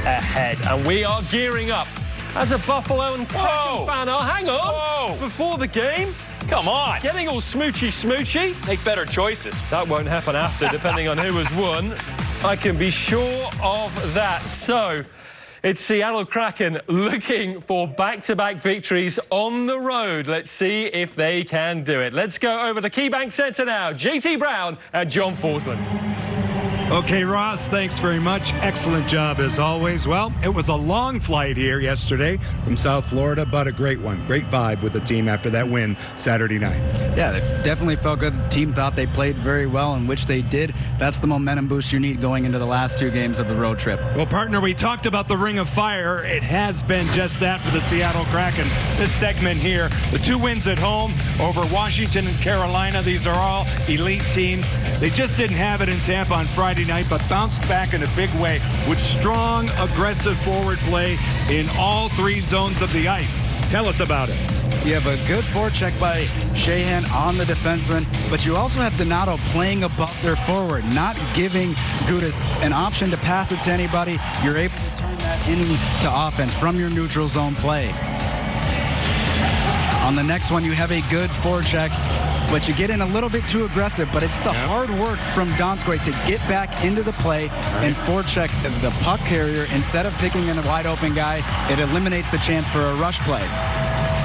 ahead. And we are gearing up as a Buffalo and Kraken fan. Oh, hang on. Before the game. Come on. Getting all smoochy. Make better choices. That won't happen after, depending on who has won. I can be sure of that. So, it's Seattle Kraken looking for back-to-back victories on the road. Let's see if they can do it. Let's go over to KeyBank Center now. JT Brown and John Forsland. Okay, Ross, thanks very much. Excellent job as always. Well, it was a long flight here yesterday from South Florida, but a great one. Great vibe with the team after that win Saturday night. Yeah, it definitely felt good. The team thought they played very well, and which they did. That's the momentum boost you need going into the last 2 games of the road trip. Well, partner, we talked about the Ring of Fire. It has been just that for the Seattle Kraken. This segment here, the 2 wins at home over Washington and Carolina. These are all elite teams. They just didn't have it in Tampa on Friday night, but bounced back in a big way with strong, aggressive forward play in all 3 zones of the ice. Tell us about it. You have a good forecheck by Sheahan on the defenseman, but you also have Donato playing above their forward, not giving Gudas an option to pass it to anybody. You're able to turn that into offense from your neutral zone play. On the next one, you have a good forecheck, but you get in a little bit too aggressive, but it's the hard work from Donskoy to get back into the play and forecheck the puck carrier. Instead of picking in a wide open guy, it eliminates the chance for a rush play.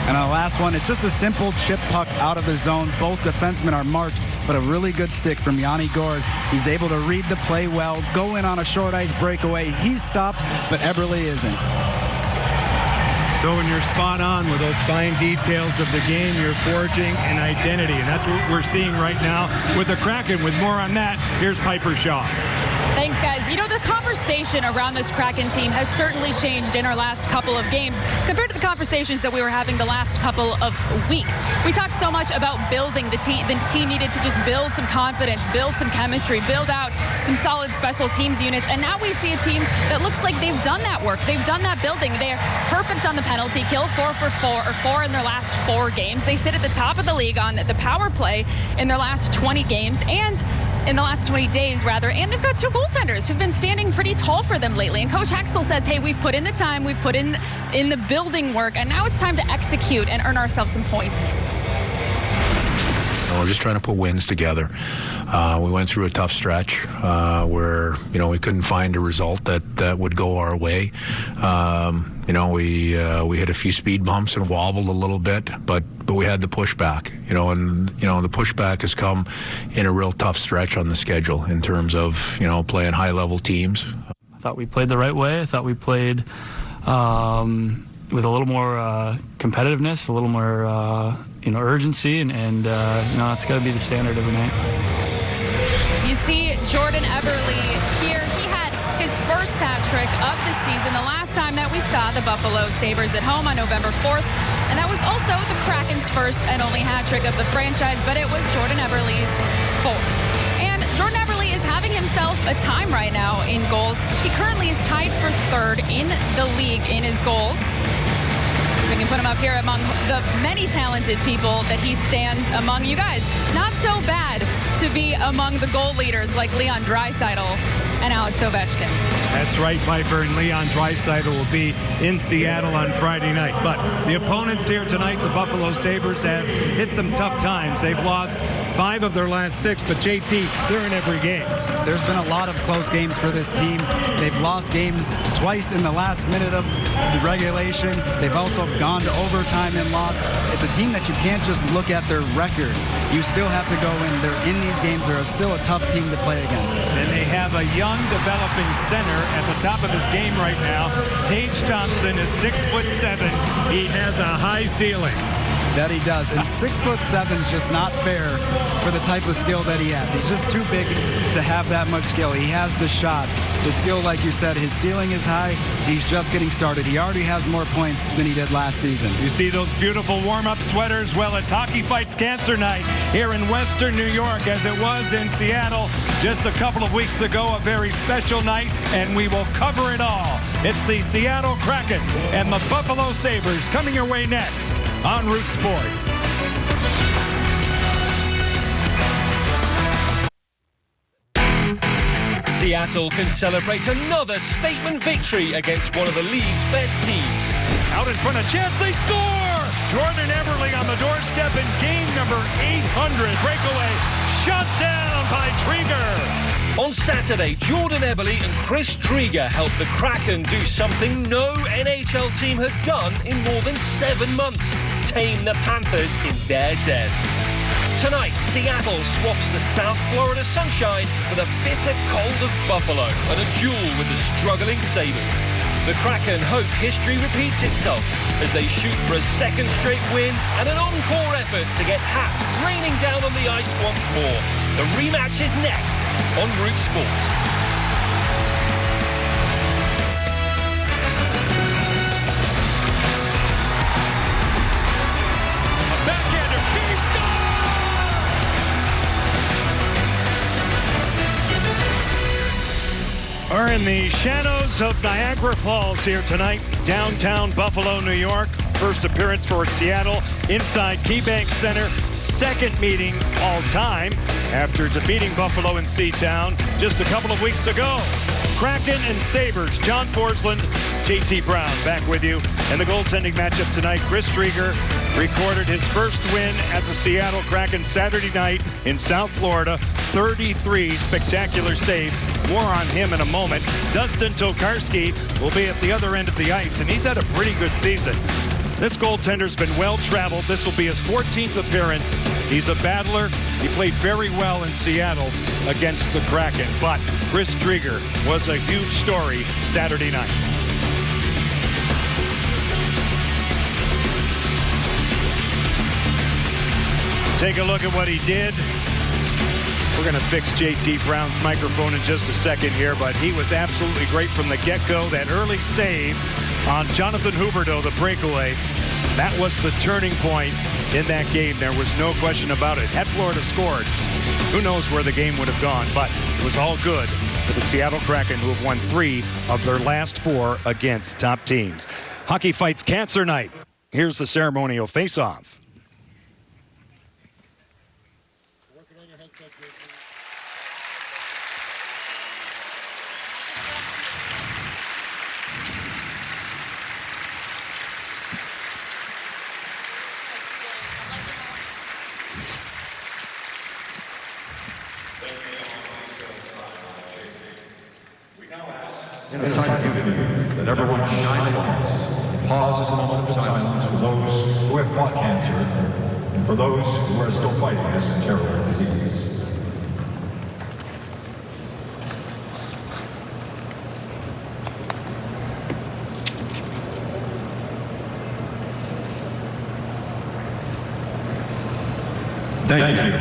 And on the last one, it's just a simple chip puck out of the zone. Both defensemen are marked, but a really good stick from Yanni Gourde. He's able to read the play well, go in on a short ice breakaway. He's stopped, but Eberle isn't. So when you're spot on with those fine details of the game, you're forging an identity, and that's what we're seeing right now with the Kraken. With more on that, here's Piper Shaw. Thanks, guys. You know, the conversation around this Kraken team has certainly changed in our last couple of games compared to the conversations that we were having the last couple of weeks. We talked so much about building the team. The team needed to just build some confidence, build some chemistry, build out some solid special teams units. And now we see a team that looks like they've done that work. They've done that building. They're perfect on the penalty kill, 4 for 4 in their last 4 games. They sit at the top of the league on the power play in their last 20 games and in the last 20 days, rather. And they've got 2 goaltenders who've been standing pretty tall for them lately. And Coach Hextall says, hey, we've put in the time, we've put in the building work, and now it's time to execute and earn ourselves some points. We're just trying to put wins together. We went through a tough stretch where, we couldn't find a result that would go our way. We hit a few speed bumps and wobbled a little bit, but we had the pushback, and the pushback has come in a real tough stretch on the schedule in terms of, playing high-level teams. I thought we played the right way. I thought we played with a little more competitiveness, a little more, urgency, and that's got to be the standard every night. You see Jordan Eberle here. He had his first hat trick of the season the last time that we saw the Buffalo Sabres at home on November 4th. And that was also the Kraken's first and only hat trick of the franchise, but it was Jordan Eberle's 4th. And Jordan Eberle is having himself a time right now in goals. He currently is tied for 3rd in the league in his goals. We can put him up here among the many talented people that he stands among. You guys, not so bad to be among the goal leaders like Leon Draisaitl and Alex Ovechkin. That's right, Piper, and Leon Draisaitl will be in Seattle on Friday night. But the opponents here tonight, the Buffalo Sabres, have hit some tough times. They've lost 5 of their last 6, but JT, they're in every game. There's been a lot of close games for this team. They've lost games twice in the last minute of the regulation. They've also gone to overtime and lost. It's a team that you can't just look at their record. You still have to go in. They're in these games. They're still a tough team to play against. And they have a young developing center at the top of his game right now. Tage Thompson is 6'7". He has a high ceiling. That he does. And 6'7" is just not fair for the type of skill that he has. He's just too big to have that much skill. He has the shot. The skill, like you said, his ceiling is high. He's just getting started. He already has more points than he did last season. You see those beautiful warm-up sweaters? Well, it's Hockey Fights Cancer Night here in Western New York, as it was in Seattle just a couple of weeks ago. A very special night, and we will cover it all. It's the Seattle Kraken and the Buffalo Sabres coming your way next on Root Sports. Seattle can celebrate another statement victory against one of the league's best teams. Out in front of chance, they score! Jordan Eberle on the doorstep in game number 800. Breakaway shut down by Trieger. On Saturday, Jordan Eberle and Chris Trieger helped the Kraken do something no NHL team had done in more than 7 months: tame the Panthers in their den. Tonight, Seattle swaps the South Florida sunshine for the bitter cold of Buffalo and a duel with the struggling Sabres. The Kraken hope history repeats itself as they shoot for a second straight win and an encore effort to get hats raining down on the ice once more. The rematch is next on Root Sports. We're in the shadows of Niagara Falls here tonight, downtown Buffalo, New York. First appearance for Seattle inside KeyBank Center. Second meeting all time after defeating Buffalo in Seatown just a couple of weeks ago. Kraken and Sabres, John Forsland, JT Brown back with you. And the goaltending matchup tonight, Chris Trieger recorded his first win as a Seattle Kraken Saturday night in South Florida. 33 spectacular saves. More on him in a moment. Dustin Tokarski will be at the other end of the ice, and he's had a pretty good season. This goaltender's been well-traveled. This will be his 14th appearance. He's a battler. He played very well in Seattle against the Kraken. But Chris Trieger was a huge story Saturday night. Take a look at what he did. We're going to fix JT Brown's microphone in just a second here, but he was absolutely great from the get-go. That early save on Jonathan Huberdeau, the breakaway, that was the turning point in that game. There was no question about it. Had Florida scored, who knows where the game would have gone, but it was all good for the Seattle Kraken, who have won 3 of their last 4 against top teams. Hockey Fights Cancer Night. Here's the ceremonial face-off. In a sign of unity, that everyone shine the lights and pause a moment of silence for those who have fought cancer and for those who are still fighting this terrible disease. Thank you.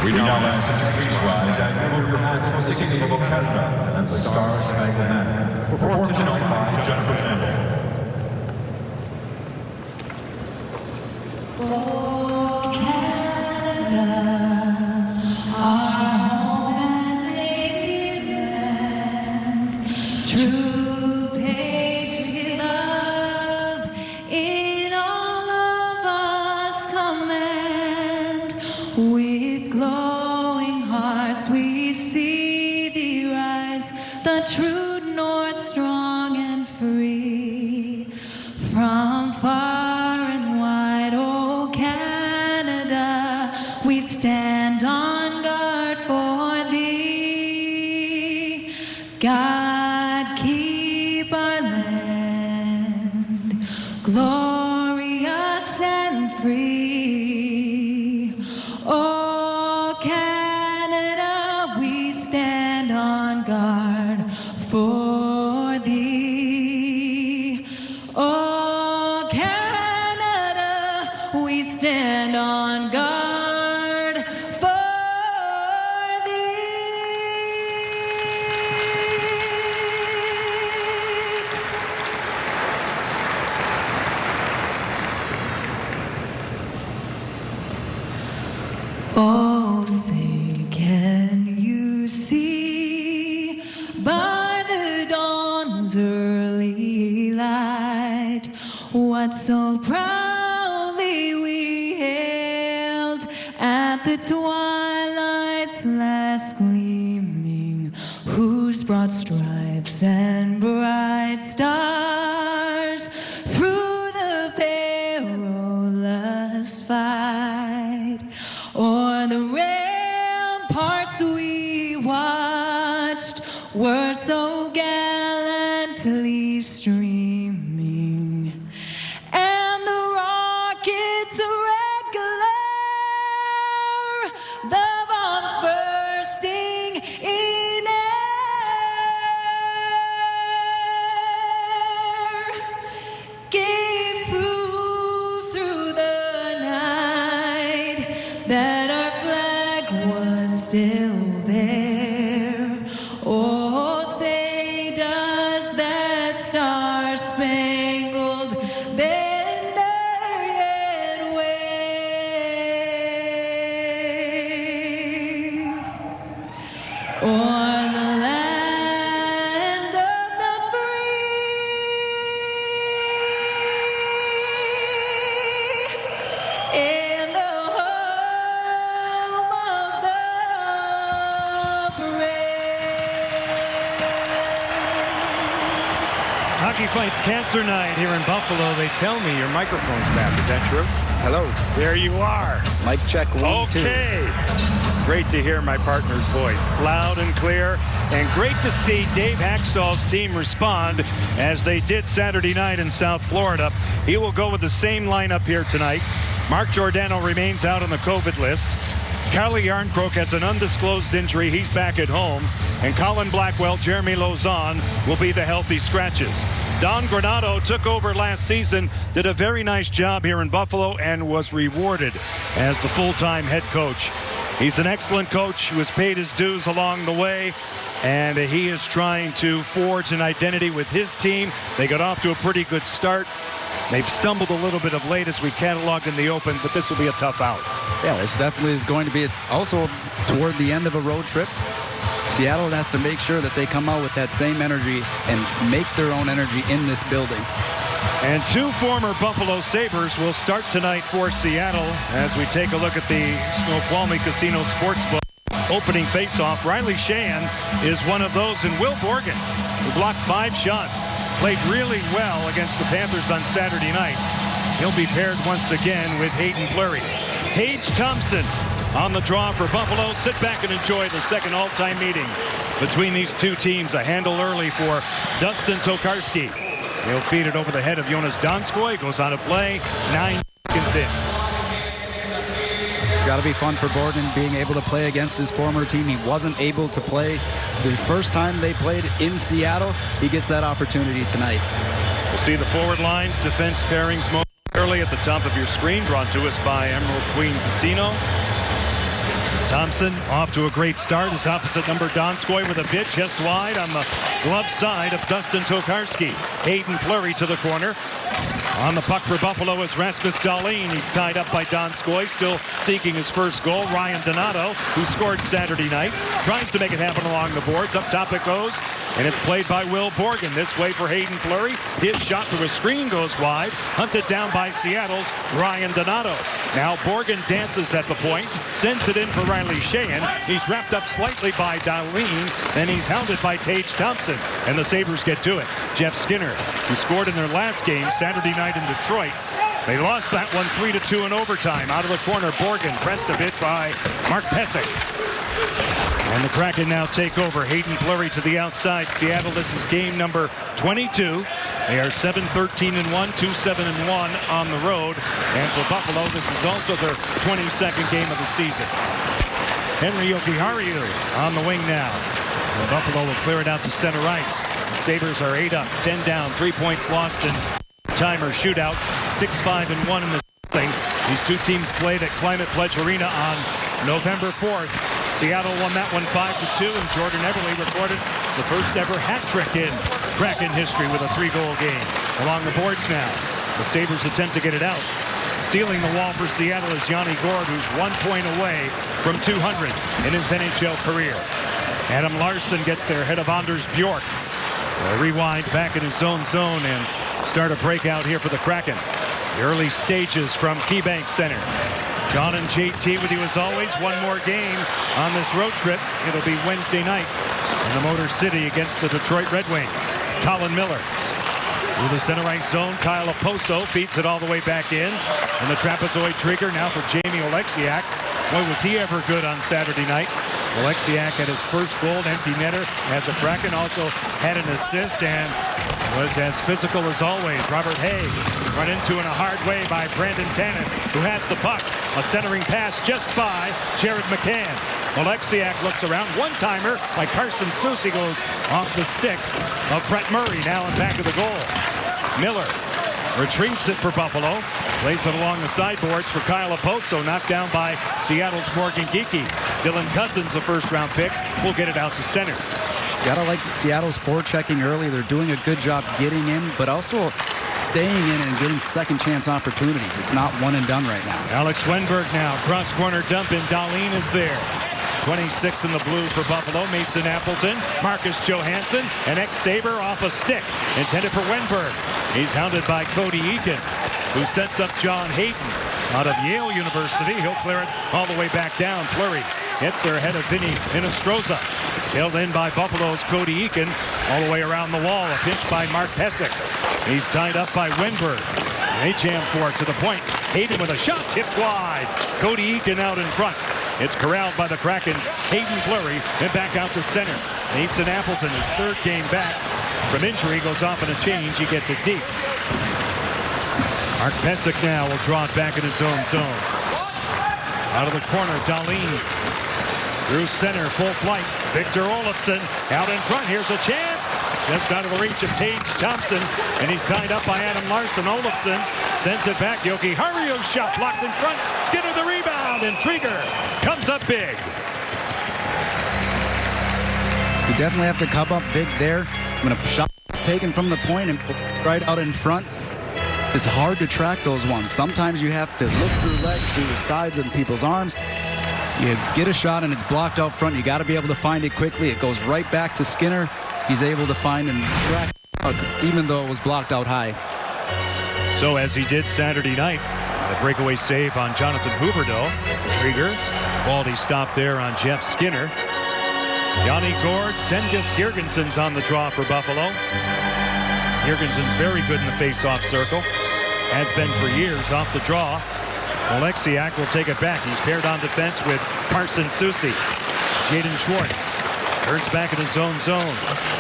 We now ask that you please rise and move your hands for the Kingdom of Canada and the Star Spangled Banner. Performed tonight by Jennifer Campbell. Oh, Canada, our home and native land, true patriot love in all of us command. With glowing hearts we see thee rise, the true north strong and free. From far and wide, oh Canada, we stand on guard for thee. God keep our land glorious and free. Oh Canada, we stand on guard for thee. Oh Canada, we stand on guard for thee. Oh, say, can you see by the dawn's early light what so proudly we hailed at the twilight's last gleaming, whose broad stripes and bright stars through the perilous fight o'er the ramparts we watched were so gallantly streaming, and the rocket's red glare, the bombs bursting in air, gave proof through the night that our flag was still there. Oh, say does that star-spangled banner yet wave o'er the land of the free and the home of the Hockey Fights Cancer Night here in Buffalo. They tell me your microphone's back. Is that true? Hello. There you are. Mic check 1, 2. Okay. Great to hear my partner's voice, loud and clear, and great to see Dave Hackstall's team respond as they did Saturday night in South Florida. He will go with the same lineup here tonight. Mark Giordano remains out on the COVID list. Carly Yarncroke has an undisclosed injury. He's back at home. And Colin Blackwell, Jeremy Lauzon will be the healthy scratches. Don Granato took over last season, did a very nice job here in Buffalo, and was rewarded as the full-time head coach. He's an excellent coach who has paid his dues along the way, and he is trying to forge an identity with his team. They got off to a pretty good start. They've stumbled a little bit of late as we cataloged in the Open, but this will be a tough out. Yeah, this definitely is going to be. It's also toward the end of a road trip. Seattle has to make sure that they come out with that same energy and make their own energy in this building. And two former Buffalo Sabres will start tonight for Seattle as we take a look at the Snoqualmie Casino Sportsbook opening faceoff. Riley Sheahan is one of those, and Will Borgen, who blocked 5 shots, played really well against the Panthers on Saturday night. He'll be paired once again with Hayden Fleury. Tage Thompson on the draw for Buffalo. Sit back and enjoy the second all-time meeting between these two teams. A handle early for Dustin Tokarski. He'll feed it over the head of Jonas Donskoy. Goes on to play. 9 seconds in. It's got to be fun for Borgen being able to play against his former team. He wasn't able to play the first time they played in Seattle. He gets that opportunity tonight. We'll see the forward lines, defense pairings momentarily at the top of your screen, brought to us by Emerald Queen Casino. Thompson off to a great start. His opposite number, Donskoy, with a bit just wide on the glove side of Dustin Tokarski. Hayden Fleury to the corner. On the puck for Buffalo is Rasmus Dahlin. He's tied up by Donskoy, still seeking his first goal. Ryan Donato, who scored Saturday night, tries to make it happen along the boards. Up top it goes, and it's played by Will Borgen. This way for Hayden Fleury. His shot through a screen goes wide. Hunted down by Seattle's Ryan Donato. Now Borgen dances at the point, sends it in for Riley Sheahan. He's wrapped up slightly by Dahlin, then he's hounded by Tage Thompson, and the Sabres get to it. Jeff Skinner, who scored in their last game Saturday night in Detroit. They lost that one 3-2 in overtime. Out of the corner, Borgen pressed a bit by Mark Pesek. And the Kraken now take over. Hayden Fleury to the outside. Seattle, this is game number 22. They are 7-13-1, 2-7-1 on the road. And for Buffalo, this is also their 22nd game of the season. Henry Jokiharju on the wing now. And Buffalo will clear it out to center ice. The Sabres are 8 up, 10 down, 3 points lost in timer shootout. 6-5-1 in the thing. These two teams played at Climate Pledge Arena on November 4th. Seattle won that one 5-2, and Jordan Eberle recorded the first ever hat trick in Kraken history with a 3-goal game. Along the boards now, the Sabres attempt to get it out. Sealing the wall for Seattle is Yanni Gourde, who's 1 point away from 200 in his NHL career. Adam Larsson gets there ahead of Anders Bjork. A rewind back in his own zone, and start a breakout here for the Kraken. The early stages from KeyBank Center. John and JT with you as always. One more game on this road trip. It'll be Wednesday night in the Motor City against the Detroit Red Wings. Colin Miller through the center ice zone. Kyle Oposo feeds it all the way back in. And the trapezoid trigger now for Jamie Oleksiak. Boy, was he ever good on Saturday night. Oleksiak had his first goal, empty netter, as the Kraken also had an assist and was as physical as always. Robert Hay run into in a hard way by Brandon Tannen, who has the puck. A centering pass just by Jared McCann. Oleksiak looks around. One-timer by Carson Soucy goes off the stick of Brett Murray, now in back of the goal. Miller retrieves it for Buffalo. Plays it along the sideboards for Kyle Oposo, knocked down by Seattle's Morgan Geekie. Dylan Cousins, a first-round pick, will get it out to center. Gotta like Seattle's forechecking early. They're doing a good job getting in, but also staying in and getting second chance opportunities. It's not one and done right now. Alex Wenberg now, cross-corner dump, and Dahlin is there. 26 in the blue for Buffalo. Mason Appleton, Marcus Johansson, an ex-Sabre off a stick, intended for Wenberg. He's hounded by Cody Eakin, who sets up John Hayden out of Yale University. He'll clear it all the way back down. Fleury gets there ahead of Vinny Hinostroza. Held in by Buffalo's Cody Eakin all the way around the wall. A pinch by Mark Pesic. He's tied up by Wenberg. They jam for it to the point. Hayden with a shot tipped wide. Cody Eakin out in front. It's corralled by the Kraken's Hayden Fleury and back out to center. Mason Appleton, his third game back from injury, goes off in a change. He gets it deep. Mark Pesic now will draw it back in his own zone. Out of the corner, Dahlin through center, full flight. Victor Olofsson out in front. Here's a chance. Just out of the reach of Tage Thompson, and he's tied up by Adam Larsson. Olofsson sends it back. Yogi Harrio's shot blocked in front. Skinner the rebound, and Trigger comes up big. You definitely have to come up big there. When a shot is taken from the point and right out in front, it's hard to track those ones. Sometimes you have to look through legs, through the sides of people's arms. You get a shot and it's blocked out front. You got to be able to find it quickly. It goes right back to Skinner. He's able to find and track out, even though it was blocked out high. So as he did Saturday night, a breakaway save on Jonathan Huberdeau. Trigger, quality stop there on Jeff Skinner. Yanni Gord, Sengus Girgensons on the draw for Buffalo. Girgensons very good in the face-off circle. Has been for years off the draw. Oleksiak will take it back. He's paired on defense with Carson Soucy. Jaden Schwartz turns back in his own zone.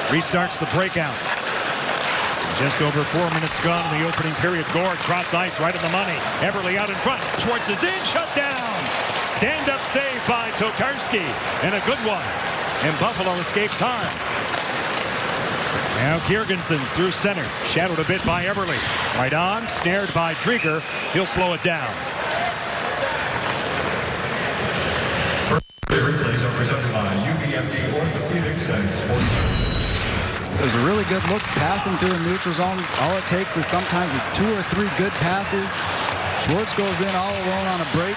Restarts the breakout. Just over 4 minutes gone in the opening period. Gord cross ice right on the money. Everly out in front. Schwartz is in. Shut down. Stand-up save by Tokarski. And a good one. And Buffalo escapes harm. Now Girgensons through center. Shadowed a bit by Everly. Right on. Snared by Trigger. He'll slow it down. Replays are presented by UVMD Orthopedics and Sports. It was a really good look passing through a neutral zone. All it takes is sometimes it's 2 or 3 good passes. Schwartz goes in all alone on a break.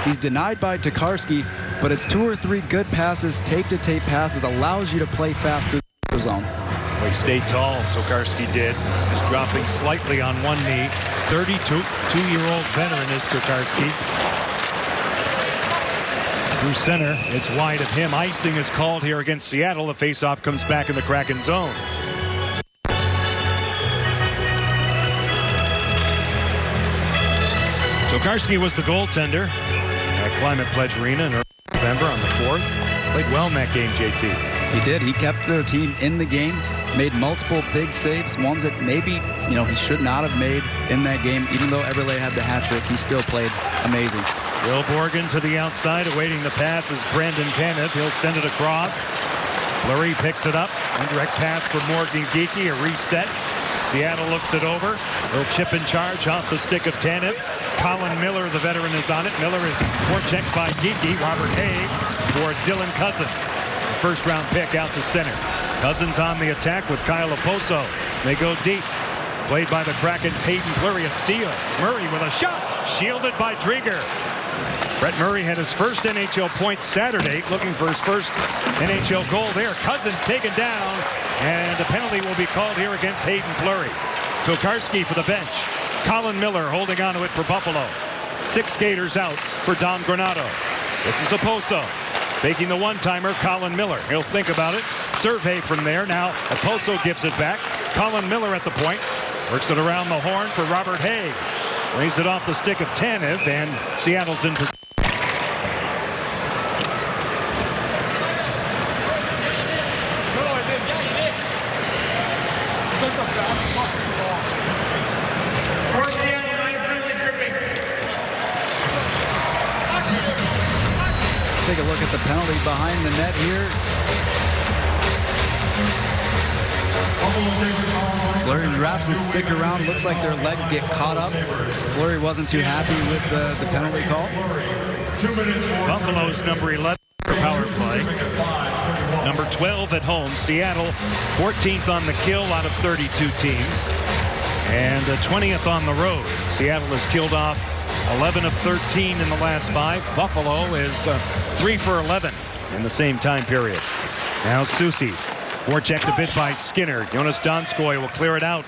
He's denied by Tokarski, but it's 2 or 3 good passes, tape-to-tape passes, allows you to play fast through the zone. Well, he stayed tall, Tokarski did. He's dropping slightly on one knee. 32-year-old veteran is Tokarski. Through center, it's wide of him. Icing is called here against Seattle. The faceoff comes back in the Kraken zone. Tokarski was the goaltender at Climate Pledge Arena in early November on the 4th. Played well in that game, JT. He did. He kept their team in the game, made multiple big saves, ones that maybe, he should not have made in that game. Even though Everly had the hat trick, he still played amazing. Will Borgen to the outside, awaiting the pass is Brandon Tanev. He'll send it across. Fleury picks it up. Indirect pass for Morgan Geekie, a reset. Seattle looks it over. Little chip in charge off the stick of Tanev. Colin Miller, the veteran, is on it. Miller is forechecked by Geekie. Robert Hay for Dylan Cousins. First-round pick out to center. Cousins on the attack with Kyle Oposo. They go deep. It's played by the Kraken's Hayden Fleury, a steal. Murray with a shot, shielded by Trigger. Brett Murray had his first NHL point Saturday, looking for his first NHL goal there. Cousins taken down, and a penalty will be called here against Hayden Fleury. Tokarski for the bench. Colin Miller holding on to it for Buffalo. 6 skaters out for Don Granato. This is Oposo. Taking the one-timer, Colin Miller. He'll think about it. Survey from there. Now Oposo gives it back. Colin Miller at the point. Works it around the horn for Robert Haig. Lays it off the stick of Tanev, and Seattle's in position. Take a look at the penalty behind the net here. Fleury wraps his stick around. Looks like their legs get caught up. Fleury wasn't too happy with the penalty call. Buffalo's number 11 for power play. Number 12 at home. Seattle 14th on the kill out of 32 teams. And 20th on the road. Seattle has killed off 11 of 13 in the last 5. Buffalo is 3 for 11 in the same time period. Now Soucy. Forechecked a bit by Skinner. Jonas Donskoy will clear it out.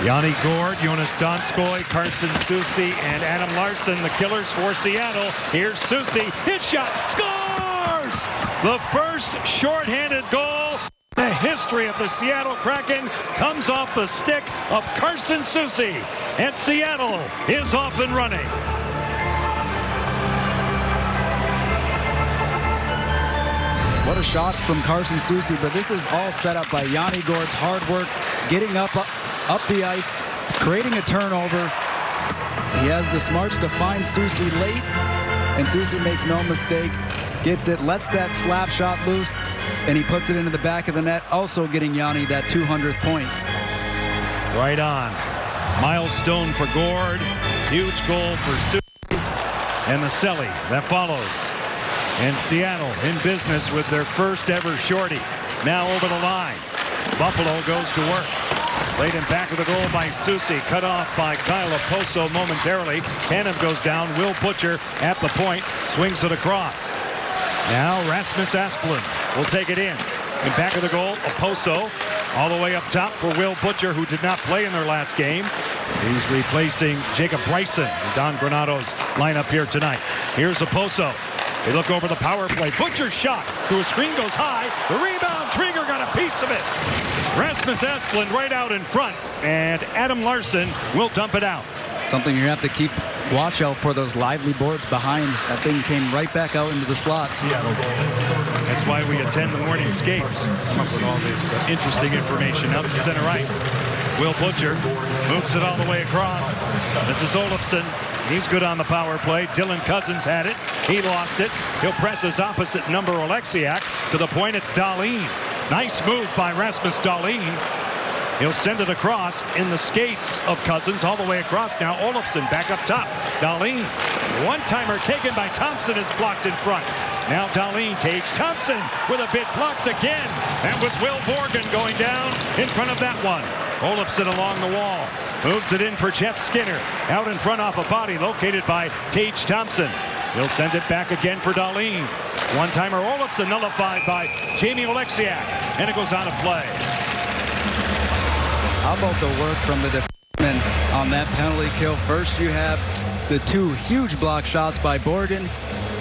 Yanni Gourde, Jonas Donskoy, Carson Soucy, and Adam Larsson, the killers for Seattle. Here's Soucy. His shot. Scores! The first shorthanded goal in the history of the Seattle Kraken comes off the stick of Carson Soucy. And Seattle is off and running. What a shot from Carson Soucy, but this is all set up by Yanni Gourde's hard work, getting up the ice, creating a turnover. He has the smarts to find Soucy late, and Soucy makes no mistake, gets it, lets that slap shot loose, and he puts it into the back of the net, also getting Yanni that 200th point. Right on. Milestone for Gourde, huge goal for Soucy, and the Selly that follows. And Seattle in business with their first ever shorty. Now over the line. Buffalo goes to work. Laid in back of the goal by Soucy. Cut off by Kyle Oposo momentarily. Tanev goes down. Will Butcher at the point. Swings it across. Now Rasmus Asplund will take it in. In back of the goal, Oposo all the way up top for Will Butcher, who did not play in their last game. He's replacing Jacob Bryson in Don Granato's lineup here tonight. Here's Oposo. They look over the power play. Butcher's shot through a screen goes high. The rebound. Trigger got a piece of it. Rasmus Asplund right out in front. And Adam Larsson will dump it out. Something you have to keep watch out for, those lively boards behind. That thing came right back out into the slot. That's why we attend the morning skates. Come up with all this interesting information out to center ice. Will Butcher moves it all the way across. This is Olofsson. He's good on the power play. Dylan Cousins had it. He lost it. He'll press his opposite number, Oleksiak. To the point, it's Dahlin. Nice move by Rasmus Dahlin. He'll send it across in the skates of Cousins all the way across. Now Olofsson back up top. Dahlin. One-timer taken by Thompson is blocked in front. Now Dahlin takes Thompson with a bit blocked again. That was Will Borgen going down in front of that one. Olofsson along the wall. Moves it in for Jeff Skinner. Out in front off a body located by Tage Thompson. He'll send it back again for Dahlin. One-timer Olofsson nullified by Jamie Oleksiak. And it goes out of play. How about the work from the defenseman on that penalty kill? First you have the 2 huge block shots by Borgen.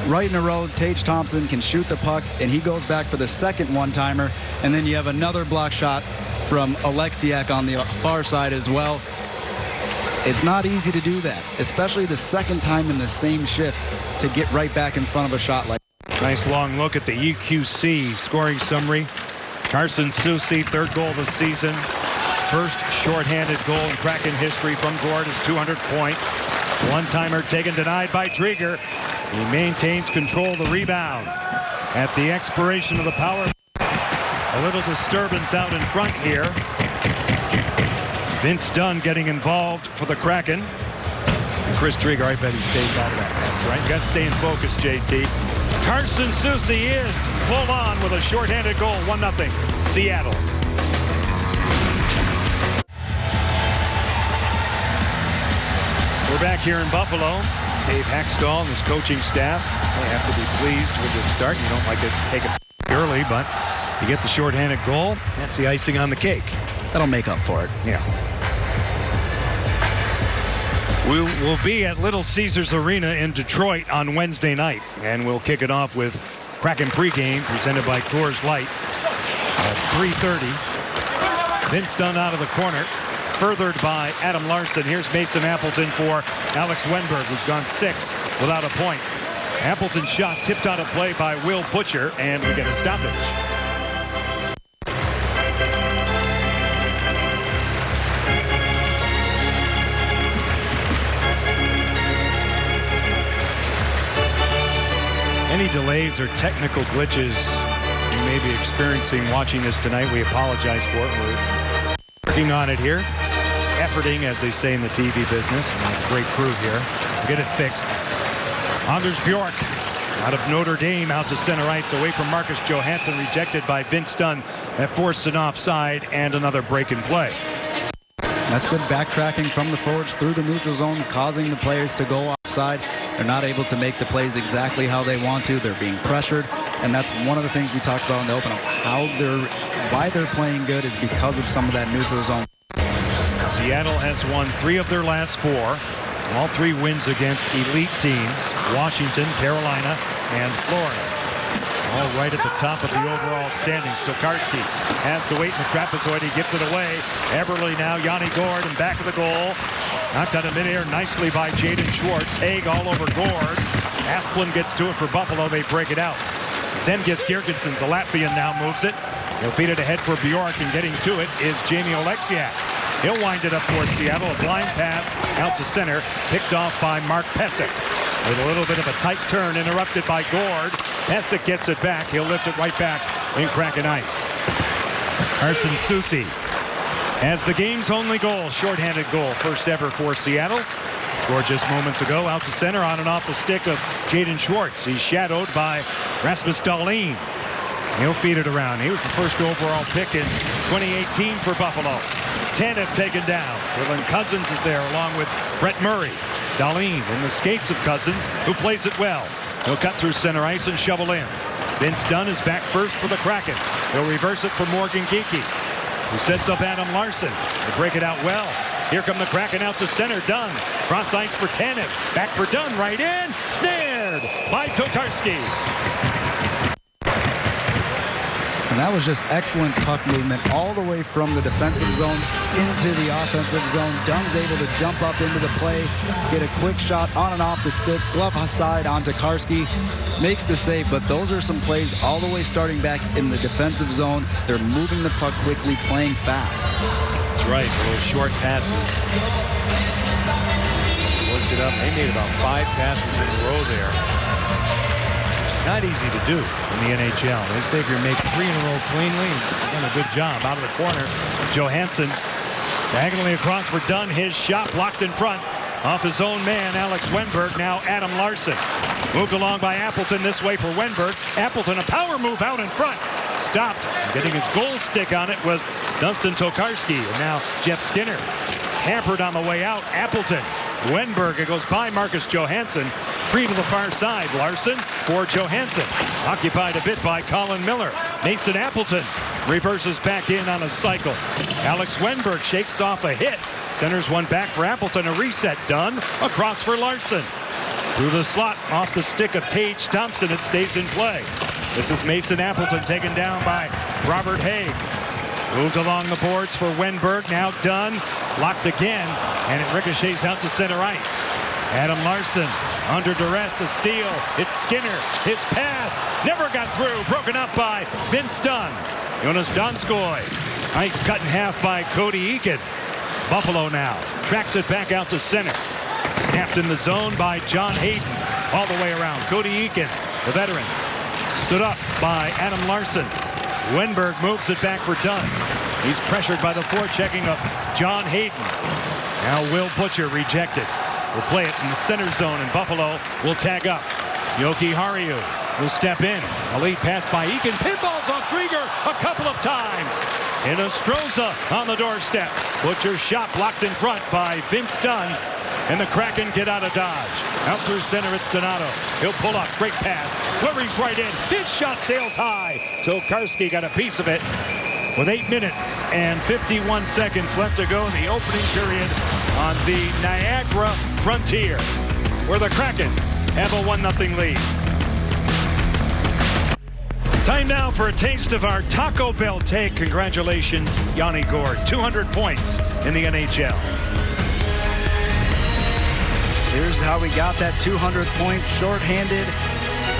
Right in a row, Tage Thompson can shoot the puck, and he goes back for the second one-timer. And then you have another block shot from Oleksiak on the far side as well. It's not easy to do that, especially the second time in the same shift, to get right back in front of a shot like that. Nice long look at the EQC scoring summary. Carson Soucy, 3rd goal of the season. First shorthanded goal in Kraken history from Gourde, his 200th point. One-timer taken denied by Trigger. He maintains control of the rebound. At the expiration of the power, a little disturbance out in front here. Vince Dunn getting involved for the Kraken. And Chris Trigger, I bet he stays out of that mess, right? You got to stay in focus, JT. Carson Soucy is full on with a shorthanded goal, 1-0, Seattle. We're back here in Buffalo. Dave Hextall and his coaching staff, they have to be pleased with this start. You don't like to take it early, but you get the shorthanded goal. That's the icing on the cake. that'll make up for it. Yeah. We'll be at Little Caesars Arena in Detroit on Wednesday night, and we'll kick it off with Kraken pregame presented by Coors Light at 3:30. Vince Dunn out of the corner, furthered by Adam Larson. Here's Mason Appleton for Alex Wenberg, who's gone 6 without a point. Appleton's shot tipped out of play by Will Butcher, and we get a stoppage. Any delays or technical glitches you may be experiencing watching this tonight, we apologize for it. We're working on it here. Efforting, as they say in the TV business. Great crew here. We'll get it fixed. Anders Bjork out of Notre Dame out to center ice away from Marcus Johansson, rejected by Vince Dunn. That forced an offside and another break in play. That's good backtracking from the forwards through the neutral zone, causing the players to go offside. They're not able to make the plays exactly how they want to. They're being pressured, and that's one of the things we talked about in the opener. Why they're playing good is because of some of that neutral zone. Seattle has won 3 of their last 4. All 3 wins against elite teams: Washington, Carolina, and Florida. All right at the top of the overall standings. Tokarski has to wait in the trapezoid. He gives it away. Eberle now. Yanni Gord in back of the goal. Knocked out of midair nicely by Jaden Schwartz. Haig all over Gord. Asplund gets to it for Buffalo. They break it out. Zengiz Girgensons, a Latvian, now moves it. He'll feed it ahead for Bjork, and getting to it is Jamie Oleksiak. He'll wind it up towards Seattle. A blind pass out to center, picked off by Mark Pesic. With a little bit of a tight turn, interrupted by Gord. Pesic gets it back. He'll lift it right back in Kraken ice. Carson Soucy has the game's only goal, shorthanded goal, first ever for Seattle. Scored just moments ago, out to center on and off the stick of Jaden Schwartz. He's shadowed by Rasmus Dahlin. He'll feed it around. He was the first overall pick in 2018 for Buffalo. Tanev taken down. Dylan Cousins is there along with Brett Murray. Dahlin in the skates of Cousins, who plays it well. He'll cut through center ice and shovel in. Vince Dunn is back first for the Kraken. He'll reverse it for Morgan Geekie, who sets up Adam Larson. They break it out well. Here come the Kraken out to center. Dunn. Cross ice for Tanev. Back for Dunn. Right in. Snared by Tokarski. And that was just excellent puck movement all the way from the defensive zone into the offensive zone. Dunn's able to jump up into the play, get a quick shot on and off the stick, glove side on Tokarski, makes the save. But those are some plays all the way starting back in the defensive zone. They're moving the puck quickly, playing fast. That's right, those short passes. Worked it up. They made about 5 passes in a row there. Not easy to do in the NHL. They say if you make 3 in a row cleanly, you've done a good job. Out of the corner, Johansson diagonally across for Dunn. His shot blocked in front off his own man, Alex Wenberg. Now Adam Larson. Moved along by Appleton this way for Wenberg. Appleton, a power move out in front. Stopped. Getting his goal stick on it was Dunstan Tokarski. And now Jeff Skinner. Hampered on the way out. Appleton. Wenberg. It goes by Marcus Johansson. Free to the far side. Larson for Johansson. Occupied a bit by Colin Miller. Mason Appleton reverses back in on a cycle. Alex Wenberg shakes off a hit. Centers one back for Appleton. A reset done. Across for Larson. Through the slot off the stick of Tage Thompson. It stays in play. This is Mason Appleton taken down by Robert Haig. Moved along the boards for Wenberg. Now Dunn. Locked again. And it ricochets out to center ice. Adam Larson under duress, a steal. It's Skinner. His pass never got through. Broken up by Vince Dunn. Jonas Donskoy. Ice cut in half by Cody Eakin. Buffalo now tracks it back out to center. Snapped in the zone by John Hayden. All the way around. Cody Eakin, the veteran, stood up by Adam Larson. Wenberg moves it back for Dunn. He's pressured by the forechecking of John Hayden. Now Will Butcher rejected. Will play it in the center zone, and Buffalo will tag up. Yoki Hariu will step in. A lead pass by Eakin. Pinballs off Drieger a couple of times. And Ostroza on the doorstep. Butcher's shot blocked in front by Vince Dunn. And the Kraken get out of dodge. Out through center, it's Donato. He'll pull up. Great pass. Flurries right in. His shot sails high. Tokarski got a piece of it. with 8 minutes and 51 seconds left to go in the opening period on the Niagara Frontier, where the Kraken have a 1-0 lead. Time now for a taste of our Taco Bell take. Congratulations, Yanni Gourde. 200 points in the NHL. Here's how we got that 200th point shorthanded.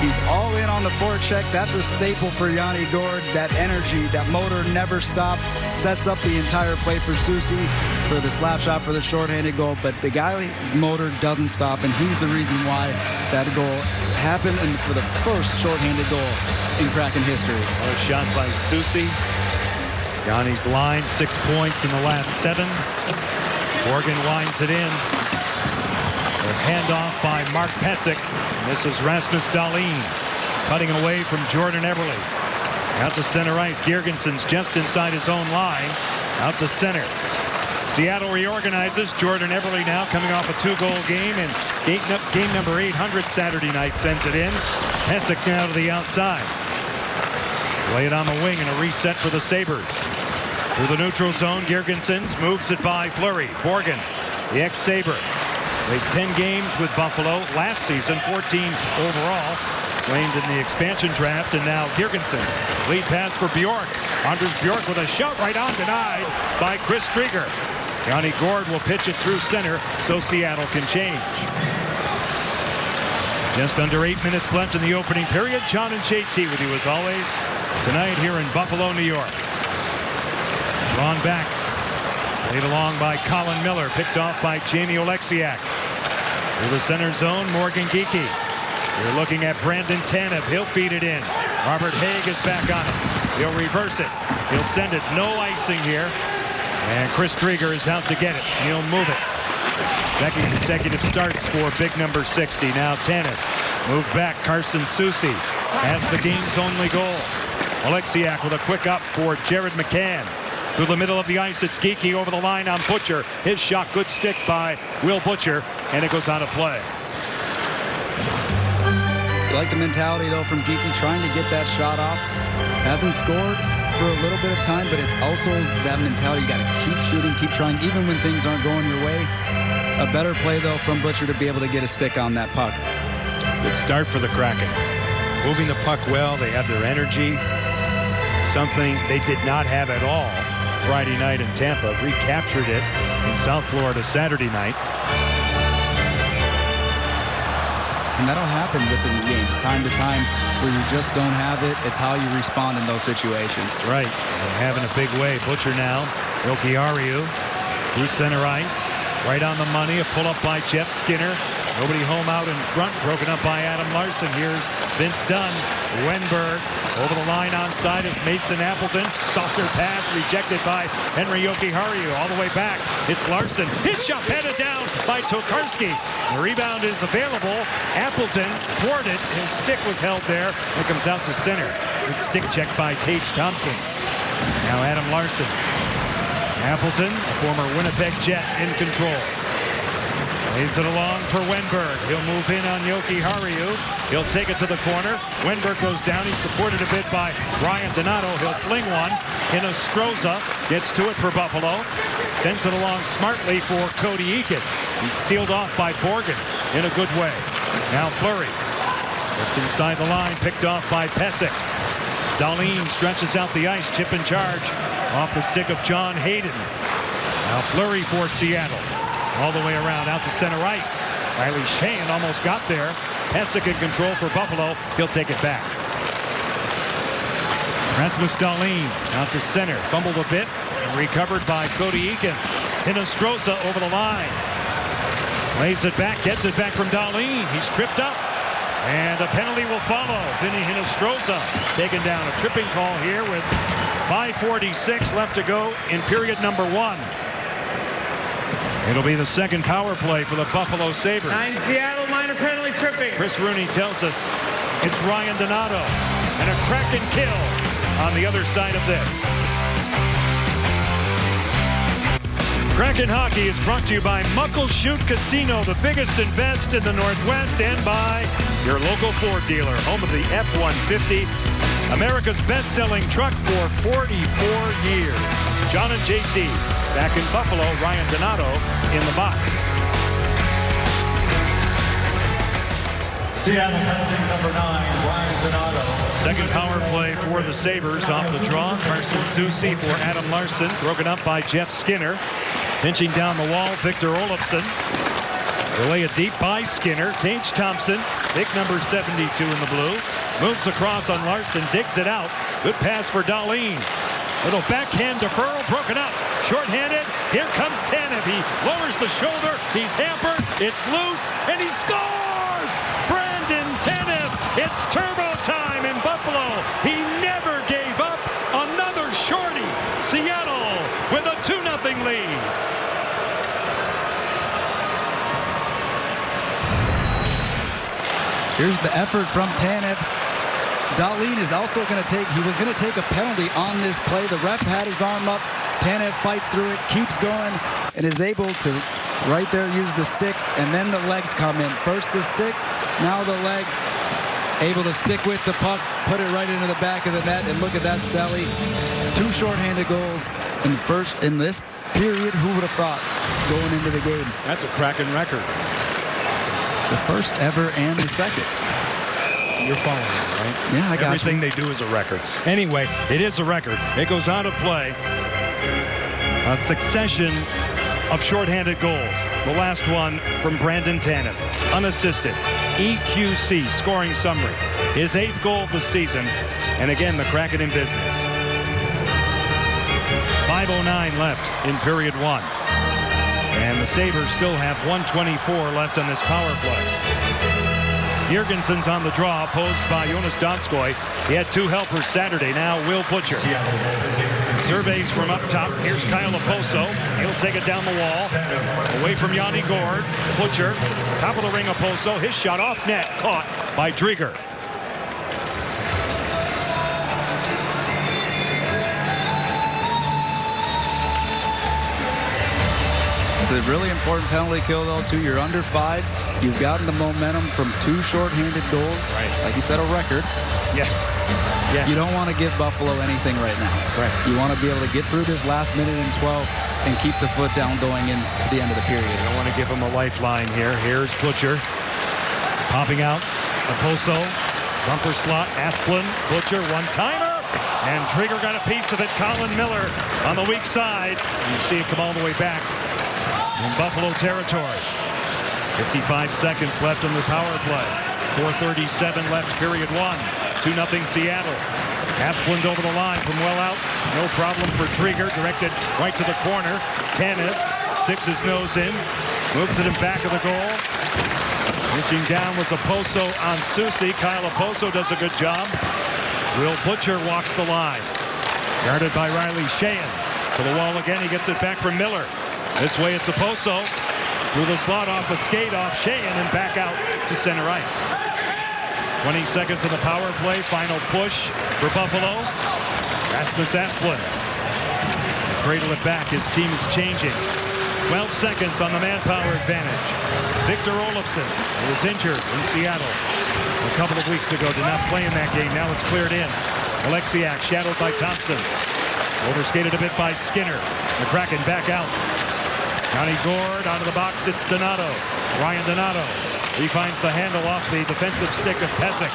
He's all in on the forecheck. That's a staple for Yanni Gourde. That energy, that motor never stops. Sets up the entire play for Soucy for the slap shot for the shorthanded goal. But the guy's motor doesn't stop, and he's the reason why that goal happened and for the first shorthanded goal in Kraken history. A shot by Soucy. Yanni's line, 6 points in the last 7. Morgan winds it in. A handoff by Mark Pesek. This is Rasmus Dahlin cutting away from Jordan Eberle. Out to center ice. Girgensons just inside his own line. Out to center. Seattle reorganizes. Jordan Eberle now coming off a 2-goal game, and game number 800 Saturday night sends it in. Pesek now to the outside. Play it on the wing and a reset for the Sabres. Through the neutral zone, Girgensons moves it by Fleury. Borgen, the ex-Sabre. Played 10 games with Buffalo last season, 14 overall. Claimed in the expansion draft, and now Girgensons. Lead pass for Bjork. Anders Bjork with a shot right on, denied by Chris Drieger. Yanni Gourde will pitch it through center so Seattle can change. Just under 8 minutes left in the opening period. John and JT with you as always tonight here in Buffalo, New York. Drawn back. Played along by Colin Miller. Picked off by Jamie Oleksiak. Through the center zone, Morgan Geekie. You're looking at Brandon Tanev. He'll feed it in. Robert Haig is back on it. He'll reverse it. He'll send it. No icing here. And Chris Drieger is out to get it. He'll move it. Second consecutive starts for big number 60. Now Tanev. Moved back. Carson Soucy has the game's only goal. Oleksiak with a quick up for Jared McCann. Through the middle of the ice, it's Geekie over the line on Butcher. His shot, good stick by Will Butcher, and it goes out of play. You like the mentality, though, from Geekie, trying to get that shot off. Hasn't scored for a little bit of time, but it's also that mentality. You got to keep shooting, keep trying, even when things aren't going your way. A better play, though, from Butcher to be able to get a stick on that puck. Good start for the Kraken. Moving the puck well, they have their energy. Something they did not have at all Friday night in Tampa. Recaptured it in South Florida Saturday night. And that'll happen within games, time to time, where you just don't have it. It's how you respond in those situations. Right. They're having a big way. Butcher now. Jokiharju through center ice. Right on the money. A pull-up by Jeff Skinner. Nobody home out in front. Broken up by Adam Larson. Here's Vince Dunn. Wenberg over the line onside is Mason Appleton. Saucer pass rejected by Henry Jokiharju. All the way back. It's Larson. Hit shot headed down by Tokarski. The rebound is available. Appleton thwarted. His stick was held there. It comes out to center. Good stick check by Tage Thompson. Now Adam Larson. Appleton, a former Winnipeg Jet, in control. Lays it along for Wenberg. He'll move in on Jokiharju. He'll take it to the corner. Wenberg goes down. He's supported a bit by Ryan Donato. He'll fling one. Hinostroza gets to it for Buffalo. Sends it along smartly for Cody Eakin. He's sealed off by Borgen in a good way. Now Fleury. Just inside the line. Picked off by Pesek. Dahlin stretches out the ice. Chip in charge. Off the stick of John Hayden. Now Fleury for Seattle. All the way around out to center ice. Riley Shane almost got there. Pesek in control for Buffalo. He'll take it back. Rasmus Dahlin out to center. Fumbled a bit and recovered by Cody Eakin. Hinostroza over the line. Lays it back. Gets it back from Dahlin. He's tripped up. And a penalty will follow. Vinny Hinostroza taken down. A tripping call here with 5:46 left to go in period number 1. It'll be the second power play for the Buffalo Sabres. 9 Seattle, minor penalty tripping. Chris Rooney tells us it's Ryan Donato. And a Kraken kill on the other side of this. Kraken Hockey is brought to you by Muckleshoot Casino, the biggest and best in the Northwest, and by your local Ford dealer, home of the F-150. America's best-selling truck for 44 years. John and JT back in Buffalo. Ryan Donato in the box. Seattle penalty number 9, Ryan Donato. Second power play for the Sabres off the draw. Carson Soucy for Adam Larsson. Broken up by Jeff Skinner. Pinching down the wall, Victor Olofsson. They lay it deep by Skinner. Tage Thompson, big number 72 in the blue. Moves across on Larsson, digs it out. Good pass for Dahlin. Little backhand deferral, broken up. Short-handed, here comes Tanev. He lowers the shoulder, he's hampered, it's loose, and he scores! Brandon Tanev, it's turbo time in Buffalo. He never gave up. Another shorty. Seattle with a 2-0 lead. Here's the effort from Tanev. Dahlin is also going to take a penalty on this play. The ref had his arm up. Tanev fights through it, keeps going, and is able to right there use the stick, and then the legs come in. First the stick, now the legs. Able to stick with the puck, put it right into the back of the net, and look at that, Sally. 2 shorthanded goals in this period. Who would have thought going into the game? That's a Kraken record. The first ever and the second. You're following me, right? Yeah, I got Everything they do is a record. Anyway, it is a record. It goes out of play. A succession of shorthanded goals. The last one from Brandon Tanev, unassisted. EQC scoring summary. His 8th goal of the season. And again, the Kraken in business. 5:09 left in period 1. And the Sabres still have 1:24 left on this power play. Girgenson's on the draw, opposed by Jonas Donskoy. He had 2 helpers Saturday. Now Will Butcher. Surveys from up top. Here's Kyle Oposo. He'll take it down the wall. Away from Yanni Gord. Butcher. Top of the ring, Oposo. His shot off net. Caught by Drieger. It's a really important penalty kill, though, too. You're under 5. You've gotten the momentum from 2 shorthanded goals. Right. Like you said, a record. Yeah. You don't want to give Buffalo anything right now. Right. You want to be able to get through this last minute and 12 and keep the foot down going into the end of the period. You don't want to give him a lifeline here. Here's Butcher. Popping out. Oposo. Bumper slot. Asplund. Butcher. One-timer. And Drieger got a piece of it. Colin Miller on the weak side. You see it come all the way back in Buffalo territory. 55 seconds left on the power play. 4:37 left, period 1. 2-0 Seattle. Asplund over the line from well out. No problem for Drieger. Directed right to the corner. Tanev sticks his nose in. Moves it in back of the goal. Reaching down was Oposo on Soucy. Kyle Oposo does a good job. Will Butcher walks the line. Guarded by Riley Sheahan. To the wall again. He gets it back from Miller. This way it's Oposo. Through the slot off a skate off Sheahan and back out to center ice. 20 seconds of the power play. Final push for Buffalo. Rasmus Asplund. Cradle it back. His team is changing. 12 seconds on the manpower advantage. Victor Olofsson was injured in Seattle a couple of weeks ago. Did not play in that game. Now it's cleared in. Alexiak shadowed by Thompson. Overskated a bit by Skinner. The Kraken back out. Yanni Gord out of the box. It's Donato. Ryan Donato. He finds the handle off the defensive stick of Pesek.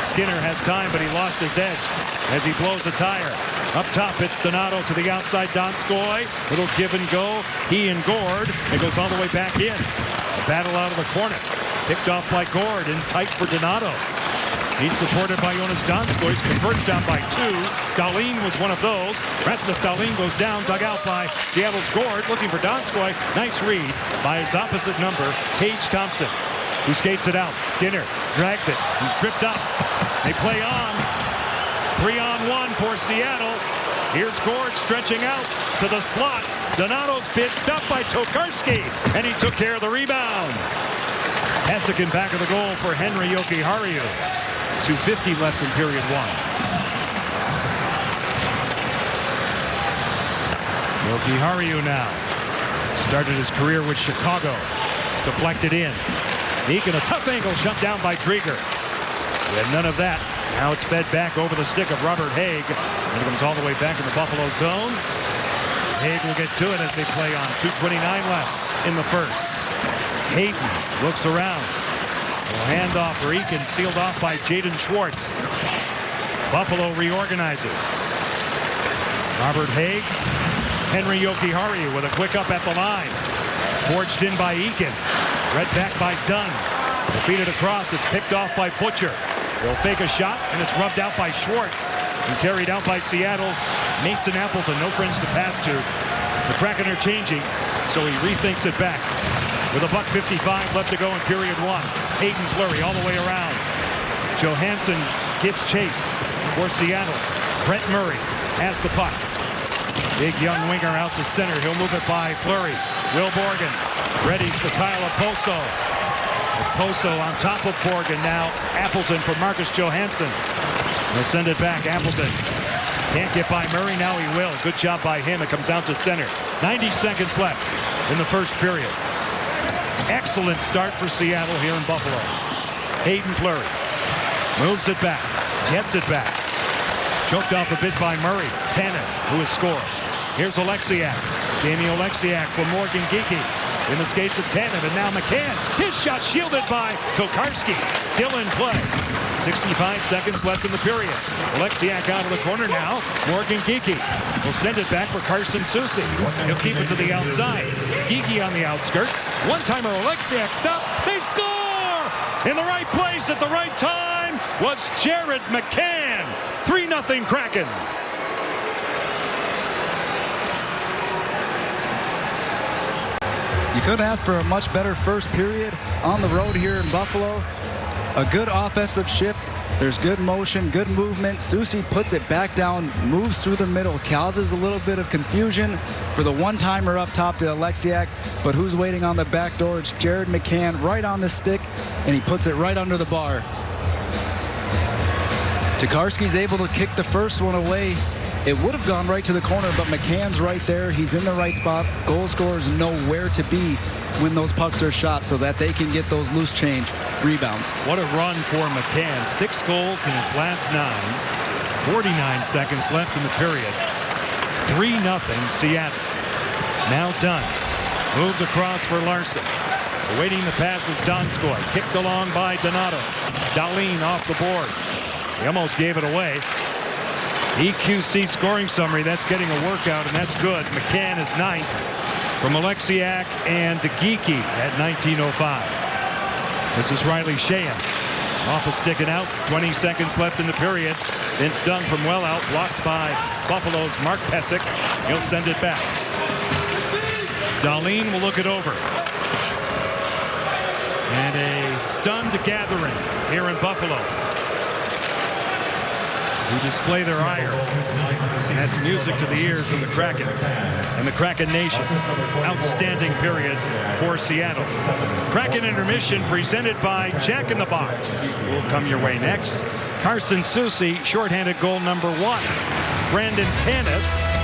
Skinner has time, but he lost his edge as he blows a tire. Up top, it's Donato to the outside. Donskoy. Little give and go. He and Gord. It goes all the way back in. A battle out of the corner. Picked off by Gord and tight for Donato. He's supported by Jonas Donskoy. He's converged down by 2. Dahlin was one of those. Rasmus Dahlin goes down, dug out by Seattle's Gord, looking for Donskoy. Nice read by his opposite number, Tage Thompson, who skates it out. Skinner drags it. He's tripped up. They play on. 3-on-1 for Seattle. Here's Gord stretching out to the slot. Donato's bid stopped by Tokarski, and he took care of the rebound. Pesek in back of the goal for Henry Jokiharju. 2:50 left in period 1. Jokiharju now. Started his career with Chicago. It's deflected in. Eakin, a tough angle shut down by Drieger. We had none of that Now it's fed back over the stick of Robert Haig. And it comes all the way back in the Buffalo zone. Haig will get to it as they play on. 2:29 left in the first. Hayden looks around. Handoff for Eakin, sealed off by Jaden Schwartz. Buffalo reorganizes. Robert Haig, Henry Jokihari with a quick up at the line. Forged in by Eakin. Read back by Dunn. Defeated across, it's picked off by Butcher. They'll fake a shot, and it's rubbed out by Schwartz. And carried out by Seattle's Mason Appleton. No friends to pass to. The Kraken are changing, so he rethinks it back. With $1:55 left to go in period one. Hayden Fleury all the way around. Johansson gives chase for Seattle. Brett Murray has the puck. Big young winger out to center. He'll move it by Fleury. Will Borgen readies for Kyle Oposo. Oposo on top of Borgen now. Appleton for Marcus Johansson. He'll send it back. Appleton can't get by Murray. Now he will. Good job by him. It comes out to center. 90 seconds left in the first period. Excellent start for Seattle here in Buffalo. Hayden Fleury moves it back, gets it back. Choked off a bit by Murray. Tanev, who has scored. Here's Oleksiak. Jamie Oleksiak for Morgan Geekie. In the skates of Tanev, and now McCann. His shot shielded by Tokarski. Still in play. 65 seconds left in the period. Oleksiak out of the corner now. Morgan Geekie will send it back for Carson Soucy. He'll keep it to the outside. Geekie on the outskirts. One-timer Oleksiak stop. They score! In the right place at the right time was Jared McCann. 3-0 Kraken. You couldn't ask for a much better first period on the road here in Buffalo. A good offensive shift. There's good motion, good movement. Soucy puts it back down, moves through the middle, causes a little bit of confusion for the one-timer up top to Oleksiak. But who's waiting on the back door? It's Jared McCann right on the stick, and he puts it right under the bar. Tokarski's able to kick the first one away. It would have gone right to the corner, but McCann's right there. He's in the right spot. Goal scorers know where to be when those pucks are shot so that they can get those loose change rebounds. What a run for McCann. 6 goals in his last 9. 49 seconds left in the period. 3-0 Seattle. Now done. Moved across for Larson. Awaiting the pass is Donskoy. Kicked along by Donato. Dahlin off the boards. He almost gave it away. EQC scoring summary. That's getting a workout, and that's good. McCann is 9th from Oleksiak and DeGeeky at 19:05. This is Riley Sheahan. Off a stick and out. 20 seconds left in the period. Vince Dunn from well out, blocked by Buffalo's Mark Pesic. He'll send it back. Dahlin will look it over. And a stunned gathering here in Buffalo, who display their ire. And that's music to the ears of the Kraken and the Kraken Nation. Outstanding period for Seattle. Kraken intermission presented by Jack in the Box will come your way next. Carson Soucy, shorthanded goal number 1. Brandon Tanev,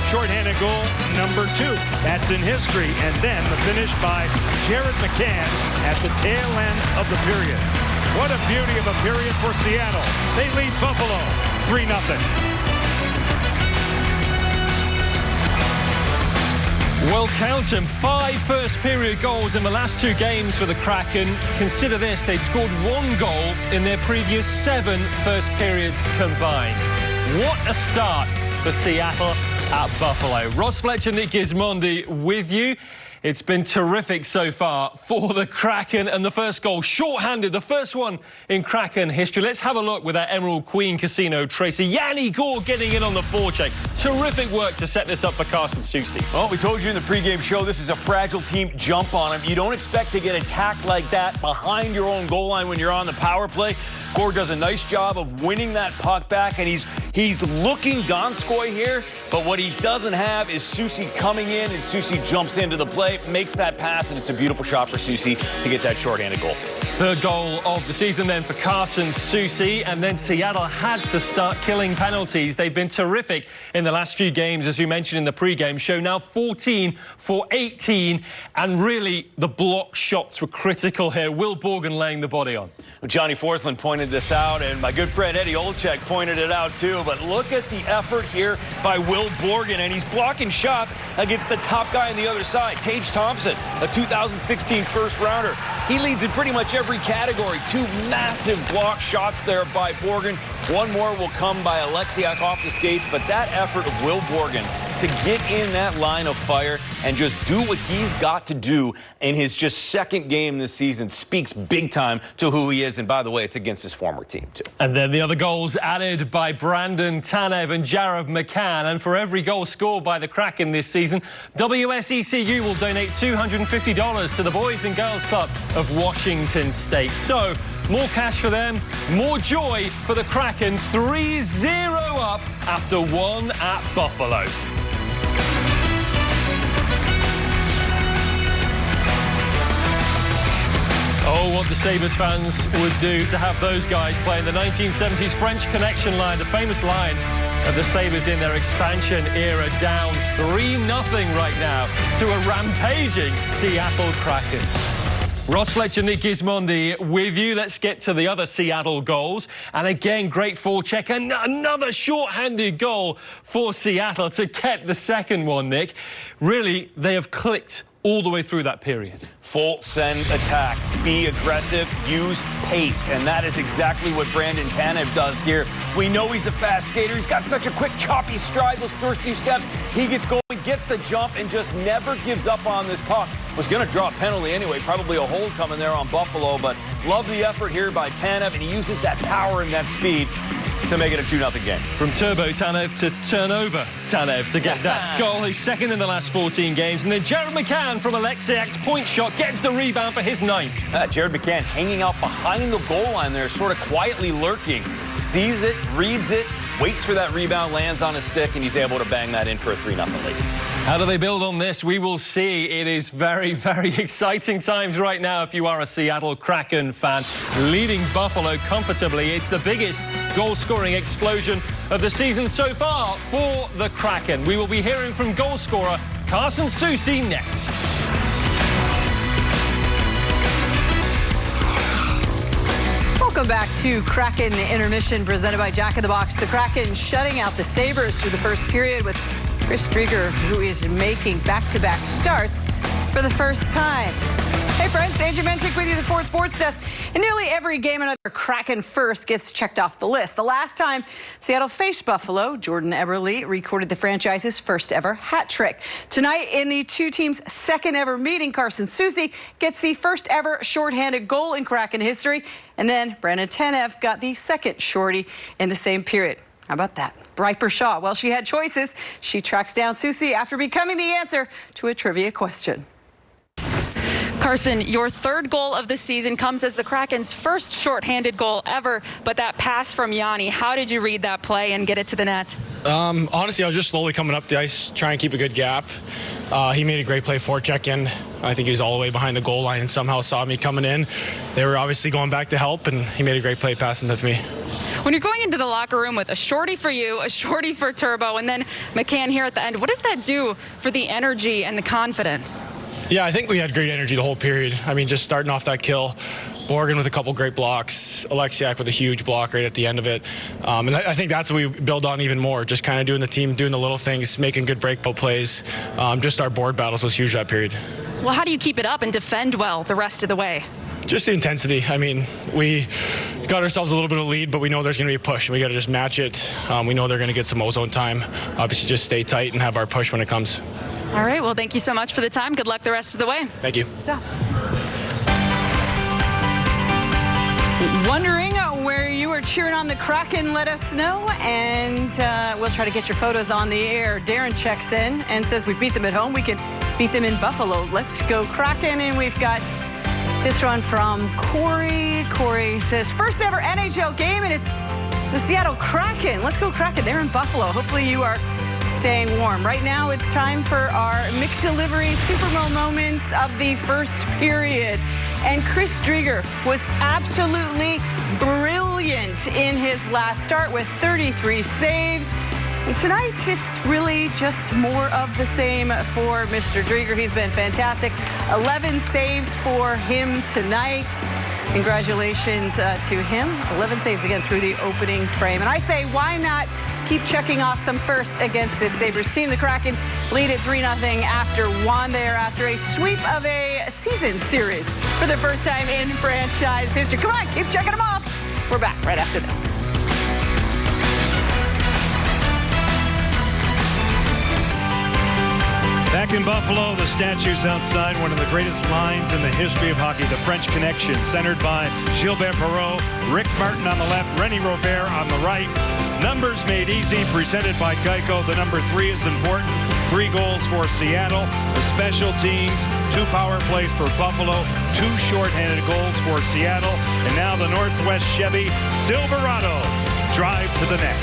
shorthanded goal number 2. That's in history. And then the finish by Jared McCann at the tail end of the period. What a beauty of a period for Seattle. They lead Buffalo 3-0. Well, count them. 5 first-period goals in the last 2 games for the Kraken. Consider this, they'd scored 1 goal in their previous 7 first periods combined. What a start for Seattle at Buffalo. Ross Fletcher, Nick Gismondi with you. It's been terrific so far for the Kraken, and the first goal short-handed, the first one in Kraken history. Let's have a look with our Emerald Queen Casino tracer, Yanni Gore, getting in on the forecheck. Terrific work to set this up for Carson Soucy. Well, we told you in the pregame show this is a fragile team. Jump on him. You don't expect to get attacked like that behind your own goal line when you're on the power play. Gore does a nice job of winning that puck back, and he's looking Donskoy here, but what he doesn't have is Soucy coming in, and Soucy jumps into the play, makes that pass, and it's a beautiful shot for Soucy to get that shorthanded goal. Third goal of the season then for Carson Soucy, and then Seattle had to start killing penalties. They've been terrific in the last few games, as we mentioned in the pre-game show. Now 14 for 18, and really the block shots were critical here. Will Borgen laying the body on. Johnny Forthland pointed this out, and my good friend Eddie Olczyk pointed it out too. But look at the effort here by Will Borgen, and he's blocking shots against the top guy on the other side, Tage Thompson, a 2016 first-rounder. He leads in pretty much every category. 2 massive block shots there by Borgen. One more will come by Alexiak off the skates, but that effort of Will Borgen to get in that line of fire and just do what he's got to do in his just second game this season speaks big time to who he is. And by the way, it's against his former team too. And then the other goals added by Brandon Tanev and Jared McCann. And for every goal scored by the Kraken this season, WSECU will donate $250 to the Boys and Girls Club of Washington State. So more cash for them, more joy for the Kraken. 3-0 up after 1 at Buffalo. Oh, what the Sabres fans would do to have those guys playing the 1970s French Connection line, the famous line of the Sabres in their expansion era, down 3-0 right now to a rampaging Seattle Kraken. Ross Fletcher, Nick Gismondi with you. Let's get to the other Seattle goals. And again, great forecheck. And another short-handed goal for Seattle to get the second one, Nick. Really, they have clicked all the way through that period. Full send attack. Be aggressive. Use pace. And that is exactly what Brandon Tanev does here. We know he's a fast skater. He's got such a quick, choppy stride. Those first 2 steps, he gets going, gets the jump, and just never gives up on this puck. Was going to draw a penalty anyway. Probably a hold coming there on Buffalo. But love the effort here by Tanev. And he uses that power and that speed to make it a 2-0 game. From Turbo Tanev to Turnover Tanev to get that goal. He's second in the last 14 games. And then Jared McCann from Alexiak's point shot gets the rebound for his 9th. Jared McCann hanging out behind the goal line there, sort of quietly lurking. Sees it, reads it, waits for that rebound, lands on his stick, and he's able to bang that in for a 3-0 lead. How do they build on this? We will see. It is very, very exciting times right now if you are a Seattle Kraken fan. Leading Buffalo comfortably. It's the biggest goal-scoring explosion of the season so far for the Kraken. We will be hearing from goal scorer Carson Soucy next. Welcome back to Kraken Intermission presented by Jack in the Box. The Kraken shutting out the Sabres through the first period with Chris Drieger, who is making back-to-back starts for the first time. Hey friends, Andrew Mentic with you, the Ford Sports Desk. In nearly every game, another Kraken first gets checked off the list. The last time Seattle faced Buffalo, Jordan Eberle recorded the franchise's first ever hat trick. Tonight, in the 2 teams' second ever meeting, Carson Soucy gets the first ever shorthanded goal in Kraken history. And then Brandon Tanev got the second shorty in the same period. How about that? Bryce Shaw, well, she had choices. She tracks down Soucy after becoming the answer to a trivia question. Carson, your third goal of the season comes as the Kraken's first shorthanded goal ever, but that pass from Yanni, how did you read that play and get it to the net? Honestly, I was just slowly coming up the ice, trying to keep a good gap. He made a great play forecheck-in. I think he was all the way behind the goal line and somehow saw me coming in. They were obviously going back to help, and he made a great play passing that to me. When you're going into the locker room with a shorty for you, a shorty for Turbo, and then McCann here at the end, what does that do for the energy and the confidence? Yeah, I think we had great energy the whole period. I mean, just starting off that kill, Borgen with a couple great blocks, Alexiak with a huge block right at the end of it. And I think that's what we build on even more, just kind of doing the team, doing the little things, making good breakball plays. Just our board battles was huge that period. Well, how do you keep it up and defend well the rest of the way? Just the intensity. I mean, we got ourselves a little bit of lead, but we know there's going to be a push. We got to just match it. We know they're going to get some ozone time. Obviously, just stay tight and have our push when it comes. All right. Well, thank you so much for the time. Good luck the rest of the way. Thank you. Stop. Wondering where you are cheering on the Kraken? Let us know, and we'll try to get your photos on the air. Darren checks in and says we beat them at home. We can beat them in Buffalo. Let's go Kraken. And we've got this one from Corey. Corey says, first ever NHL game, and it's the Seattle Kraken. Let's go Kraken. They're in Buffalo. Hopefully you are staying warm. Right now, it's time for our McDelivery Super Bowl moments of the first period. And Chris Driedger was absolutely brilliant in his last start with 33 saves. And tonight, it's really just more of the same for Mr. Driedger. He's been fantastic. 11 saves for him tonight. Congratulations to him. 11 saves again through the opening frame. And I say, why not keep checking off some firsts against this Sabres team? The Kraken lead at 3-0 after one. They are after a sweep of a season series for the first time in franchise history. Come on, keep checking them off. We're back right after this. Back in Buffalo, the statues outside, one of the greatest lines in the history of hockey, the French Connection, centered by Gilbert Perreault, Rick Martin on the left, Rennie Robert on the right. Numbers made easy, presented by Geico. The number 3 is important. 3 goals for Seattle. The special teams, 2 power plays for Buffalo, 2 shorthanded goals for Seattle, and now the Northwest Chevy Silverado drive to the net.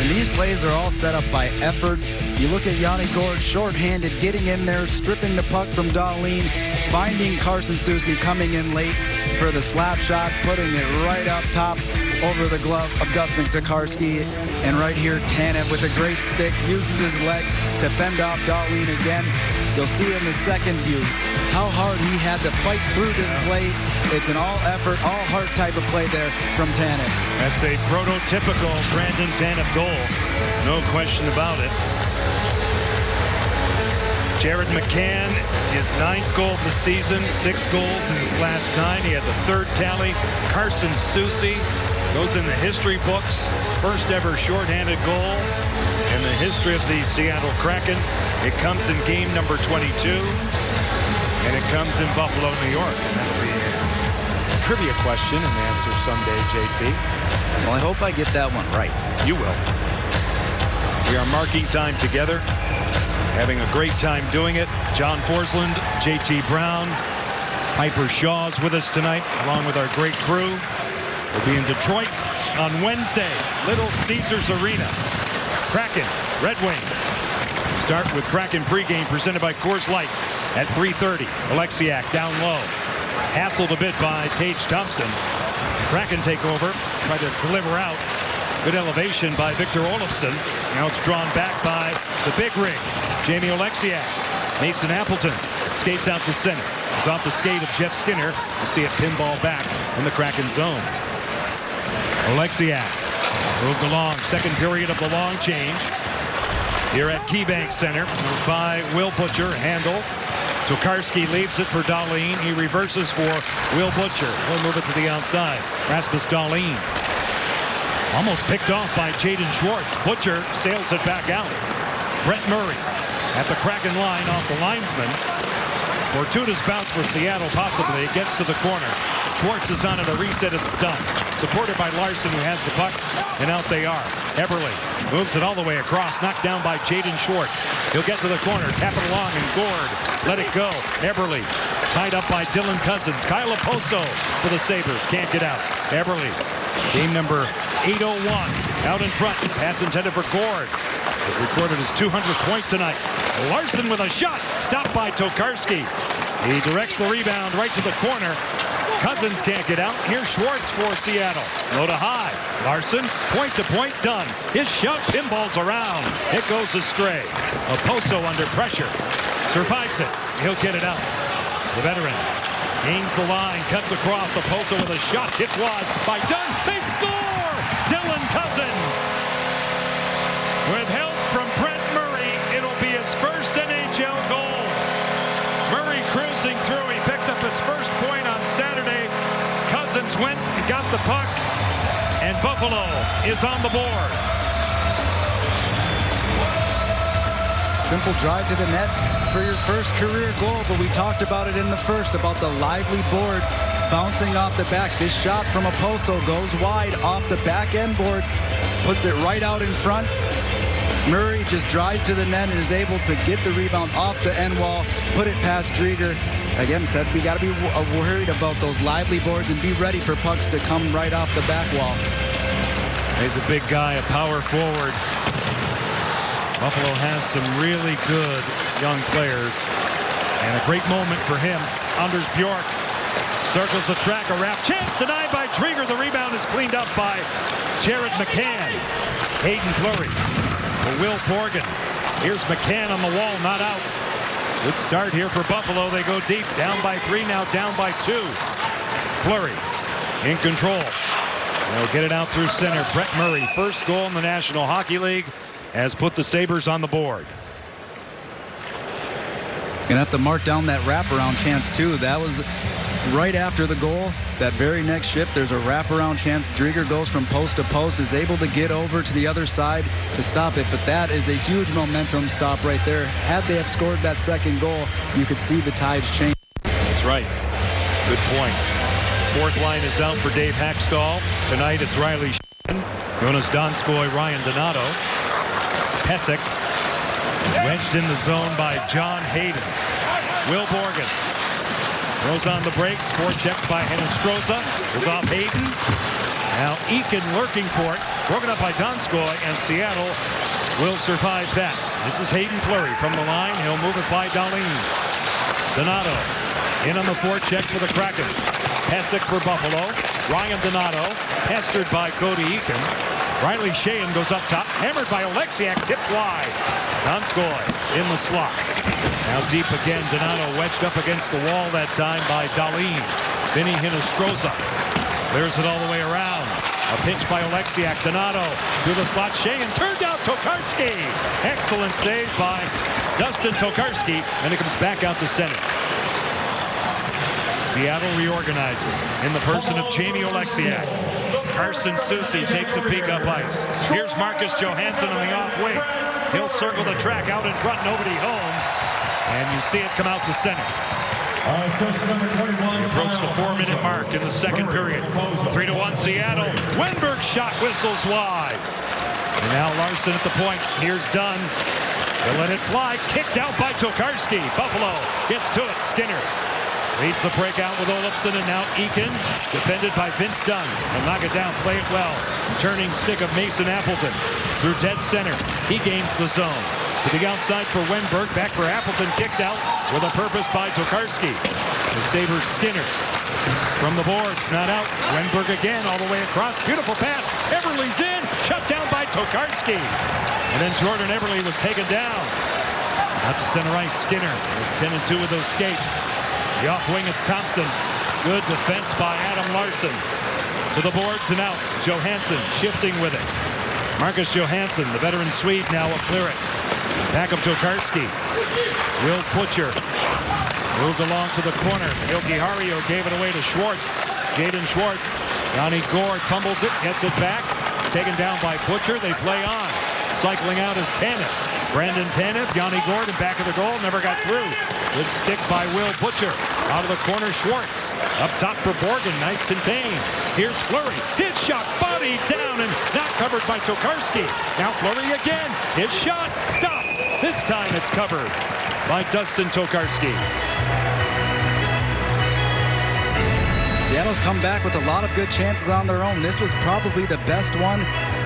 And these plays are all set up by effort. You look at Yanni Gourde, shorthanded, getting in there, stripping the puck from Dahlin, finding Carson Soucy coming in late for the slap shot, putting it right up top over the glove of Dustin Tokarski. And right here, Tanev with a great stick, uses his legs to fend off Dahlin again. You'll see in the second view how hard he had to fight through this play. It's an all-effort, all-heart type of play there from Tanev. That's a prototypical Brandon Tanev goal. No question about it. Jared McCann, his 9th goal of the season, 6 goals in his last 9. He had the 3rd tally. Carson Soucy goes in the history books. First ever shorthanded goal in the history of the Seattle Kraken. It comes in game number 22. And it comes in Buffalo, New York. And that'll be a trivia question and answer someday, JT. Well, I hope I get that one right. You will. We are marking time together. Having a great time doing it. John Forsland, JT Brown, Piper Shaw's with us tonight, along with our great crew. We'll be in Detroit on Wednesday, Little Caesars Arena. Kraken, Red Wings. Start with Kraken pregame presented by Coors Light at 3:30. Oleksiak down low. Hassled a bit by Tage Thompson. Kraken take over, try to deliver out. Good elevation by Victor Olofsson. Now it's drawn back by the big rig, Jamie Oleksiak. Mason Appleton skates out to center. It's off the skate of Jeff Skinner. You see it pinball back in the Kraken zone. Oleksiak moved along. Second period of the long change. Here at KeyBank Center. Goes by Will Butcher. Handle. Tokarski leaves it for Dahlin. He reverses for Will Butcher. He'll move it to the outside. Rasmus Dahlin. Almost picked off by Jaden Schwartz. Butcher sails it back out. Brett Murray at the Kraken line off the linesman. Fortuna's bounce for Seattle, possibly. It gets to the corner. Schwartz is on it, a reset, it's done. Supported by Larson, who has the puck, and out they are. Eberle moves it all the way across, knocked down by Jaden Schwartz. He'll get to the corner, tap it along, and Gourde let it go. Eberle tied up by Dylan Cousins. Kyle Oposo for the Sabres, can't get out. Eberle, game number 801, out in front. Pass intended for Gourde. It recorded his 200th point tonight. Larson with a shot, stopped by Tokarski. He directs the rebound right to the corner. Cousins can't get out. Here's Schwartz for Seattle. Low to high. Larson, point to point, done. His shot pinballs around. It goes astray. Oposo under pressure. Survives it. He'll get it out. The veteran gains the line, cuts across. Oposo with a shot, hit wide by Dunn. They score! Dylan Cousins. With help from Brett Murray, it'll be his first NHL goal. Murray cruising through. He picked up his first point on Saturday. Cousins went and got the puck, and Buffalo is on the board. Simple drive to the net for your first career goal, but we talked about it in the first, about the lively boards bouncing off the back. This shot from Oposo goes wide off the back end boards, puts it right out in front. Murray just drives to the net and is able to get the rebound off the end wall, put it past Driedger. Again, said we got to be worried about those lively boards and be ready for pucks to come right off the back wall. He's a big guy, a power forward. Buffalo has some really good young players. And a great moment for him. Anders Bjork circles the track, a wrap. Chance denied by Drieger. The rebound is cleaned up by Jared McCann. Hayden Fleury for Will Borgen. Here's McCann on the wall, not out. Good start here for Buffalo. They go deep, down by 3, now down by 2. Fleury in control. They'll get it out through center. Brett Murray, first goal in the National Hockey League, has put the Sabres on the board. Gonna have to mark down that wraparound chance too. That was right after the goal. That very next shift, there's a wraparound chance. Drieger goes from post to post, is able to get over to the other side to stop it. But that is a huge momentum stop right there. Had they have scored that second goal, you could see the tides change. That's right. Good point. Fourth line is out for Dave Hackstall. Tonight it's Riley Jonas Donskoy, Ryan Donato. Pesek wedged in the zone by John Hayden. Will Borgen goes on the brakes. Forechecked by Hinostroza. Goes off Hayden. Now Eakin lurking for it. Broken up by Donskoy, and Seattle will survive that. This is Hayden Fleury from the line. He'll move it by Dahlin. Donato in on the forecheck for the Kraken. Pesek for Buffalo. Ryan Donato pestered by Cody Eakin. Riley Sheahan goes up top, hammered by Oleksiak, tipped wide. Donskoy in the slot. Now deep again, Donato wedged up against the wall that time by Dahlin. Vinny Hinostroza clears it all the way around. A pinch by Oleksiak. Donato through the slot. Sheahan turned out Tokarski. Excellent save by Dustin Tokarski, and it comes back out to center. Seattle reorganizes in the person of Jamie Oleksiak. Carson Soucy takes a peek up ice. Here's Marcus Johansson on the off wing. He'll circle the track out in front, nobody home. And you see it come out to center. We approach the 4-minute mark in the second period. 3-1 Seattle. Wenberg shot whistles wide. And now Larson at the point. Here's Dunn. They'll let it fly. Kicked out by Tokarski. Buffalo gets to it. Skinner leads the breakout with Olofsson, and now Eakin, defended by Vince Dunn. He'll knock it down, play it well. Turning stick of Mason Appleton through dead center. He gains the zone. To the outside for Wenberg, back for Appleton, kicked out with a purpose by Tokarski. The Sabres Skinner from the boards, not out. Wenberg again, all the way across. Beautiful pass. Eberle's in, shut down by Tokarski. And then Jordan Eberle was taken down. Out to center ice, Skinner was 10-2 with those skates. The off wing, it's Thompson. Good defense by Adam Larson. To the boards and out. Johansson shifting with it. Marcus Johansson, the veteran Swede, now will clear it. Back up Tokarski. Will Butcher moved along to the corner. Yoki Hario gave it away to Schwartz. Jaden Schwartz. Yanni Gord fumbles it, gets it back. Taken down by Butcher. They play on. Cycling out is Tanev. Brandon Tanev, Yanni Gord in back of the goal, never got through. Good stick by Will Butcher. Out of the corner, Schwartz. Up top for Borgen, nice contain. Here's Fleury. His shot, body down and not covered by Tokarski. Now Fleury again. His shot, stopped. This time it's covered by Dustin Tokarski. Seattle's come back with a lot of good chances on their own. This was probably the best one.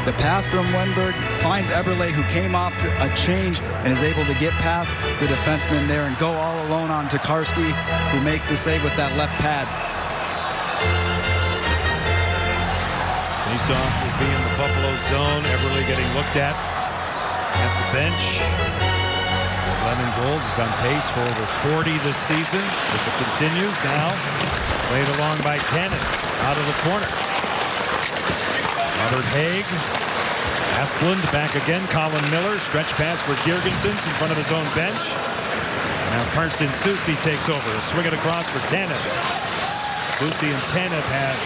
The pass from Wenberg finds Eberle, who came off a change and is able to get past the defenseman there and go all alone on Tokarski, who makes the save with that left pad. Faceoff will be in the Buffalo zone. Eberle getting looked at the bench. 11 goals, is on pace for over 40 this season. If it continues, now played along by Tannen out of the corner. Robert Haig. Asplund back again. Colin Miller. Stretch pass for Girgensons in front of his own bench. Now Carson Soucy takes over. Swing it across for Tanev. Soucy and Tanev have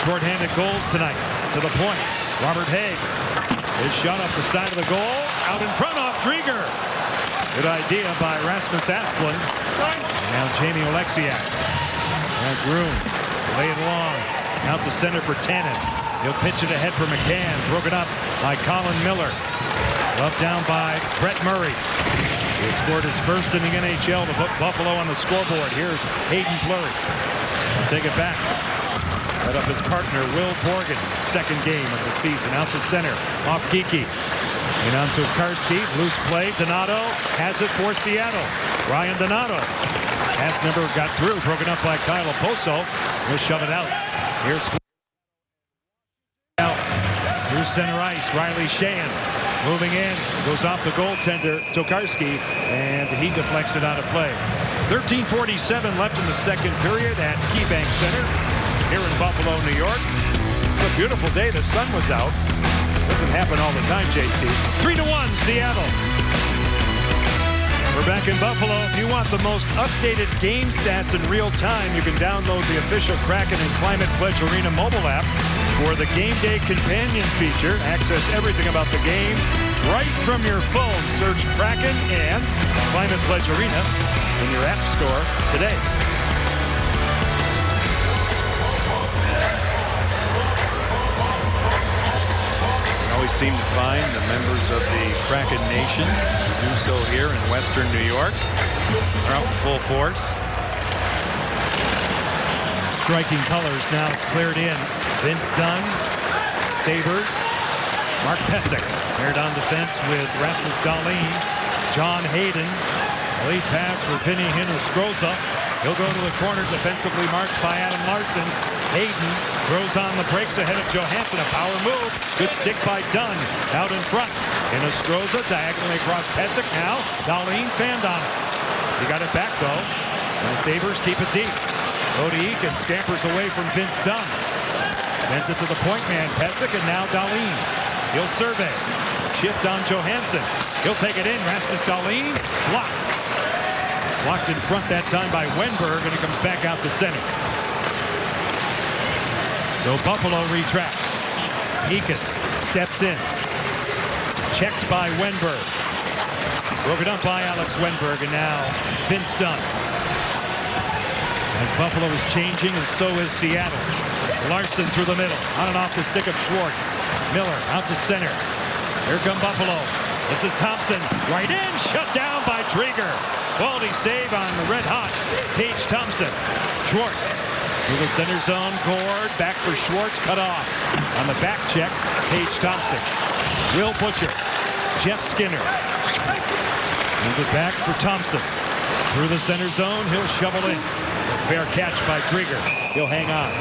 shorthanded goals tonight. To the point. Robert Haig. His shot off the side of the goal. Out in front off Drieger. Good idea by Rasmus Asplund. Now Jamie Oleksiak has room to lay it along. Out to center for Tannen. He'll pitch it ahead for McCann. Broken up by Colin Miller. Love down by Brett Murray. He has scored his first in the NHL to put Buffalo on the scoreboard. Here's Hayden Fleury. He'll take it back. Set up his partner, Will Borgen. Second game of the season. Out to center. Off Geekie. And on to Karski. Loose play. Donato has it for Seattle. Ryan Donato. Pass never got through. Broken up by Kyle Oposo. He'll shove it out. Here's out through center ice. Riley Sheahan moving in. Goes off the goaltender, Tokarski, and he deflects it out of play. 13:47 left in the second period at KeyBank Center here in Buffalo, New York. It's a beautiful day. The sun was out. Doesn't happen all the time, JT. 3-1 Seattle. We're back in Buffalo. If you want the most updated game stats in real time, you can download the official Kraken and Climate Pledge Arena mobile app for the Game Day Companion feature. Access everything about the game right from your phone. Search Kraken and Climate Pledge Arena in your app store today. Always seem to find the members of the Kraken Nation do so here in Western New York. They're out in full force. Striking colors now. It's cleared in. Vince Dunn, Sabres. Mark Pysyk paired on defense with Rasmus Dahlin. John Hayden. Lead pass for Vinny Hinostroza. He'll go to the corner, defensively marked by Adam Larson. Hayden throws on the brakes ahead of Johansson. A power move. Good stick by Dunn. Out in front. Hinostroza diagonally across Pysyk now. Dahlin fanned on it. He got it back though. And the Sabres keep it deep. Cody Eakin scampers away from Vince Dunn. Sends it to the point man, Pysyk, and now Dahlin. He'll survey. Shift on Johansson. He'll take it in. Rasmus Dahlin blocked. Blocked in front that time by Wenberg, and it comes back out to center. So Buffalo retracts. Eakin steps in. Checked by Wenberg. Broken up by Alex Wenberg, and now Vince Dunn. As Buffalo is changing, and so is Seattle. Larson through the middle. On and off the stick of Schwartz. Miller out to center. Here come Buffalo. This is Thompson. Right in. Shut down by Drieger. Quality save on the red-hot Tage Thompson. Schwartz through the center zone. Gord back for Schwartz. Cut off. On the back check, Tage Thompson. Will Butcher. Jeff Skinner. Moves it back for Thompson. Through the center zone. He'll shovel in. A fair catch by Drieger. He'll hang on.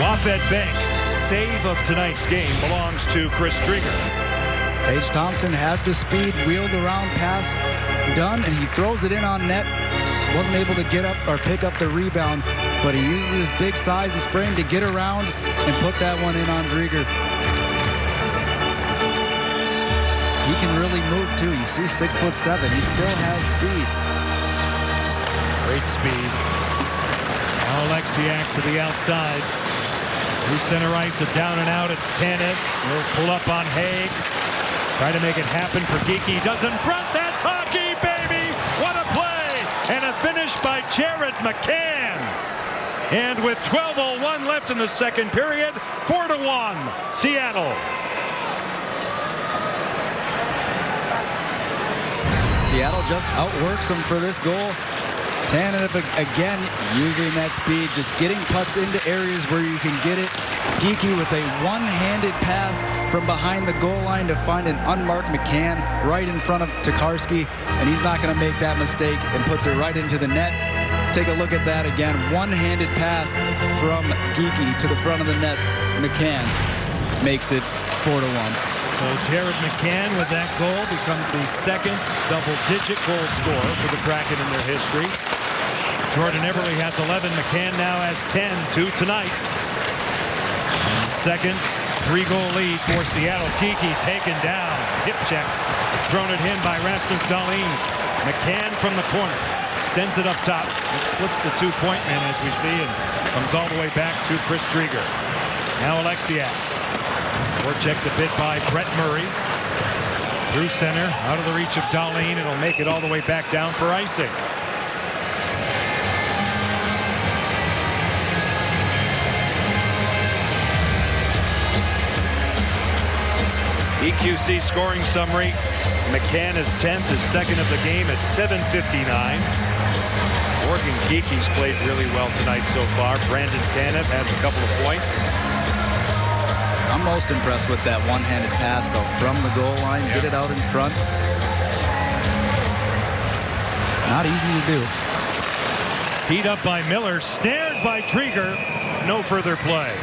Wafed Bank. Save of tonight's game belongs to Chris Drieger. Tage Thompson had the speed, wheeled around pass, done, and he throws it in on net. Wasn't able to get up or pick up the rebound, but he uses his big size, his frame to get around and put that one in on Drieger. He can really move too. You see 6'7". He still has speed. Great speed. Now Alexiak to the outside. Through center ice, a down and out. It's Tanev. He'll pull up on Haig. Try to make it happen for Geekie. Does in front. That's hockey, baby. What a play. And a finish by Jared McCann. And with 12:01 left in the second period, 4-1, Seattle. Seattle just outworks them for this goal. Tanev again using that speed, just getting pucks into areas where you can get it. Geekie with a one-handed pass from behind the goal line to find an unmarked McCann right in front of Tokarski, and he's not going to make that mistake and puts it right into the net. Take a look at that again. One-handed pass from Geekie to the front of the net. McCann makes it 4-1. So Jared McCann with that goal becomes the second double-digit goal scorer for the Kraken in their history. Jordan Eberle has 11. McCann now has 10, 2 tonight. And second, 3-goal lead for Seattle. Geekie taken down. Hip check. Thrown at him by Rasmus Dahlin. McCann from the corner. Sends it up top. It splits the two-point man as we see, and comes all the way back to Chris Drieger. Now Alexiak. Forecheck the bit by Brett Murray. Through center, out of the reach of Dahlin. It'll make it all the way back down for icing. EQC scoring summary. McCann is 10th, his second of the game at 7:59. Morgan Geekie's played really well tonight so far. Brandon Tanev has a couple of points. I'm most impressed with that one-handed pass, though, from the goal line. Get it out in front. Not easy to do. Teed up by Miller, snared by Drieger. No further play.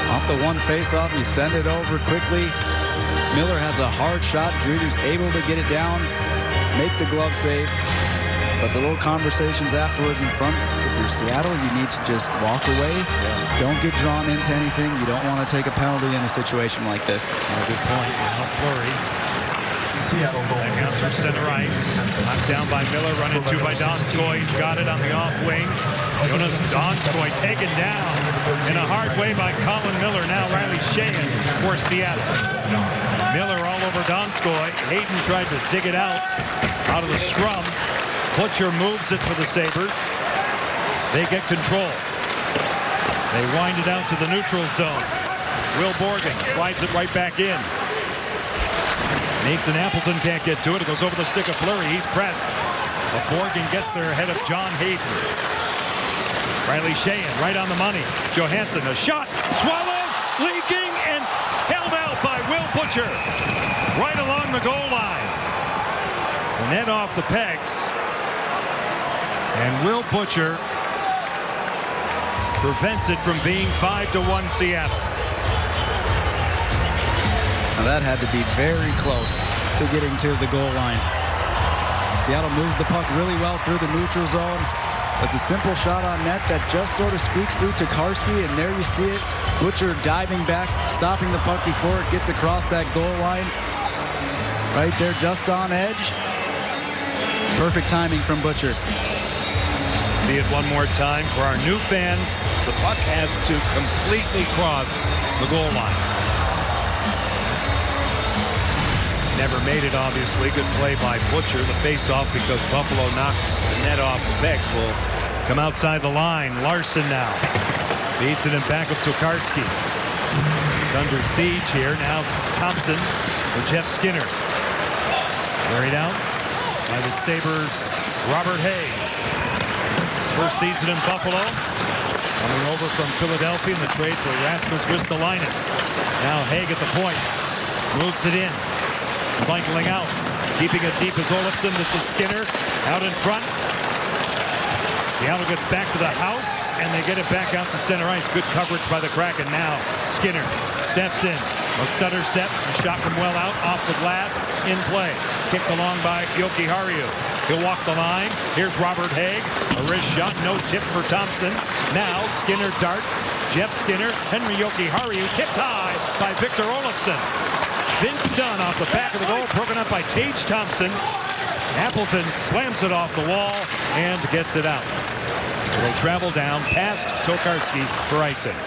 Off the one face-off, you send it over quickly. Miller has a hard shot. Drieger's able to get it down, make the glove save. But the little conversations afterwards in front, if you're Seattle, you need to just walk away. Don't get drawn into anything. You don't want to take a penalty in a situation like this. Good point. Now Fleury. Seattle goal. Back out from center ice. Knocked down by Miller, run into by Donskoy. He's got it on the off wing. Jonas Donskoy taken down in a hard way by Colin Miller. Now Riley Sheahan for Seattle. Miller all over Donskoy. Hayden tried to dig it out of the scrum. Butcher moves it for the Sabres. They get control. They wind it out to the neutral zone. Will Borgen slides it right back in. Nathan Appleton can't get to it. It goes over the stick of Fleury. He's pressed. But Borgen gets there ahead of John Hayden. Riley Sheahan right on the money. Johansson, a shot. Swallowed, leaking, and held out by Will Butcher. Right along the goal line. The net off the pegs. And Will Butcher prevents it from being 5-1 Seattle. Now that had to be very close to getting to the goal line. Seattle moves the puck really well through the neutral zone. It's a simple shot on net that just sort of squeaks through Tokarski, and there you see it. Butcher diving back, stopping the puck before it gets across that goal line. Right there, just on edge. Perfect timing from Butcher. See it one more time for our new fans. The puck has to completely cross the goal line. Never made it, obviously. Good play by Butcher. The face-off, because Buffalo knocked the net off the pegs, will come outside the line. Larson now beats it in back of Tokarski. He's under siege here. Now Thompson and Jeff Skinner. Carried out by the Sabres' Robert Hay. First season in Buffalo, coming over from Philadelphia in the trade for Rasmus Ristolainen. Now Haig at the point, moves it in, cycling out, keeping it deep as Olofsson. This is Skinner out in front. Seattle gets back to the house, and they get it back out to center ice. Good coverage by the Kraken. Now Skinner steps in, a stutter step, a shot from well out, off the glass, in play. Kicked along by Yoki Haru. He'll walk the line. Here's Robert Haig. A wrist shot, no tip for Thompson. Now Skinner darts. Jeff Skinner, Henry Yoki Haru, tipped high by Victor Olofsson. Vince Dunn off the back of the goal, broken up by Tage Thompson. Appleton slams it off the wall and gets it out. It'll travel down past Tokarski for icing.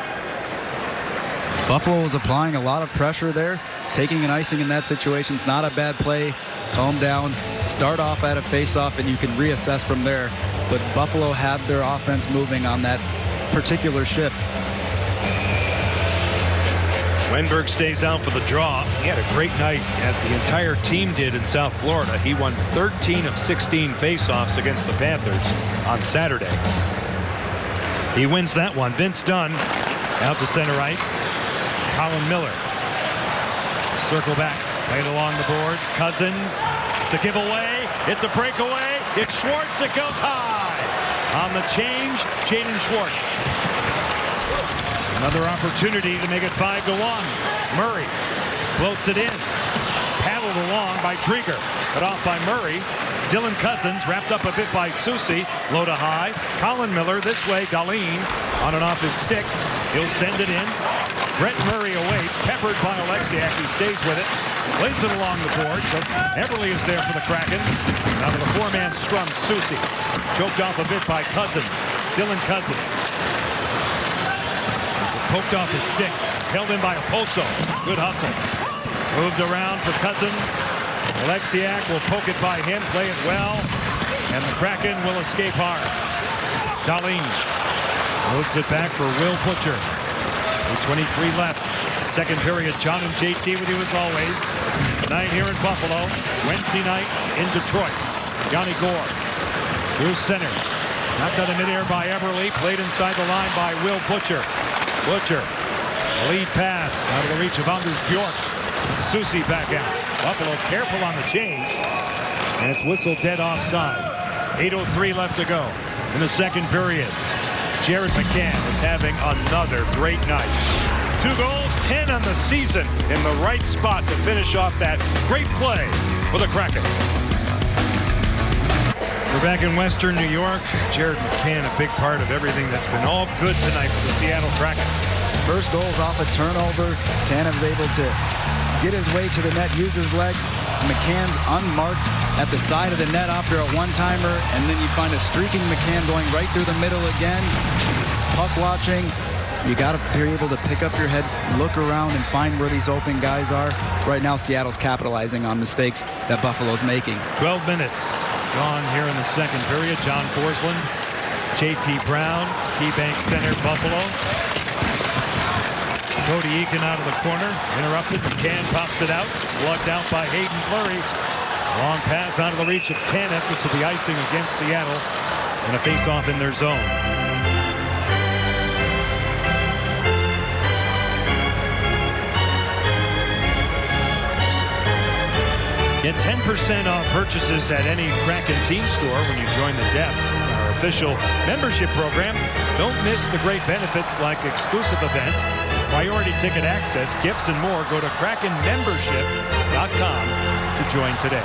Buffalo was applying a lot of pressure there. Taking an icing in that situation is not a bad play. Calm down, start off at a face-off, and you can reassess from there. But Buffalo had their offense moving on that particular shift. Wenberg stays out for the draw. He had a great night, as the entire team did in South Florida. He won 13 of 16 face-offs against the Panthers on Saturday. He wins that one. Vince Dunn out to center ice. Colin Miller. Circle back. Played along the boards. Cousins. It's a giveaway. It's a breakaway. It's Schwartz. It goes high. On the change, Jaden Schwartz. Another opportunity to make it 5-1. Murray floats it in. Paddled along by Drieger. Cut off by Murray. Dylan Cousins wrapped up a bit by Soucy. Low to high. Colin Miller this way. Dahlin on and off his stick. He'll send it in. Brett Murray awaits. Peppered by Alexiak. He stays with it. Plays it along the board. So Everly is there for the Kraken. Now to the four-man scrum. Soucy choked off a bit by Cousins. Dylan Cousins. Poked off his stick. It's held in by Oposo. Good hustle. Moved around for Cousins. Alexiak will poke it by him. Play it well. And the Kraken will escape hard. Dahlin moves it back for Will Butcher. With 23 left. Second period, John and JT with you as always. Tonight here in Buffalo. Wednesday night in Detroit. Johnny Gore through center. Knocked out of midair by Everly. Played inside the line by Will Butcher. Butcher. Lead pass out of the reach of Anders Bjork. Susie back out. Buffalo careful on the change. And it's whistled dead offside. 8:03 left to go in the second period. Jared McCann is having another great night. 2 goals, 10 on the season, in the right spot to finish off that great play for the Kraken. We're back in Western New York. Jared McCann, a big part of everything that's been all good tonight for the Seattle Kraken. First goal's off a turnover. Tanev's able to get his way to the net, use his legs. McCann's unmarked at the side of the net after a one-timer, and then you find a streaking McCann going right through the middle again. Puck watching. You got to be able to pick up your head, look around, and find where these open guys are. Right now, Seattle's capitalizing on mistakes that Buffalo's making. 12 minutes gone here in the second period. John Forsland, JT Brown, KeyBank Center, Buffalo. Cody Eakin out of the corner, interrupted. McCann pops it out, lugged out by Hayden Fleury. Long pass out of the reach of Tanev. This will be icing against Seattle and a face-off in their zone. Get 10% off purchases at any Kraken team store when you join the Depths, our official membership program. Don't miss the great benefits like exclusive events, priority ticket access, gifts, and more. Go to KrakenMembership.com to join today.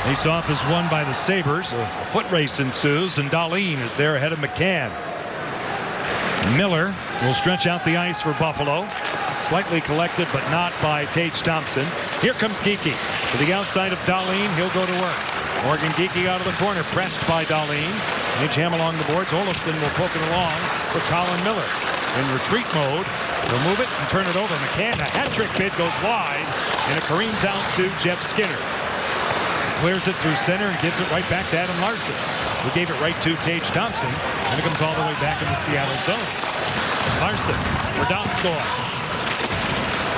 Face-off is won by the Sabres. A foot race ensues, and Dahlin is there ahead of McCann. Miller will stretch out the ice for Buffalo. Slightly collected, but not by Tage Thompson. Here comes Geekie to the outside of Dahlin. He'll go to work. Morgan Geekie out of the corner, pressed by Dahlin. Jam along the boards. Olofsson will poke it along for Colin Miller. In retreat mode, he'll move it and turn it over. McCann, a hat-trick bid, goes wide, and it careens out to Jeff Skinner. Clears it through center and gives it right back to Adam Larson, who gave it right to Tage Thompson, and it comes all the way back in the Seattle zone. Larson for Donskoy.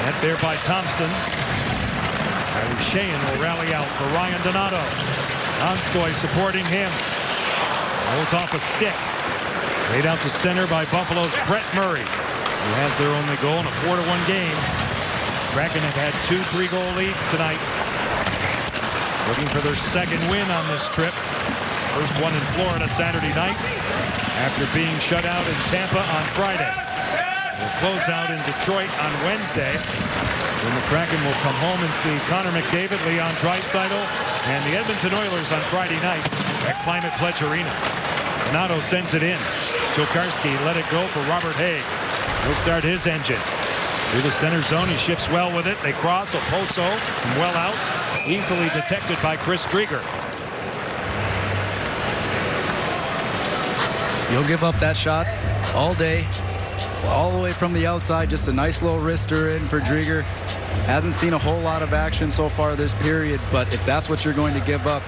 Net there by Thompson. Riley Sheehan will rally out for Ryan Donato. Donskoy supporting him. Rolls off a stick. Laid out to center by Buffalo's Brett Murray, who has their only goal in a 4-1 game. Kraken have had 2 3-goal leads tonight. Looking for their second win on this trip. First one in Florida Saturday night after being shut out in Tampa on Friday. We'll close out in Detroit on Wednesday, when the Kraken will come home and see Connor McDavid, Leon Draisaitl, and the Edmonton Oilers on Friday night at Climate Pledge Arena. Donato sends it in. Tokarski let it go for Robert Haig. He'll start his engine. Through the center zone, he shifts well with it. They cross Oposo from well out. Easily detected by Chris Drieger. You'll give up that shot all day. All the way from the outside, just a nice little wrister in for Drieger. Hasn't seen a whole lot of action so far this period, but if that's what you're going to give up,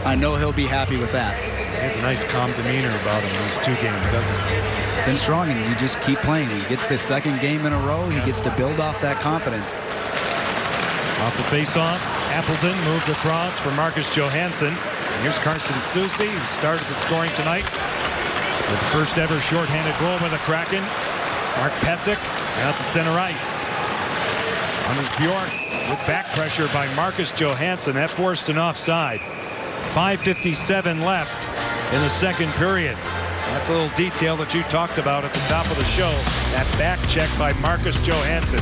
I know he'll be happy with that. He has a nice calm demeanor about him these 2 games, doesn't he? Been strong, and you just keep playing. He gets the second game in a row. He gets to build off that confidence. Off the face-off, Appleton moved across for Marcus Johansson. And here's Carson Soucy, who started the scoring tonight with the first ever shorthanded goal by the Kraken. Mark Pesek out to center ice. Anders Bjork with back pressure by Marcus Johansson. That forced an offside. 5:57 left in the second period. That's a little detail that you talked about at the top of the show. That back check by Marcus Johansson.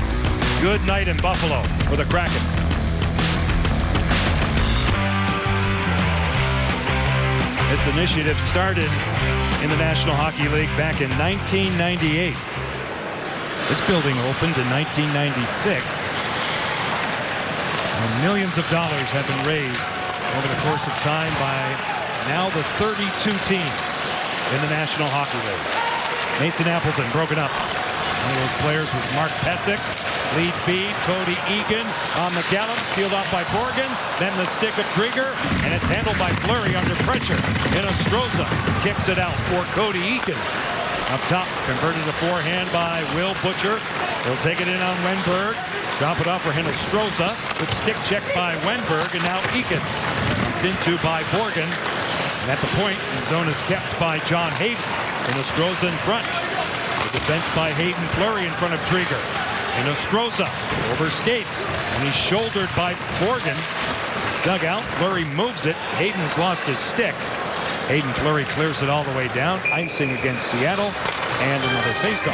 Good night in Buffalo for the Kraken. This initiative started in the National Hockey League back in 1998. This building opened in 1996. And millions of dollars have been raised over the course of time by now the 32 teams in the National Hockey League. Mason Appleton broken up. One of those players was Mark Pesek. Lead feed, Cody Eakin on the gallop, sealed off by Borgen. Then the stick of Drieger, and it's handled by Fleury under pressure. And Ostroza kicks it out for Cody Eakin. Up top, converted to forehand by Will Butcher. He'll take it in on Wenberg. Drop it off for Hinostroza. Good stick check by Wenberg, and now Eakin. Bumped into by Borgen. And at the point, the zone is kept by John Hayden. Hinostroza in front. The defense by Hayden Fleury in front of Drieger. Hinostroza over skates, and he's shouldered by Borgen. It's dug out. Fleury moves it. Hayden has lost his stick. Hayden Fleury clears it all the way down. Icing against Seattle, and another faceoff.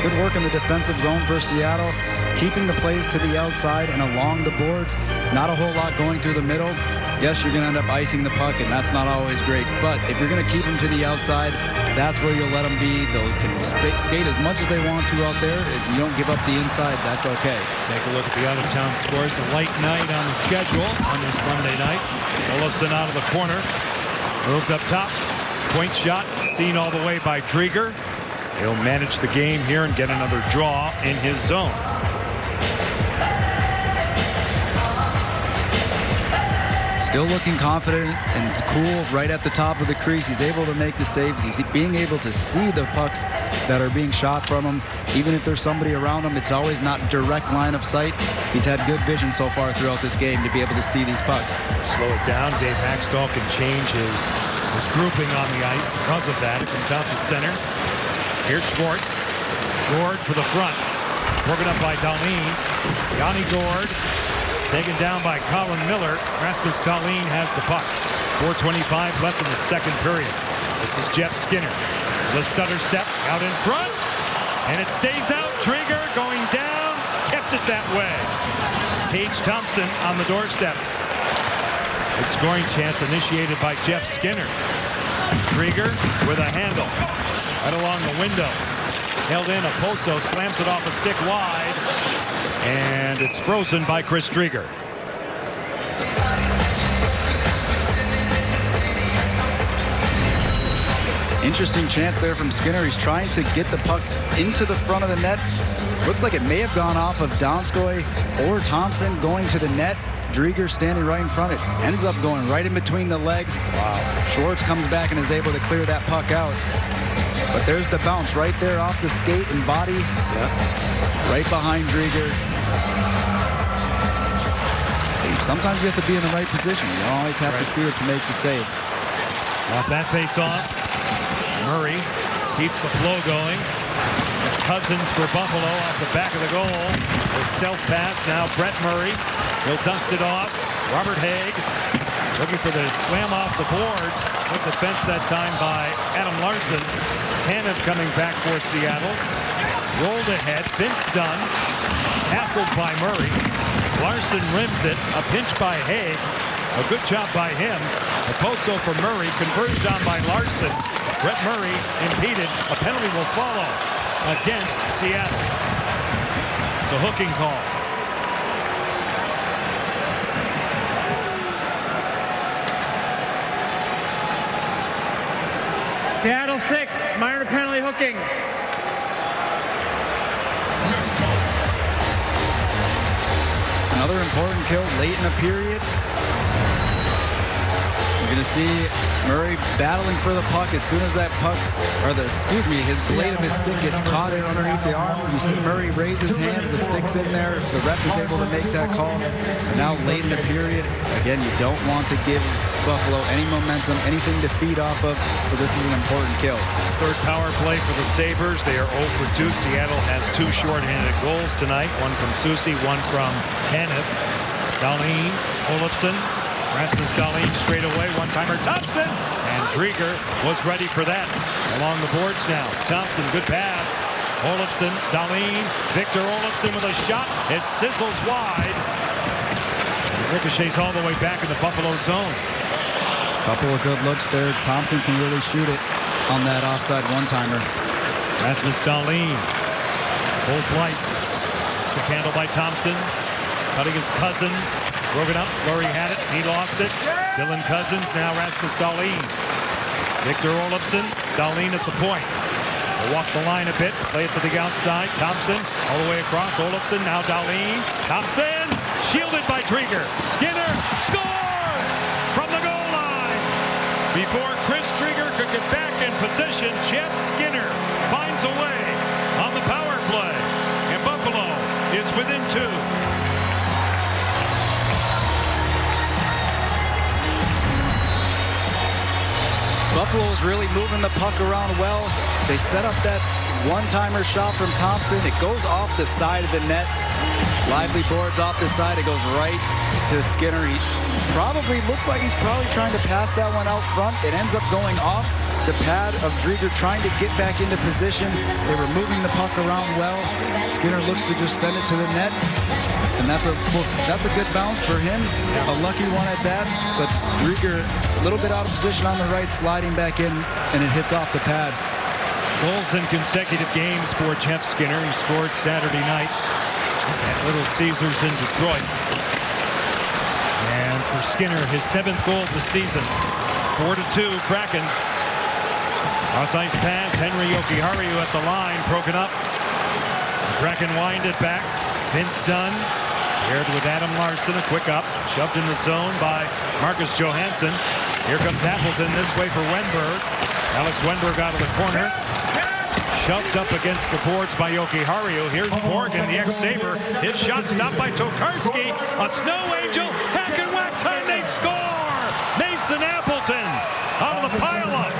Good work in the defensive zone for Seattle, keeping the plays to the outside and along the boards. Not a whole lot going through the middle. Yes, you're going to end up icing the puck, and that's not always great. But if you're going to keep them to the outside, that's where you'll let them be. They can skate as much as they want to out there. If you don't give up the inside, that's okay. Take a look at the out-of-town scores. A light night on the schedule on this Monday night. Olofsson out of the corner. Moved up top. Point shot seen all the way by Drieger. He'll manage the game here and get another draw in his zone. Still looking confident and cool right at the top of the crease. He's able to make the saves. He's being able to see the pucks that are being shot from him. Even if there's somebody around him, it's always not direct line of sight. He's had good vision so far throughout this game to be able to see these pucks. Slow it down. Dave Hackstall can change his grouping on the ice because of that. It comes out to center. Here's Schwartz. Gord for the front. Broken up by Dahlin. Yanni Gord taken down by Colin Miller. Rasmus Dahlin has the puck. 4:25 left in the second period. This is Jeff Skinner. The stutter step out in front. And it stays out. Drieger going down. Kept it that way. Tage Thompson on the doorstep. Good scoring chance initiated by Jeff Skinner. Drieger with a handle. Right along the window. Held in. Oposo slams it off a stick wide. And it's frozen by Chris Drieger. Interesting chance there from Skinner. He's trying to get the puck into the front of the net. Looks like it may have gone off of Donskoy or Thompson going to the net. Drieger standing right in front. It ends up going right in between the legs. Wow. Schwartz comes back and is able to clear that puck out. But there's the bounce right there off the skate and body. Yep. Right behind Drieger. Sometimes you have to be in the right position. You don't always have to see it to make the save. Off that face-off, Murray keeps the flow going. Cousins for Buffalo off the back of the goal. The self-pass, now Brett Murray. He'll dust it off. Robert Haig looking for the slam off the boards. Good defense that time by Adam Larsson. Tanev coming back for Seattle. Rolled ahead, Vince Dunn. Hassled by Murray. Larsson rims it. A pinch by Haig. A good job by him. Oposo for Murray. Converged on by Larsson. Brett Murray impeded. A penalty will follow against Seattle. It's a hooking call. Seattle 6, minor penalty hooking. Another important kill late in the period. You're going to see Murray battling for the puck as soon as that puck, or his blade of his stick gets caught in underneath the arm. You see Murray raise his hands, the stick's in there. The ref is able to make that call. And now late in the period, again, you don't want to give Buffalo any momentum, anything to feed off of, so this is an important kill. Third power play for the Sabres. They are 0 for 2. Seattle has 2 shorthanded goals tonight. One from Soucy, one from Tanev. Dahlin, Olofsson, Rasmus Dahlin straight away. One-timer Thompson. And Drieger was ready for that. Along the boards now. Thompson, good pass. Olofsson, Dahlin, Victor Olofsson with a shot. It sizzles wide. Ricochets all the way back in the Buffalo zone. Couple of good looks there. Thompson can really shoot it on that offside one-timer. Rasmus Dahlin. Full flight. Stick handle by Thompson. Cutting his Cousins. Broken up. Fleury had it. He lost it. Dylan Cousins. Now Rasmus Dahlin. Victor Olofsson. Dahlin at the point. They'll walk the line a bit. Play it to the outside. Thompson all the way across. Olofsson. Now Dahlin. Thompson. Shielded by Drieger. Skinner scores from the goal line. Before Chris Drieger could get back and position. Jeff Skinner finds a way on the power play. And Buffalo is within 2. Buffalo is really moving the puck around well. They set up that one-timer shot from Thompson. It goes off the side of the net. Lively boards off the side. It goes right to Skinner. He probably looks like he's probably trying to pass that one out front. It ends up going off the pad of Drieger, trying to get back into position. They were moving the puck around well. Skinner looks to just send it to the net. And that's a good bounce for him. A lucky one at that. But Drieger a little bit out of position on the right, sliding back in, and it hits off the pad. Goals in consecutive games for Jeff Skinner. He scored Saturday night at Little Caesars in Detroit. And for Skinner, his 7th goal of the season. 4-2, Kraken. Cross-ice pass, Henry Jokiharju at the line, broken up. Kraken wind it back. Vince Dunn paired with Adam Larsson, a quick up, shoved in the zone by Marcus Johansson. Here comes Appleton this way for Wenberg. Alex Wenberg out of the corner. Shoved up against the boards by Jokiharju. Here's Morgan, the ex-Sabre. His shot stopped by Tokarski. A snow angel. Hack and whack time, they score! Mason Appleton out of the pile-up.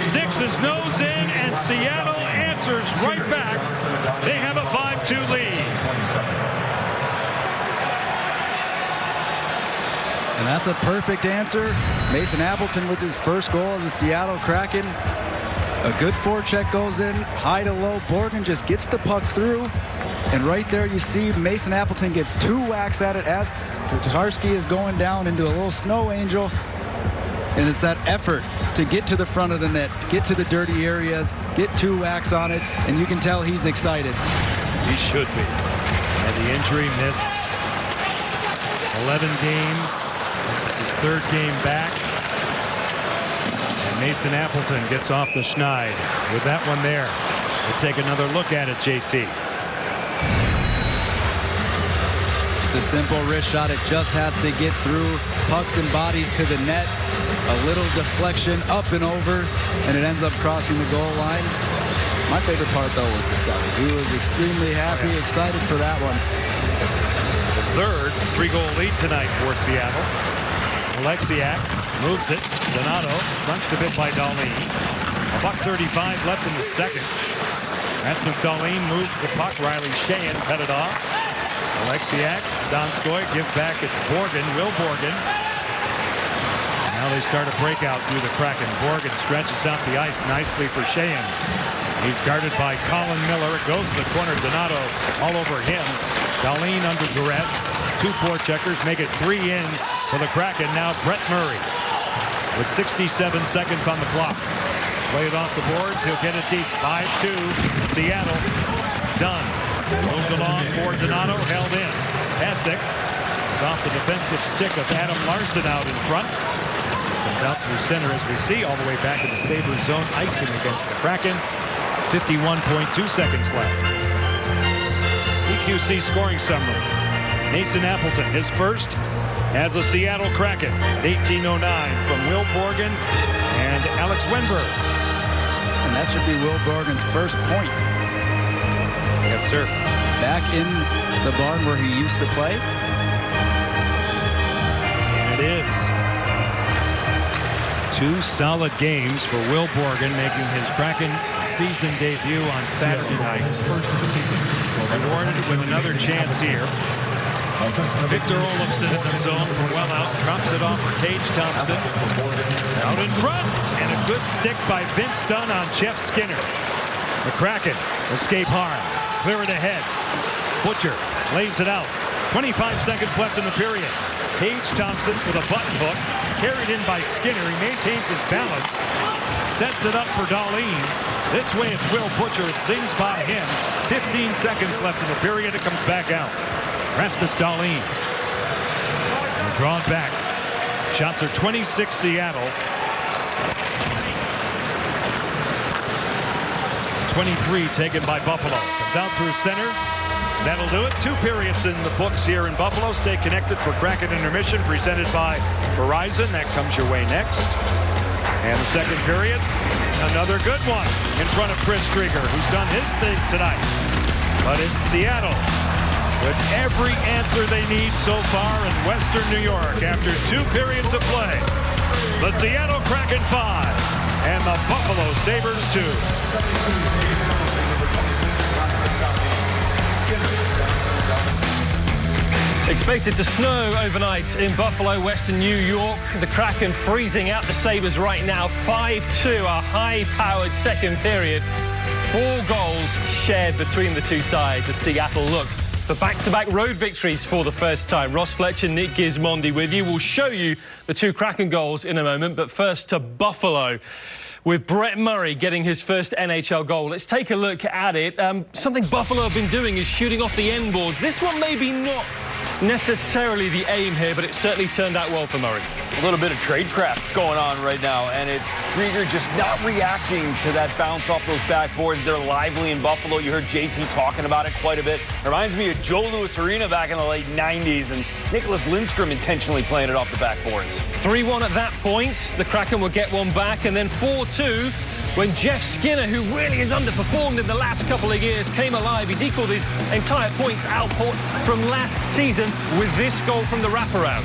Sticks his nose in, and Seattle answers right back. They have a 5-2 lead. And that's a perfect answer. Mason Appleton with his first goal as a Seattle Kraken. A good forecheck goes in, high to low. Borgen just gets the puck through. And right there you see Mason Appleton gets 2 whacks at it as Tokarski is going down into a little snow angel. And it's that effort to get to the front of the net, get to the dirty areas, get 2 whacks on it, and you can tell he's excited. He should be. And the injury missed 11 games. This is his 3rd game back. And Mason Appleton gets off the schneid with that one there. We'll take another look at it, JT. It's a simple wrist shot. It just has to get through pucks and bodies to the net. A little deflection up and over, and it ends up crossing the goal line. My favorite part, though, was the celly. He was extremely happy, excited for that one. The 3rd 3-goal lead tonight for Seattle. Alexiak moves it. Donato crunched a bit by Dahlin. $1:35 left in the 2nd. Rasmus Dahlin moves the puck. Riley Sheahan cut it off. Alexiak, Donskoy, give back. It's Borgen, Will Borgen. Now they start a breakout through the Kraken. Borgen stretches out the ice nicely for Sheahan. He's guarded by Colin Miller. It goes to the corner. Donato all over him. Dahlin under duress. 2 forecheckers make it 3 in for the Kraken. Now Brett Murray with 67 seconds on the clock. Play it off the boards. He'll get it deep. 5-2. Seattle. Done. Moved along for Donato. Held in. Hasek is off the defensive stick of Adam Larsson out in front. Comes out through center as we see, all the way back in the Sabres zone, icing against the Kraken. 51.2 seconds left. EQC scoring summary. Mason Appleton, his first as a Seattle Kraken at 18:09 from Will Borgen and Alex Wenberg. And that should be Will Borgen's first point. Yes, sir. Back in the barn where he used to play. And it is. 2 solid games for Will Borgen, making his Kraken season debut on Saturday night. Rewarded with another chance here. Victor Olofsson in the zone from well out. Drops it off for Tage Thompson. Out in front. And a good stick by Vince Dunn on Jeff Skinner. The Kraken escape harm. Clear it ahead. Butcher lays it out. 25 seconds left in the period. Tage Thompson with a button hook. Carried in by Skinner. He maintains his balance. Sets it up for Dahlin. This way it's Will Butcher. It sings by him. 15 seconds left in the period. It comes back out. Rasmus Dahlin. Drawn back. Shots are 26 Seattle. 23 taken by Buffalo. Comes out through center. That'll do it. 2 periods in the books here in Buffalo. Stay connected for Kraken Intermission presented by Verizon. That comes your way next. And the second period Another good one in front of Chris Drieger, who's done his thing tonight. But it's Seattle with every answer they need so far in Western New York after 2 periods of play. The Seattle Kraken 5 and the Buffalo Sabres 2. Expected to snow overnight in Buffalo, Western New York. The Kraken freezing out the Sabres right now. 5-2, a high-powered second period. 4 goals shared between the two sides as Seattle look for back-to-back road victories for the first time. Ross Fletcher, Nick Gismondi with you. We'll show you the 2 Kraken goals in a moment, but first to Buffalo, with Brett Murray getting his first NHL goal. Let's take a look at it. Something Buffalo have been doing is shooting off the end boards. This one maybe not necessarily the aim here, but it certainly turned out well for Murray. A little bit of tradecraft going on right now, and it's Drieger just not reacting to that bounce off those backboards. They're lively in Buffalo. You heard JT talking about it quite a bit. Reminds me of Joe Louis Arena back in the late 90s, and Nicholas Lindstrom intentionally playing it off the backboards. 3-1 at that point. The Kraken will get one back, and then 4-2 when Jeff Skinner, who really has underperformed in the last couple of years, came alive. He's equaled his entire points output from last season with this goal from the wraparound.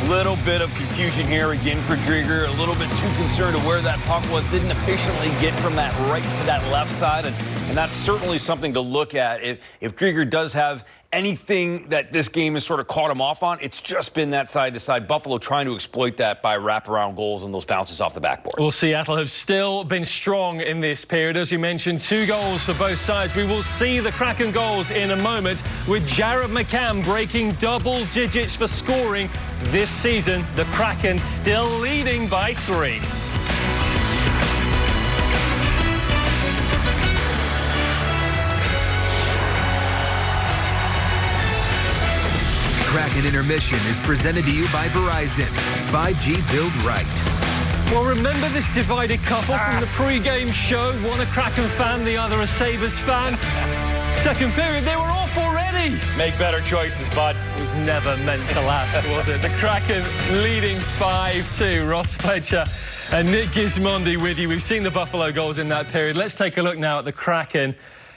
Little bit of confusion here again for Drieger. A little bit too concerned of where that puck was. Didn't efficiently get from that right to that left side. And that's certainly something to look at. If Drieger does have anything that this game has sort of caught him off on, it's just been that side-to-side. Buffalo trying to exploit that by wraparound goals and those bounces off the backboards. Well, Seattle have still been strong in this period. As you mentioned, 2 goals for both sides. We will see the Kraken goals in a moment, with Jared McCann breaking double digits for scoring this season. The Kraken still leading by 3. Kraken Intermission is presented to you by Verizon. 5G build right. Well, remember this divided couple from the pre-game show? One a Kraken fan, the other a Sabres fan. Second period, they were off already. Make better choices, bud. It was never meant to last, was it? The Kraken leading 5-2. Ross Fletcher and Nick Gismondi with you. We've seen the Buffalo goals in that period. Let's take a look now at the Kraken.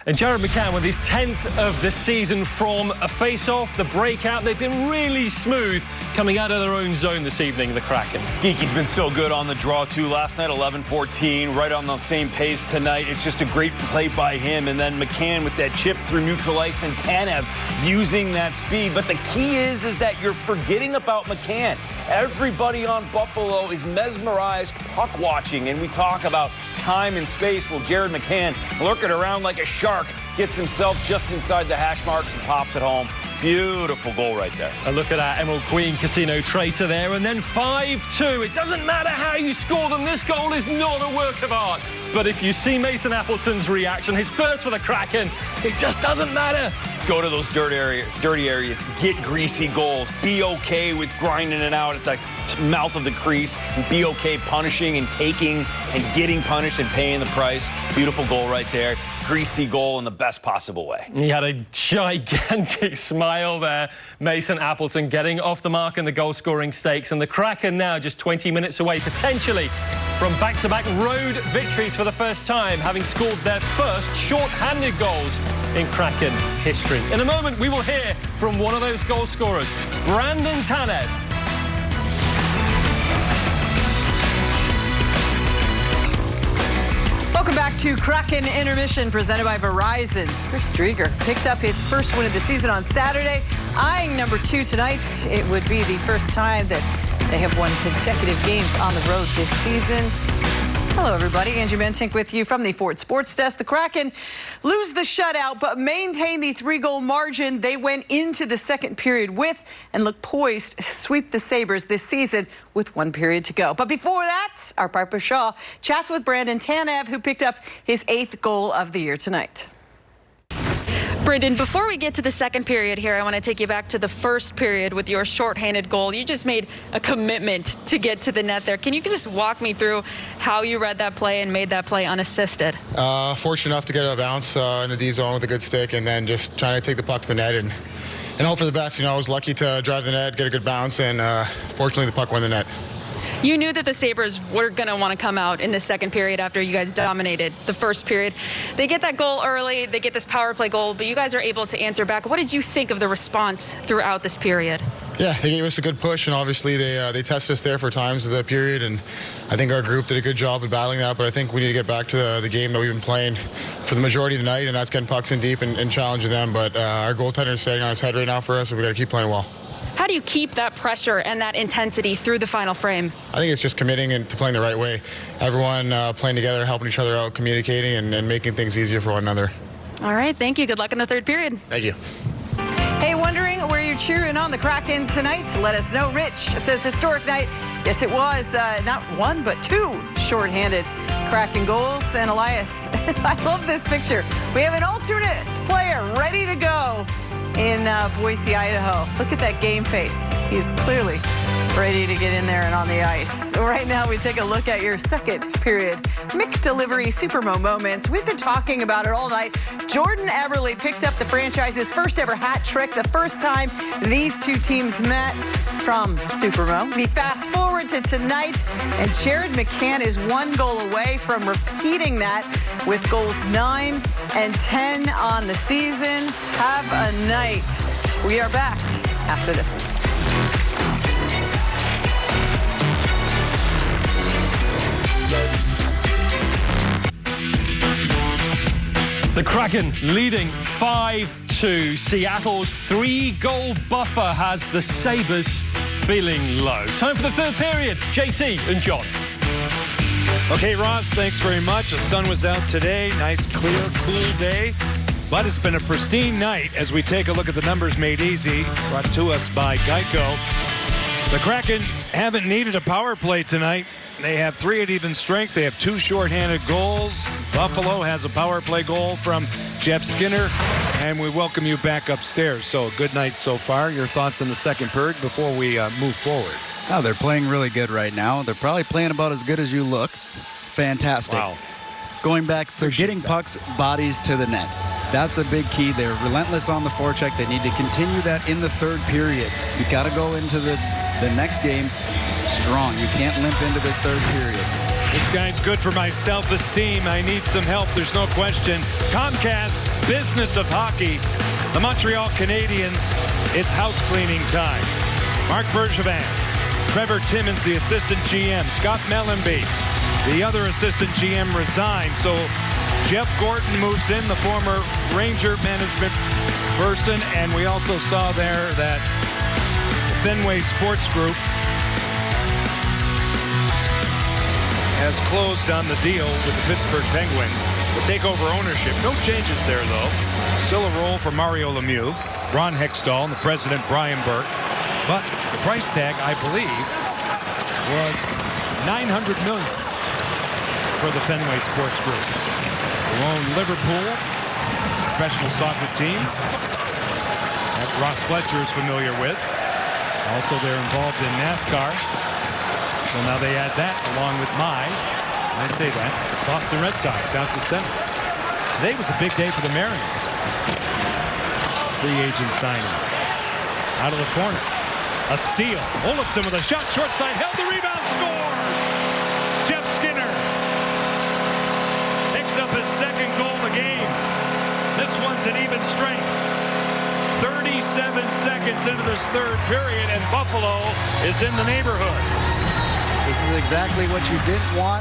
And Jared McCann with his 10th of the season from a face-off, the breakout. They've been really smooth coming out of their own zone this evening, the Kraken. Geeky's been so good on the draw, too. Last night, 11-14, right on the same pace tonight. It's just a great play by him. And then McCann with that chip through neutral ice, and Tanev using that speed. But the key is that you're forgetting about McCann. Everybody on Buffalo is mesmerized puck watching, and we talk about time and space. Well, Jared McCann lurking around like a shark, gets himself just inside the hash marks and pops it home. Beautiful goal right there. A look at that Emerald Queen Casino tracer there, and then 5-2. It doesn't matter how you score them. This goal is not a work of art. But if you see Mason Appleton's reaction, his first for the Kraken, it just doesn't matter. Go to those dirty areas, get greasy goals, be okay with grinding it out at the mouth of the crease, and be okay punishing and taking and getting punished and paying the price. Beautiful goal right there. Greasy goal in the best possible way. He had a gigantic smile there. Mason Appleton getting off the mark in the goal-scoring stakes, and the Kraken now just 20 minutes away, potentially, from back-to-back road victories for the first time, having scored their first short-handed goals in Kraken history. In a moment, we will hear from one of those goal scorers, Brandon Tanev. Welcome back to Kraken Intermission, presented by Verizon. Chris Drieger picked up his first win of the season on Saturday, eyeing number 2 tonight. It would be the first time that they have won consecutive games on the road this season. Hello, everybody. Angie Bentink with you from the Ford Sports Desk. The Kraken lose the shutout, but maintain the 3-goal margin they went into the second period with, and look poised to sweep the Sabres this season with 1 period to go. But before that, our Piper Shaw chats with Brandon Tanev, who picked up his 8th goal of the year tonight. Brendan, before we get to the second period here, I want to take you back to the first period with your shorthanded goal. You just made a commitment to get to the net there. Can you just walk me through how you read that play and made that play unassisted? Fortunate enough to get a bounce in the D zone with a good stick, and then just trying to take the puck to the net and hope for the best. You know, I was lucky to drive the net, get a good bounce, and fortunately the puck went in the net. You knew that the Sabres were going to want to come out in the second period after you guys dominated the first period. They get that goal early. They get this power play goal, but you guys are able to answer back. What did you think of the response throughout this period? Yeah, they gave us a good push, and obviously they tested us there for times of the period, and I think our group did a good job of battling that, but I think we need to get back to the game that we've been playing for the majority of the night, and that's getting pucks in deep and challenging them, but our goaltender is standing on his head right now for us, and we got to keep playing well. How do you keep that pressure and that intensity through the final frame? I think it's just committing and to playing the right way. Everyone playing together, helping each other out, communicating, and making things easier for one another. All right, thank you. Good luck in the third period. Thank you. Hey, wondering where you're cheering on the Kraken tonight? Let us know. Rich says historic night. Yes, it was. Not one, but two shorthanded Kraken goals. And Elias, I love this picture. We have an alternate player ready to go in Boise, Idaho. Look at that game face. He's clearly ready to get in there and on the ice. So right now we take a look at your second period McDelivery Supermo moments. We've been talking about it all night. Jordan Eberle picked up the franchise's first ever hat trick the first time these two teams met from Supermo. We fast forward to tonight, and Jared McCann is one goal away from repeating that with goals 9 and 10 on the season. Have a night. We are back after this. The Kraken leading 5-2. Seattle's 3-goal buffer has the Sabres feeling low. Time for the third period. JT and John. Okay, Ross, thanks very much. The sun was out today. Nice, clear, cool day. But it's been a pristine night as we take a look at the numbers made easy, brought to us by Geico. The Kraken haven't needed a power play tonight. They have 3 at even strength. They have 2 shorthanded goals. Buffalo has a power play goal from Jeff Skinner. And we welcome you back upstairs. So a good night so far. Your thoughts on the second period before we move forward? Oh, they're playing really good right now. They're probably playing about as good as you look. Fantastic. Wow. Going back, they're getting pucks, bodies to the net. That's a big key. They're relentless on the forecheck. They need to continue that in the third period. You got to go into the next game strong. You can't limp into this third period. This guy's good for my self-esteem. I need some help. There's no question. Comcast, business of hockey. The Montreal Canadiens, it's house cleaning time. Mark Bergevin, Trevor Timmons, the assistant GM, Scott Mellenby, the other assistant GM resigned. So Jeff Gordon moves in, the former Ranger management person. And we also saw there that the Fenway Sports Group has closed on the deal with the Pittsburgh Penguins to take over ownership. No changes there, though. Still a role for Mario Lemieux, Ron Hextall, and the president, Brian Burke. But the price tag, I believe, was $900 million for the Fenway Sports Group. Who own Liverpool, professional soccer team that Ross Fletcher is familiar with. Also, they're involved in NASCAR. So now they add that along with I say that, Boston Red Sox out to center. Today was a big day for the Mariners. Free agent signing. Out of the corner. A steal. Olofsson with a shot, short side, held the rebound, scores! Jeff Skinner picks up his second goal of the game. This one's an even strength. 37 seconds into this third period, and Buffalo is in the neighborhood. This is exactly what you didn't want.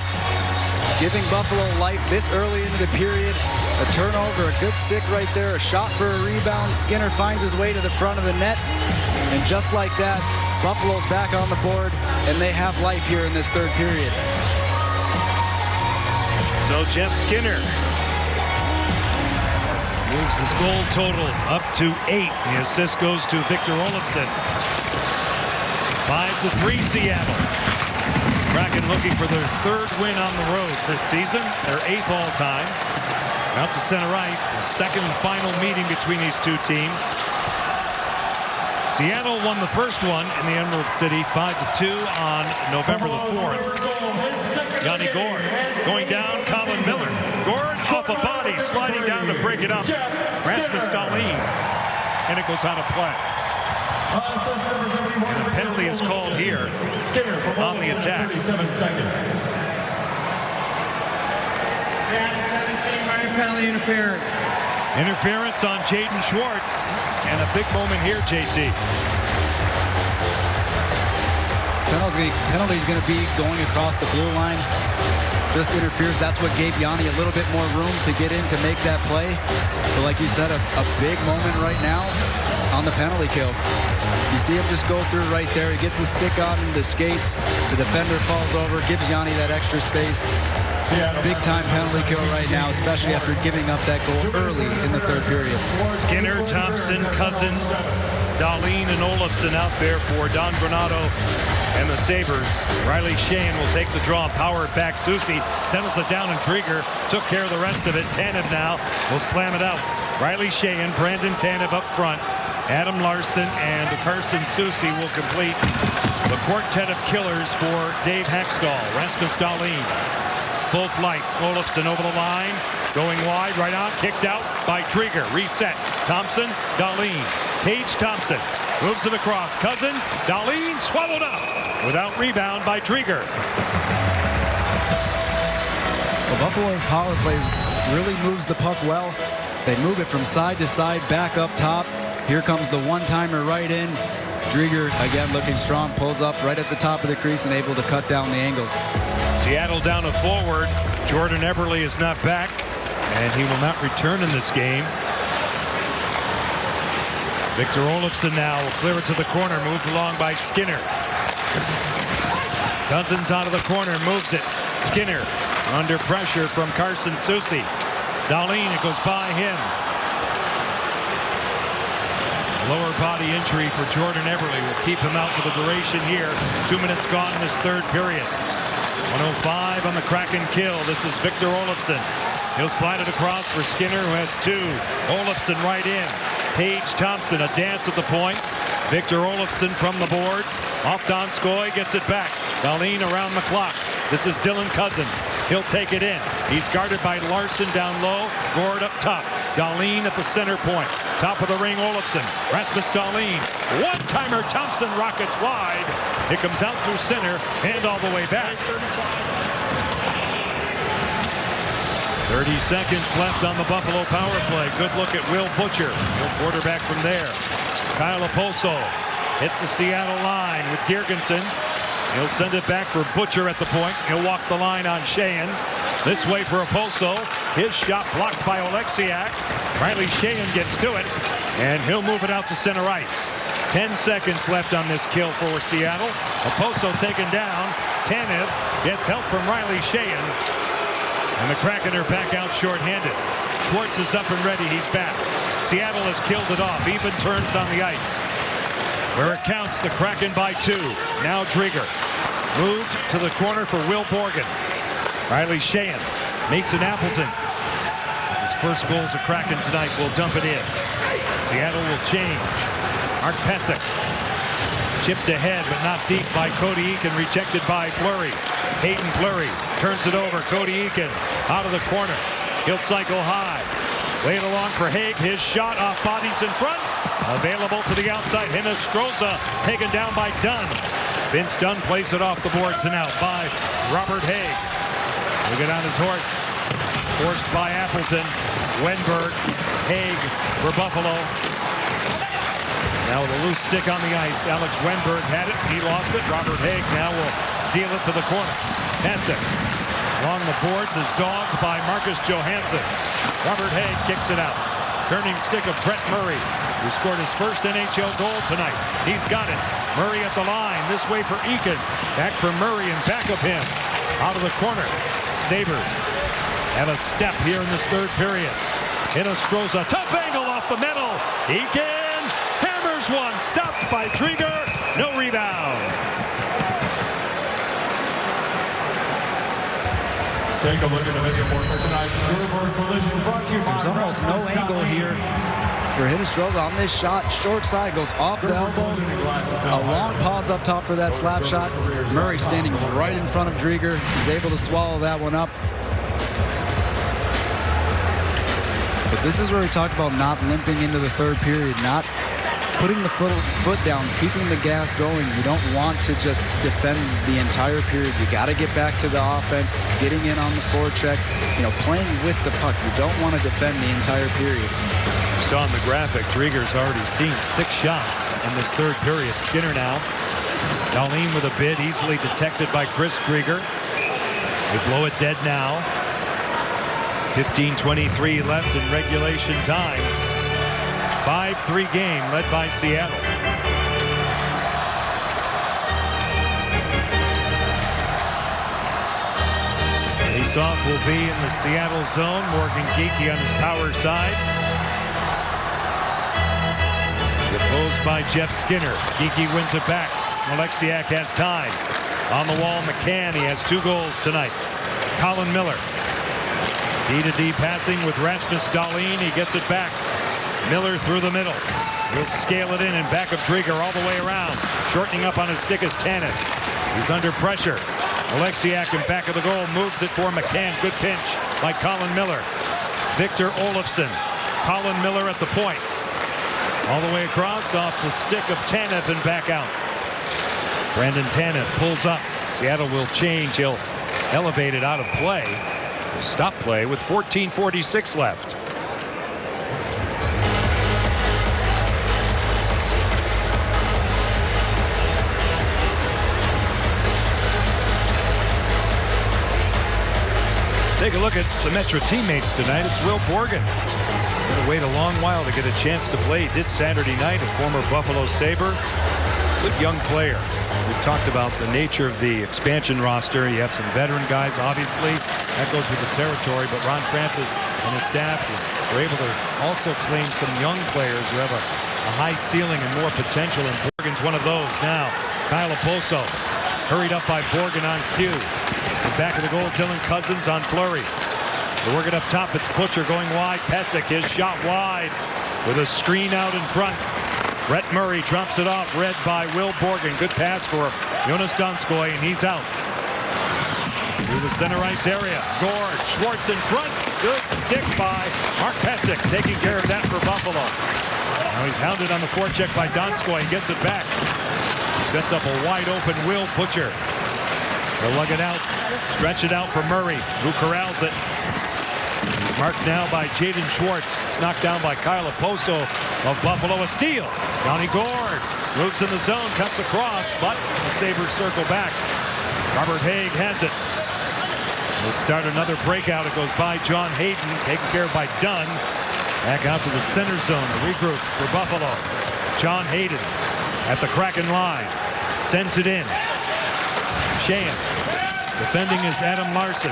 Giving Buffalo life this early into the period. A turnover, a good stick right there, a shot for a rebound. Skinner finds his way to the front of the net. And just like that, Buffalo's back on the board, and they have life here in this third period. So Jeff Skinner moves his goal total up to 8. The assist goes to Victor Olofsson. 5-3 Seattle. Kraken looking for their third win on the road this season, their 8th all-time. Out to center ice, the second and final meeting between these two teams. Seattle won the first one in the Emerald City, 5-2 on November the 4th. Yanni Gord going down, Colin Miller. Gord off a body, sliding down to break it up. Rasmus Dahlin, and it goes out of play. And a penalty is called here on the attack. 37 seconds. Penalty interference. Interference on Jaden Schwartz. And a big moment here, JT. Penalty is going to be going across the blue line. Just interferes. That's what gave Yanni a little bit more room to get in to make that play. But like you said, a big moment right now on the penalty kill. You see him just go through right there. He gets his stick on the skates. The defender falls over, gives Yanni that extra space. Big time penalty kill right now, especially after giving up that goal early in the third period. Skinner, Thompson, Cousins, Dahlin, and Olofsson out there for Don Granato and the Sabres. Riley Sheahan will take the draw and power it back. Soucy settles it down, and Drieger took care of the rest of it. Tanev now will slam it out. Riley Sheahan, Brandon Tanev up front. Adam Larsson and Carson Soucy will complete the quartet of killers for Dave Haxtell. Rasmus Dahlin, full flight. Olofsson over the line, going wide, right on, kicked out by Drieger. Reset. Thompson, Dahlin. Tage Thompson moves it across. Cousins, Dahlin swallowed up without rebound by Drieger. Well, Buffalo's power play really moves the puck well. They move it from side to side, back up top. Here comes the one-timer right in. Drieger, again, looking strong, pulls up right at the top of the crease and able to cut down the angles. Seattle down to forward. Jordan Eberle is not back, and he will not return in this game. Victor Olofsson now will clear it to the corner, moved along by Skinner. Cousins out of the corner, moves it. Skinner under pressure from Carson Soucy. Dahlin, it goes by him. Lower body injury for Jordan Eberle will keep him out for the duration here. 2 minutes gone in this third period. 105 on the Kraken kill. This is Victor Olofsson. He'll slide it across for Skinner, who has two. Olofsson right in. Tage Thompson, a dance at the point. Victor Olofsson from the boards. Off Donskoy, gets it back. Dahlin around the clock. This is Dylan Cousins. He'll take it in. He's guarded by Larsson down low. Gord up top. Dahlin at the center point. Top of the ring, Olofsson. Rasmus Dahlin. One-timer. Thompson rockets wide. It comes out through center and all the way back. 30 seconds left on the Buffalo power play. Good look at Will Butcher. He'll quarterback from there. Kyle Oposo hits the Seattle line with Girgensons. He'll send it back for Butcher at the point. He'll walk the line on Sheahan. This way for Oposo. His shot blocked by Oleksiak. Riley Sheahan gets to it, and he'll move it out to center ice. 10 seconds left on this kill for Seattle. Oposo taken down. Tanev gets help from Riley Sheahan. And the Kraken are back out shorthanded. Schwartz is up and ready. He's back. Seattle has killed it off. Even turns on the ice. Where it counts, the Kraken by 2. Now Drieger. Moved to the corner for Will Borgen. Riley Sheahan. Mason Appleton. As his first goal as a Kraken tonight, will dump it in. Seattle will change. Mark Pesek. Chipped ahead, but not deep by Cody Eakin. Rejected by Fleury. Hayden Fleury turns it over. Cody Eakin out of the corner. He'll cycle high. Lay it along for Haig. His shot off bodies in front. Available to the outside. Hinostroza taken down by Dunn. Vince Dunn plays it off the boards and out by Robert Haig. He'll get on his horse. Forced by Appleton. Wenberg. Haig for Buffalo. Now with a loose stick on the ice. Alex Wenberg had it. He lost it. Robert Haig now will deal it to the corner. Pesek along the boards is dogged by Marcus Johansson. Robert Haig kicks it out. Turning stick of Brett Murray, who scored his first NHL goal tonight. He's got it. Murray at the line. This way for Eakin. Back for Murray and back of him. Out of the corner. Sabres have a step here in this third period. Hinostroza. Tough angle off the middle. Eakin hammers one. Stopped by Drieger. No rebound. Take a look at the video for tonight's collision brought to you by There's almost no angle here for Hinostroza on this shot. Short side goes off the elbow. A long pause up top for that slap shot. Murray standing right in front of Drieger. He's able to swallow that one up. But this is where we talk about not limping into the third period, not putting the foot down, keeping the gas going. You don't want to just defend the entire period. You got to get back to the offense, getting in on the forecheck, playing with the puck. You don't want to defend the entire period. You saw on the graphic, Drieger's already seen 6 shots in this third period. Skinner now. Darlene with a bid, easily detected by Chris Drieger. They blow it dead now. 15:23 left in regulation time. 5-3 game led by Seattle. Face-off will be in the Seattle zone. Morgan Geekie on his power side. Opposed by Jeff Skinner. Geekie wins it back. Oleksiak has time. On the wall, McCann. He has 2 goals tonight. Colin Miller. D-to-D passing with Rasmus Dahlin. He gets it back. Miller through the middle. He'll scale it in and back of Drieger all the way around. Shortening up on his stick is Tannen. He's under pressure. Oleksiak in back of the goal moves it for McCann. Good pinch by Colin Miller. Victor Olofsson. Colin Miller at the point. All the way across off the stick of Tanev and back out. Brandon Tanev pulls up. Seattle will change. He'll elevate it out of play. He'll stop play with 14:46 left. Take a look at Symetra teammates tonight. It's Will Borgen. Going to wait a long while to get a chance to play. He did Saturday night, a former Buffalo Sabre. Good young player. We've talked about the nature of the expansion roster. You have some veteran guys, obviously. That goes with the territory. But Ron Francis and his staff were able to also claim some young players who have a high ceiling and more potential. And Borgen's one of those now. Kyle Oposo hurried up by Borgen on cue. In back of the goal, Dylan Cousins on Fleury. They're working up top. It's Butcher going wide. Pesek, his shot wide with a screen out in front. Brett Murray drops it off, read by Will Borgen. Good pass for Jonas Donskoy, and he's out. Through the center ice area. Gord, Schwartz in front. Good stick by Mark Pesek, taking care of that for Buffalo. Now he's hounded on the forecheck by Donskoy. He gets it back. He sets up a wide open Will Butcher. They'll lug it out, stretch it out for Murray, who corrals it. He's marked now by Jaden Schwartz. It's knocked down by Kyle Oposo of Buffalo. A steal. Johnny Gord moves in the zone, cuts across, but the Sabres circle back. Robert Haig has it. We'll start another breakout. It goes by John Hayden, taken care of by Dunn. Back out to the center zone, a regroup for Buffalo. John Hayden at the Kraken line. Sends it in. Sheehan. Defending is Adam Larson.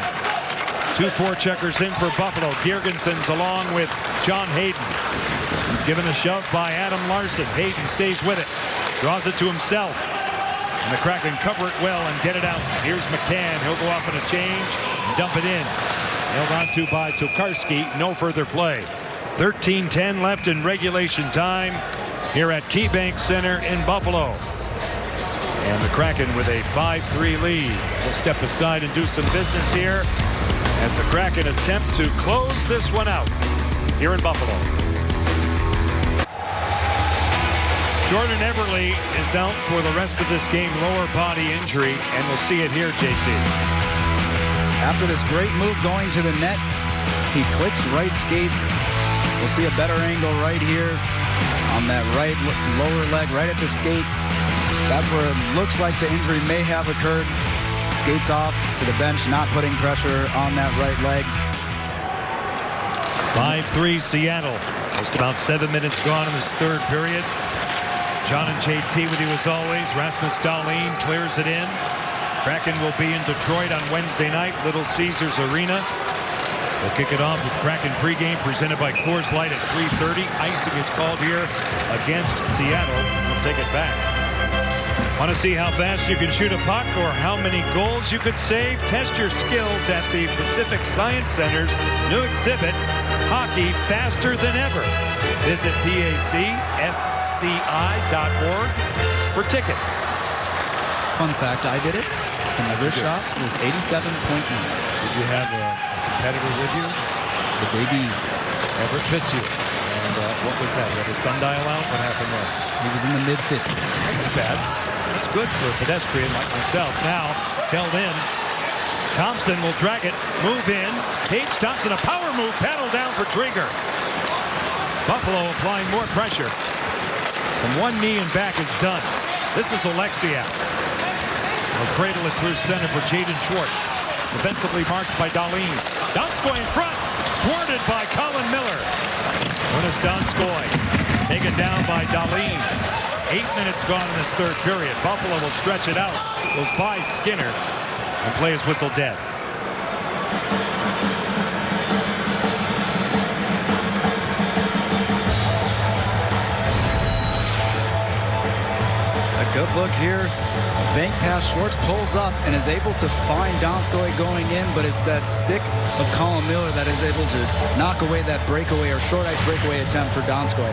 2 forecheckers in for Buffalo. Girgensons along with John Hayden. He's given a shove by Adam Larson. Hayden stays with it. Draws it to himself. And the Kraken cover it well and get it out. Here's McCann. He'll go off on a change. Dump it in. Held on to by Tokarski. No further play. 13:10 left in regulation time here at KeyBank Center in Buffalo. And the Kraken with a 5-3 lead. We'll step aside and do some business here as the Kraken attempt to close this one out here in Buffalo. Jordan Eberle is out for the rest of this game, lower body injury, and we'll see it here, JT. After this great move going to the net, he clicks right skates. We'll see a better angle right here on that right lower leg, right at the skate. That's where it looks like the injury may have occurred. Skates off to the bench, not putting pressure on that right leg. 5-3 Seattle. Just about 7 minutes gone in this third period. John and JT with you as always. Rasmus Dahlin clears it in. Kraken will be in Detroit on Wednesday night, Little Caesars Arena. We'll kick it off with Kraken pregame presented by Coors Light at 3:30. Icing is called here against Seattle. We'll take it back. Want to see how fast you can shoot a puck or how many goals you could save? Test your skills at the Pacific Science Center's new exhibit, Hockey Faster Than Ever. Visit PACSCI.org for tickets. Fun fact, I did it, and the wrist shot was 87.9. Did you have a competitor with you? The baby Everett Fitzhugh. And what was that? You had the sundial out? What happened there? He was in the mid-50s. That's not bad. That's good for a pedestrian like myself. Now, it's held in. Thompson will drag it, move in. Tage Thompson, a power move, paddle down for Drieger. Buffalo applying more pressure. From one knee and back is done. This is Oleksiak. Will cradle it through center for Jaden Schwartz. Defensively marked by Dahlin. Donskoy in front, thwarted by Colin Miller. Jonas Donskoy taken down by Dahlin. 8 minutes gone in this third period. Buffalo will stretch it out. Goes by Skinner and play his whistle dead. A good look here. Bank pass. Schwartz pulls up and is able to find Donskoy going in, but it's that stick of Colin Miller that is able to knock away that breakaway or short ice breakaway attempt for Donskoy.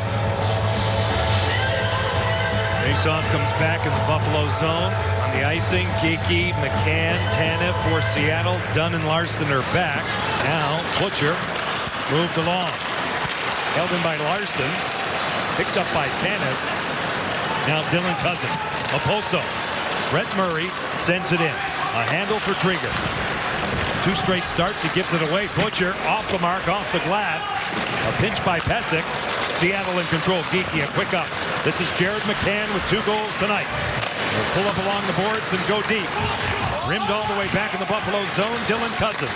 Faceoff comes back in the Buffalo zone. On the icing, Geekie, McCann, Tanev for Seattle. Dunn and Larson are back. Now, Butcher moved along. Held in by Larson. Picked up by Tanev. Now Dylan Cousins. Oposo. Brett Murray sends it in. A handle for Drieger. 2 straight starts. He gives it away. Butcher off the mark, off the glass. A pinch by Pesic. Seattle in control. Geekie, a quick up. This is Jared McCann with 2 goals tonight. He'll pull up along the boards and go deep. Rimmed all the way back in the Buffalo zone. Dylan Cousins.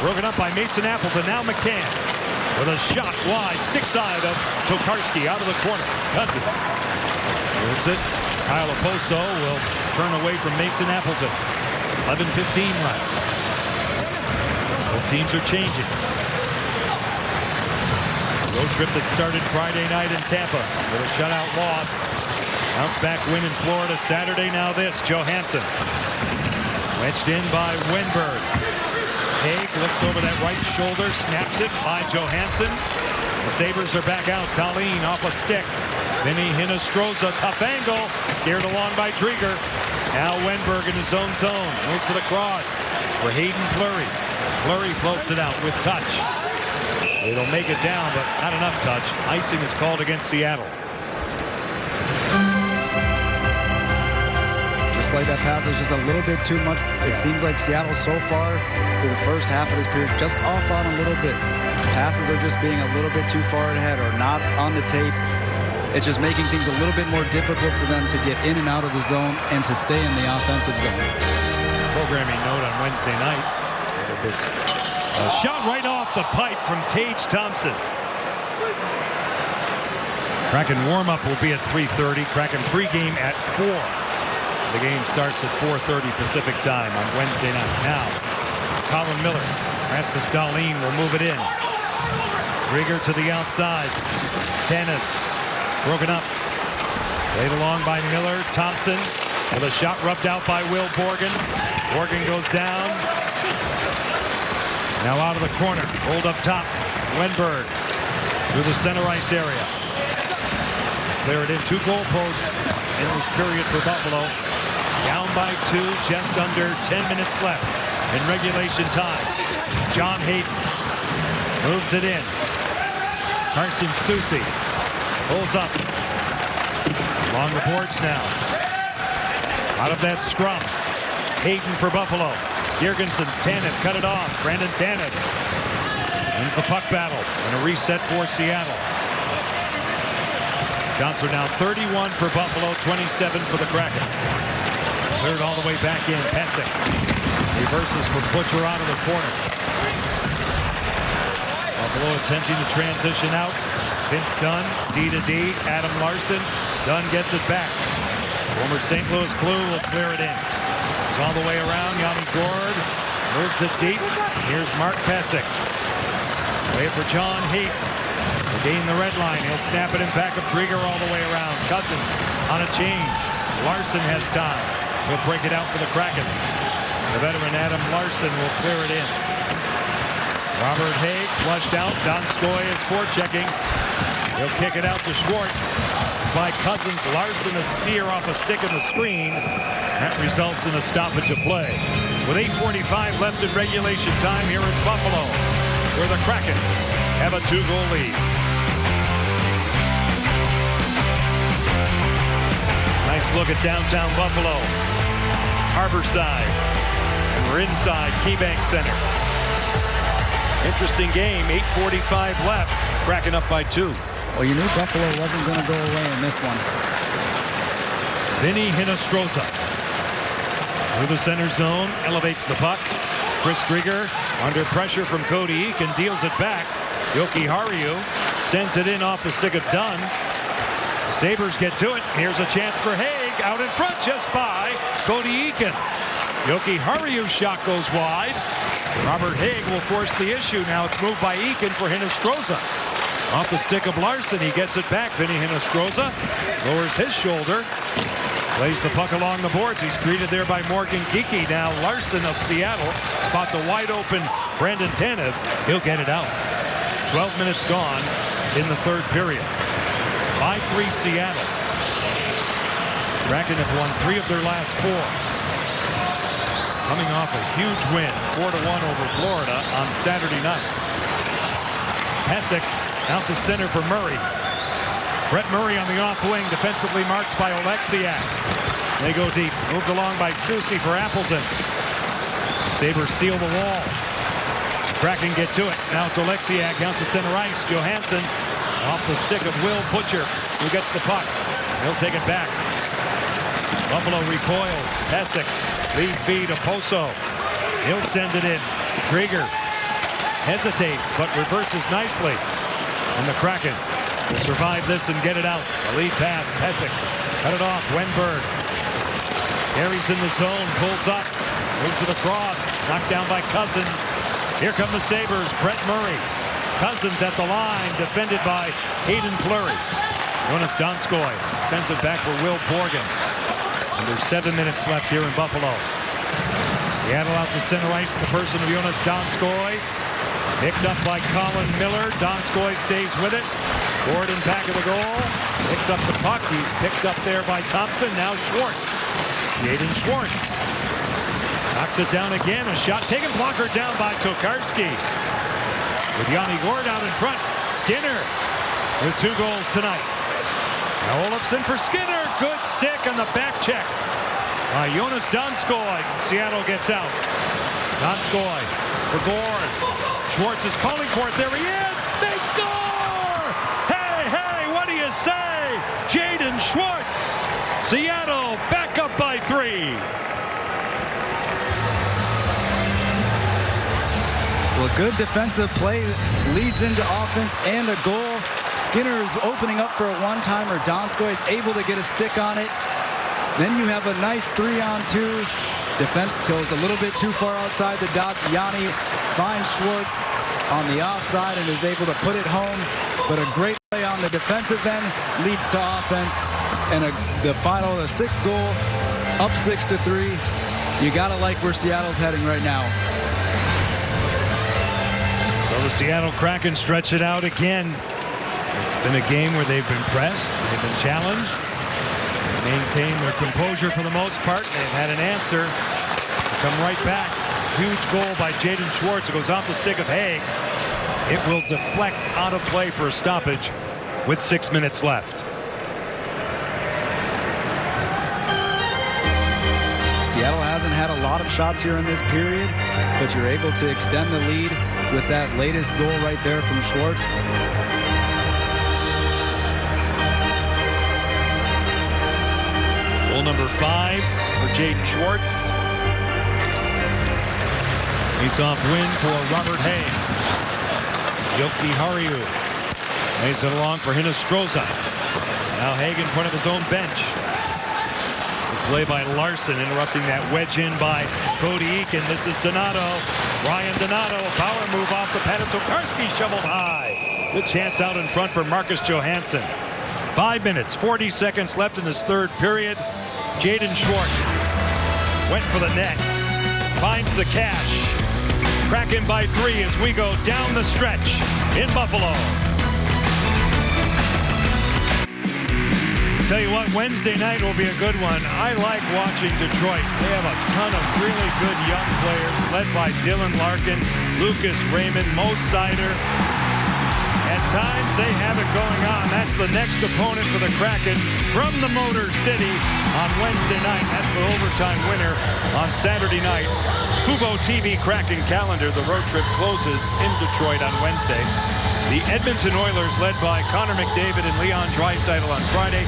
Broken up by Mason Appleton. Now McCann with a shot wide. Stick side of Tokarski out of the corner. Cousins. Moves it. Kyle Oposo will turn away from Mason Appleton. 11:15 left. Both teams are changing. Road trip that started Friday night in Tampa with a shutout loss. Bounce back win in Florida Saturday. Now this, Johansson. Wedged in by Wenberg. Haig looks over that right shoulder, snaps it by Johansson. The Sabres are back out. Dahlin off a stick. Vinny Hinostroza, tough angle. Steered along by Drieger. Now Wenberg in his own zone. Moves it across for Hayden Fleury. Fleury floats it out with touch. It'll make it down, but not enough touch. Icing is called against Seattle. Just like that pass is just a little bit too much. It seems like Seattle so far through the first half of this period just off on a little bit. Passes are just being a little bit too far ahead or not on the tape. It's just making things a little bit more difficult for them to get in and out of the zone and to stay in the offensive zone. Programming note on Wednesday night. This shot right off the pipe from Tage Thompson. Kraken warm-up will be at 3:30. Kraken pregame at 4. The game starts at 4:30 Pacific time on Wednesday night. Now, Colin Miller. Rasmus Dahlin will move it in. Drieger to the outside. Tanev broken up. Played along by Miller. Thompson with a shot rubbed out by Will Borgen. Borgen goes down. Now out of the corner. Hold up top. Wenberg through the center ice area. Clear it in. 2 goal posts in this period for Buffalo. Down by 2. Just under 10 minutes left in regulation time. John Hayden moves it in. Carson Soucy pulls up along the boards now. Out of that scrum. Hayden for Buffalo. Girgensons, Tanev, cut it off. Brandon Tanev wins the puck battle and a reset for Seattle. Shots are now 31 for Buffalo, 27 for the Kraken. Cleared all the way back in. Pesic reverses for Butcher out of the corner. Buffalo attempting to transition out. Vince Dunn, D to D. Adam Larson. Dunn gets it back. Former St. Louis Blue will clear it in. It's all the way around. Yanni Gourde moves it deep. Here's Mark Pesic. Wait for John Hayden. To gain the red line. He'll snap it in back of Drieger all the way around. Cousins on a change. Larson has time. He'll break it out for the Kraken. The veteran Adam Larson will clear it in. Robert Haig flushed out. Donskoy is forechecking. He'll kick it out to Schwartz. By Cousins. Larson a steer off a stick in the screen. That results in a stoppage of play. With 8:45 left in regulation time here in Buffalo, where the Kraken have a 2-goal lead. Nice look at downtown Buffalo. Harborside. And we're inside KeyBank Center. Interesting game. 8:45 left. Kraken up by 2. Well, you knew Buffalo wasn't going to go away in this one. Vinny Hinostroza. Through the center zone. Elevates the puck. Chris Drieger under pressure from Cody Eakin. Deals it back. Yoki Haru sends it in off the stick of Dunn. Sabres get to it. Here's a chance for Haig. Out in front just by Cody Eakin. Yoki Haru's shot goes wide. Robert Haig will force the issue. Now it's moved by Eakin for Hinostroza. Off the stick of Larson. He gets it back. Vinny Hinostroza lowers his shoulder. Plays the puck along the boards. He's greeted there by Morgan Geekie. Now Larson of Seattle spots a wide open Brandon Tanev. He'll get it out. 12 minutes gone in the third period. 5-3 Seattle. Kraken have won 3 of their last 4. Coming off a huge win, 4-1 over Florida on Saturday night. Pesek out to center for Murray. Brett Murray on the off wing, defensively marked by Oleksiak. They go deep. Moved along by Soucy for Appleton. Sabres seal the wall. Kraken get to it. Now it's Oleksiak out to center ice. Johansson off the stick of Will Butcher, who gets the puck. He'll take it back. Buffalo recoils. Pesek, lead feed of Poso. He'll send it in. Drieger hesitates, but reverses nicely. And the Kraken will survive this and get it out. The lead pass. Pesek cut it off. Wenberg carries in the zone, pulls up, moves it across, knocked down by Cousins. Here come the Sabres. Brett Murray. Cousins at the line, defended by Hayden Fleury. Jonas Donskoy sends it back for Will Borgen. Under 7 minutes left here in Buffalo. Seattle out to center ice, the person of Jonas Donskoy. Picked up by Colin Miller. Donskoy stays with it. Gordon back of the goal. Picks up the puck. He's picked up there by Thompson. Now Schwartz. Jaden Schwartz. Knocks it down again. A shot taken. Blocker down by Tokarski. With Yanni Gord out in front. Skinner with 2 goals tonight. Now Olofsson for Skinner. Good stick on the back check by Jonas Donskoy. Seattle gets out. Donskoy for Gord. Schwartz is calling for it. There he is. They score! Hey, hey, what do you say? Jaden Schwartz. Seattle back up by 3. Well, good defensive play leads into offense and a goal. Skinner is opening up for a one-timer. Donskoy is able to get a stick on it. Then you have a nice 3-on-2. Defense kills a little bit too far outside the dots. Yanni finds Schwartz on the offside and is able to put it home. But a great play on the defensive end leads to offense. And the final, a 6th goal, up 6-3. You got to like where Seattle's heading right now. So the Seattle Kraken stretch it out again. It's been a game where they've been pressed, they've been challenged, they maintain their composure for the most part. They've had an answer to come right back. Huge goal by Jaden Schwartz. It goes off the stick of Haig. It will deflect out of play for a stoppage with 6 minutes left. Seattle hasn't had a lot of shots here in this period, but you're able to extend the lead with that latest goal right there from Schwartz. Goal number 5 for Jaden Schwartz. Face-off win for Robert Haig. Yoki Haru lays it along for Hinostroza. Now Haig in front of his own bench. Play by Larson, interrupting that wedge in by Cody Eakin. This is Donato. Ryan Donato, a power move off the pad of Tokarski, shoveled high. Good chance out in front for Marcus Johansson. 5 minutes, 40 seconds left in this third period. Jaden Schwartz went for the net. Finds the cash. Kraken by 3 as we go down the stretch in Buffalo. Tell you what, Wednesday night will be a good one. I like watching Detroit. They have a ton of really good young players led by Dylan Larkin, Lucas Raymond, Mo Sider. At times, they have it going on. That's the next opponent for the Kraken from the Motor City on Wednesday night. That's the overtime winner on Saturday night. Fubo TV Kraken calendar. The road trip closes in Detroit on Wednesday. The Edmonton Oilers, led by Connor McDavid and Leon Draisaitl on Friday.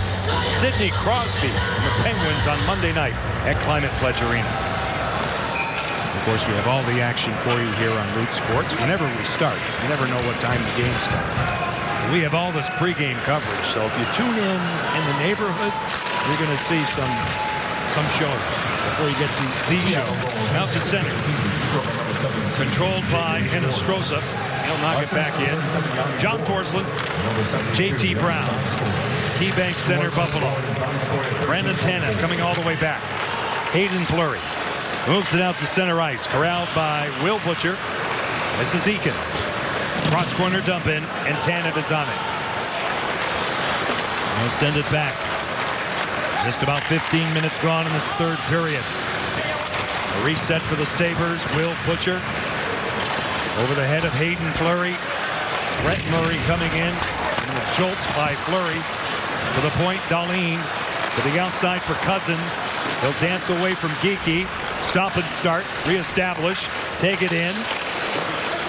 Sidney Crosby and the Penguins on Monday night at Climate Pledge Arena. Of course, we have all the action for you here on Root Sports. Whenever we start, you never know what time the game starts. We have all this pregame coverage, so if you tune in the neighborhood, you're going to see some shows before you get to the show. Out to center. Controlled by Hinostroza. He'll knock it back in. John Forsland, J.T. Brown, KeyBank Center, Buffalo. Brandon Tanev coming all the way back. Hayden Fleury moves it out to center ice, corralled by Will Butcher. This is Eakin. Cross corner dump in, and Tanev is on it. He'll send it back. Just about 15 minutes gone in this third period. A reset for the Sabres. Will Butcher over the head of Hayden Fleury. Brett Murray coming in. And a jolt by Fleury. To the point, Dahlin. To the outside for Cousins. He'll dance away from Geekie. Stop and start. Reestablish. Take it in.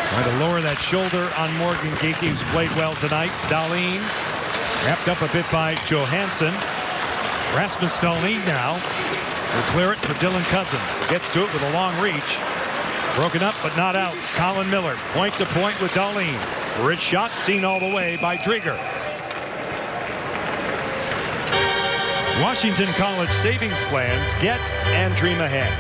Trying to lower that shoulder on Morgan Geekie, who's played well tonight. Dahlin. Wrapped up a bit by Johansson. Rasmus Dahlin now will clear it for Dylan Cousins. Gets to it with a long reach. Broken up, but not out. Colin Miller, point to point with Dahlin. For his shot, seen all the way by Drieger. Washington College savings plans. Get and dream ahead.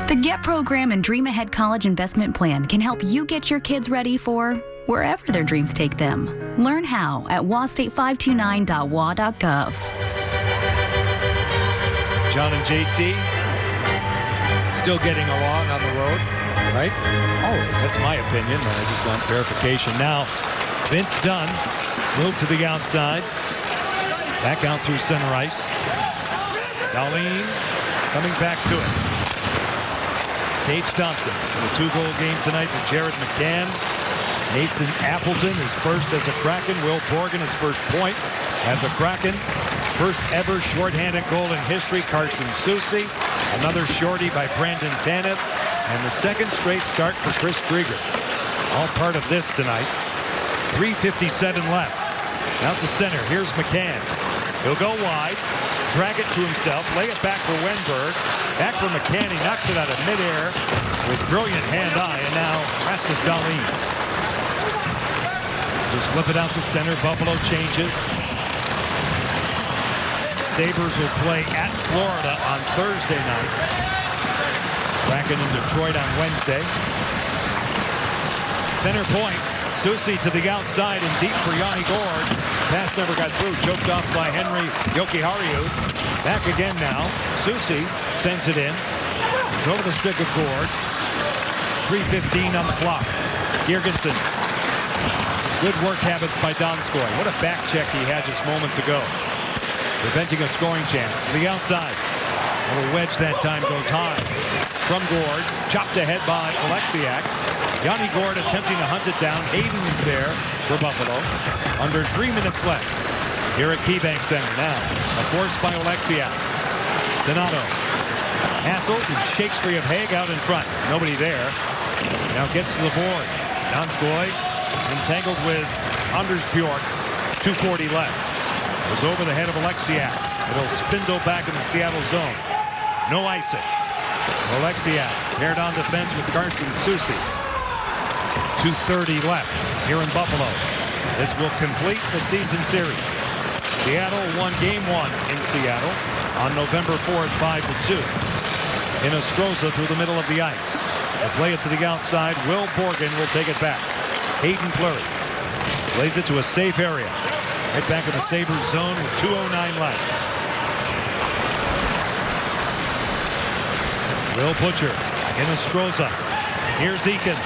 The GET program and Dream Ahead College Investment Plan can help you get your kids ready for wherever their dreams take them. Learn how at wastate529.wa.gov. John and JT still getting along on the road, right? Always. That's my opinion. I just want verification. Now, Vince Dunn moved to the outside. Back out through center ice. Dahlin coming back to it. Tage Thompson with a 2-goal game tonight for Jared McCann. Mason Appleton, his first as a Kraken. Will Borgen, his first point as a Kraken. First ever shorthanded goal in history, Carson Soucy. Another shorty by Brandon Tanev. And the second straight start for Chris Drieger. All part of this tonight. 3:57 left. Out to center. Here's McCann. He'll go wide. Drag it to himself. Lay it back for Wenberg. Back for McCann. He knocks it out of midair with brilliant hand-eye. And now Rasmus Dahlin. Just flip it out to center. Buffalo changes. Sabres will play at Florida on Thursday night. Kraken in Detroit on Wednesday. Center point. Soucy to the outside and deep for Yanni Gord. Pass never got through. Choked off by Henry Jokiharju. Back again now. Soucy sends it in. It's over the stick of Gord. 3:15 on the clock. Girgensons. Good work habits by Donskoy. What a back check he had just moments ago. Preventing a scoring chance. To the outside. A little wedge that time goes high. From Gord. Chopped ahead by Oleksiak. Yanni Gord attempting to hunt it down. Hayden is there for Buffalo. Under 3 minutes left. Here at KeyBank Center now. A force by Oleksiak. Donato. Hassled and shakes free of Haig out in front. Nobody there. Now gets to the boards. Donskoy entangled with Anders Bjork. 2:40 left. It was over the head of Oleksiak. It'll spindle back in the Seattle zone. No icing. Oleksiak paired on defense with Carson Soucy. 2:30 left here in Buffalo. This will complete the season series. Seattle won game 1 in Seattle on November 4th, 5-2. Hinostroza through the middle of the ice. They play it to the outside. Will Borgen will take it back. Hayden Fleury plays it to a safe area. Right back in the Sabres zone with 2:09 left. Will Butcher. Hinostroza. Here's Eakin.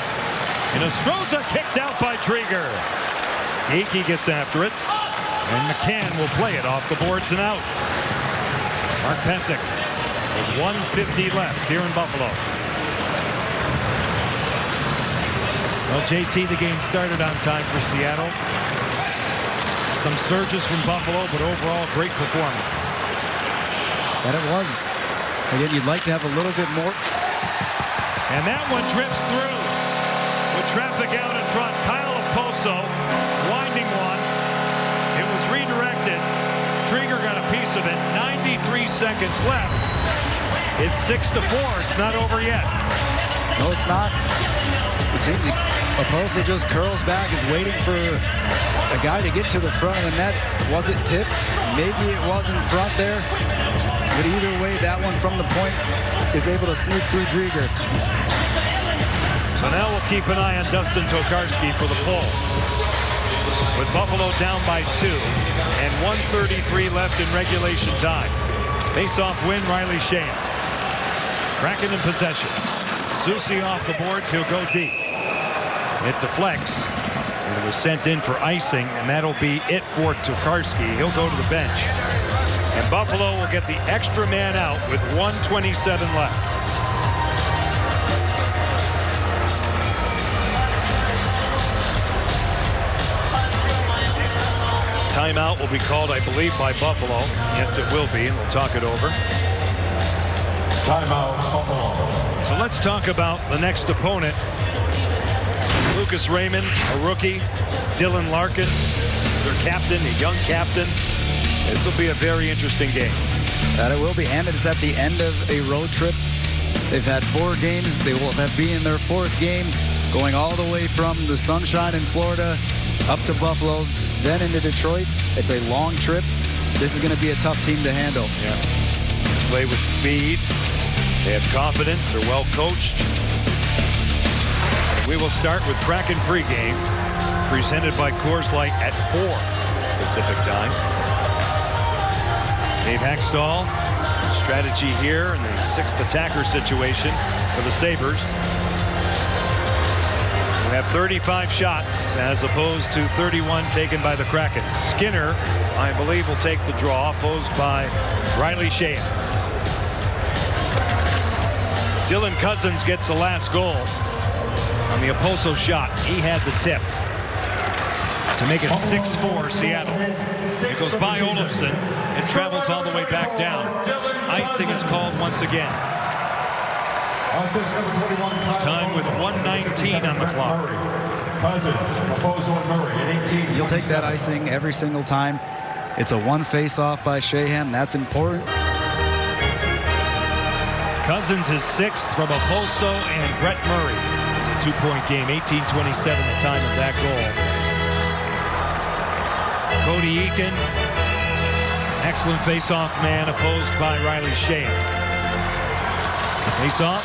Hinostroza kicked out by Drieger. Geekie gets after it. And McCann will play it off the boards and out. Mark Pysyk with 1:50 left here in Buffalo. Well, JT, the game started on time for Seattle. Some surges from Buffalo, but overall, great performance. That it was. Again, you'd like to have a little bit more. And that one drifts through with traffic out in front. Kyle Oposo winding one. It was redirected. Drieger got a piece of it. 93 seconds left. It's 6-4. It's not over yet. No, it's not. It seems Oposo just curls back, is waiting for a guy to get to the front of the net. Was it tipped? Maybe it was in front there. But either way, that one from the point is able to sneak through Drieger. So now we'll keep an eye on Dustin Tokarski for the pull. With Buffalo down by 2 and 1:33 left in regulation time. Face-off win, Riley Sheahan. Kraken in possession. Soucy off the boards, he'll go deep. It deflects, and it was sent in for icing, and that'll be it for Tokarski. He'll go to the bench. And Buffalo will get the extra man out with 1:27 left. Timeout will be called, I believe, by Buffalo. Yes, it will be, and we'll talk it over. Timeout, Buffalo. So let's talk about the next opponent. Lucas Raymond, a rookie. Dylan Larkin, their captain, a young captain. This will be a very interesting game. That it will be, and it's at the end of a road trip. They've had 4 games. They will have been in their 4th game, going all the way from the sunshine in Florida up to Buffalo, then into Detroit. It's a long trip. This is going to be a tough team to handle. Yeah. Play with speed. They have confidence. They're well coached. We will start with Kraken pregame, presented by Coors Light at 4 Pacific time. Dave Hackstall, strategy here in the 6th attacker situation for the Sabres. We have 35 shots as opposed to 31 taken by the Kraken. Skinner, I believe, will take the draw, opposed by Riley Sheahan. Dylan Cousins gets the last goal on the Oposo shot. He had the tip to make it 6-4 Seattle. It goes by Olofsson and travels all the way back down. Icing is called once again. It's time with 1:19 on the clock. Cousins, Oposo, and Murray at 18. You'll take that icing every single time. It's a 1 face-off by Sheahan. That's important. Cousins is 6th from Oposo and Brett Murray. It's a 2-point game, 18-27 the time of that goal. Cody Eakin, excellent face-off man, opposed by Riley Sheahan. Face-off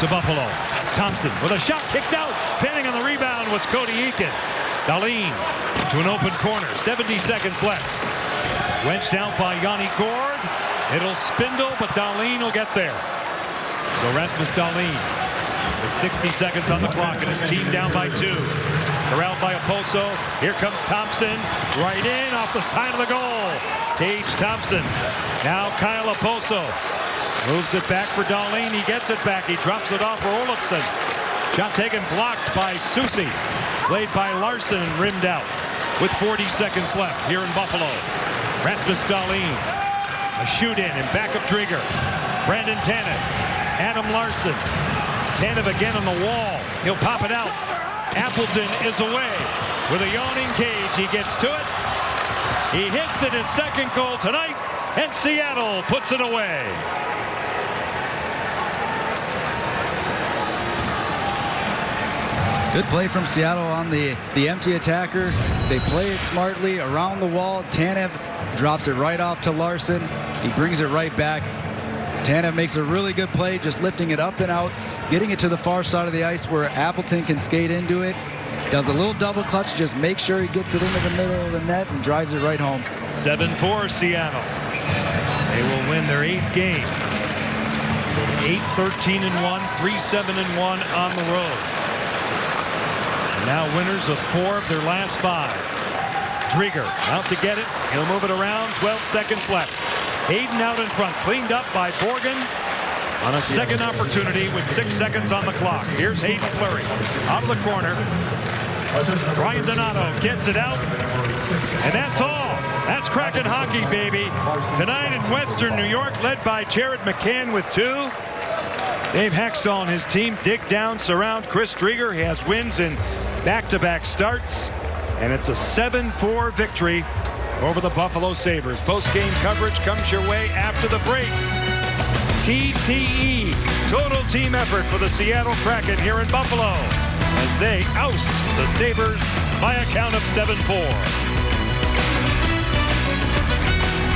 to Buffalo. Thompson with a shot kicked out. Fanning on the rebound was Cody Eakin. Dahlin to an open corner. 70 seconds left. Wedged out by Yanni Gourde. It'll spindle, but Dahlin will get there. So Rasmus Dahlin with 60 seconds on the clock and his team down by 2. Corralled by Oposo. Here comes Thompson. Right in off the side of the goal. Tage Thompson. Now Kyle Oposo. Moves it back for Dahlin. He gets it back. He drops it off for Olofsson. Shot taken, blocked by Soucy. Played by Larson and rimmed out. With 40 seconds left here in Buffalo. Rasmus Dahlin. A shoot in and back up Drieger. Brandon Tanev. Adam Larson. Tanev again on the wall. He'll pop it out. Appleton is away. With a yawning Cage. He gets to it. He hits it, his 2nd goal tonight. And Seattle puts it away. Good play from Seattle on the empty attacker. They play it smartly around the wall. Tanev drops it right off to Larson. He brings it right back. Tanev makes a really good play, just lifting it up and out, getting it to the far side of the ice where Appleton can skate into it. Does a little double clutch, just make sure he gets it into the middle of the net and drives it right home. 7-4 Seattle. They will win their 8th game. 8-13-1, 3-7-1 on the road. And now winners of 4 of their last 5. Drieger out to get it. He'll move it around. 12 seconds left. Hayden out in front. Cleaned up by Borgen. on a second opportunity with 6 seconds on the clock. Here's Hayden Fleury out of the corner. Ryan Donato gets it out, and that's all. That's Kraken hockey, baby. Tonight in Western New York, led by Jared McCann with 2. Dave Hextall and his team dig down, surround Chris Drieger. He has wins in back-to-back starts, and it's a 7-4 victory over the Buffalo Sabres. Post-game coverage comes your way after the break. TTE, total team effort for the Seattle Kraken here in Buffalo as they oust the Sabres by a count of 7-4.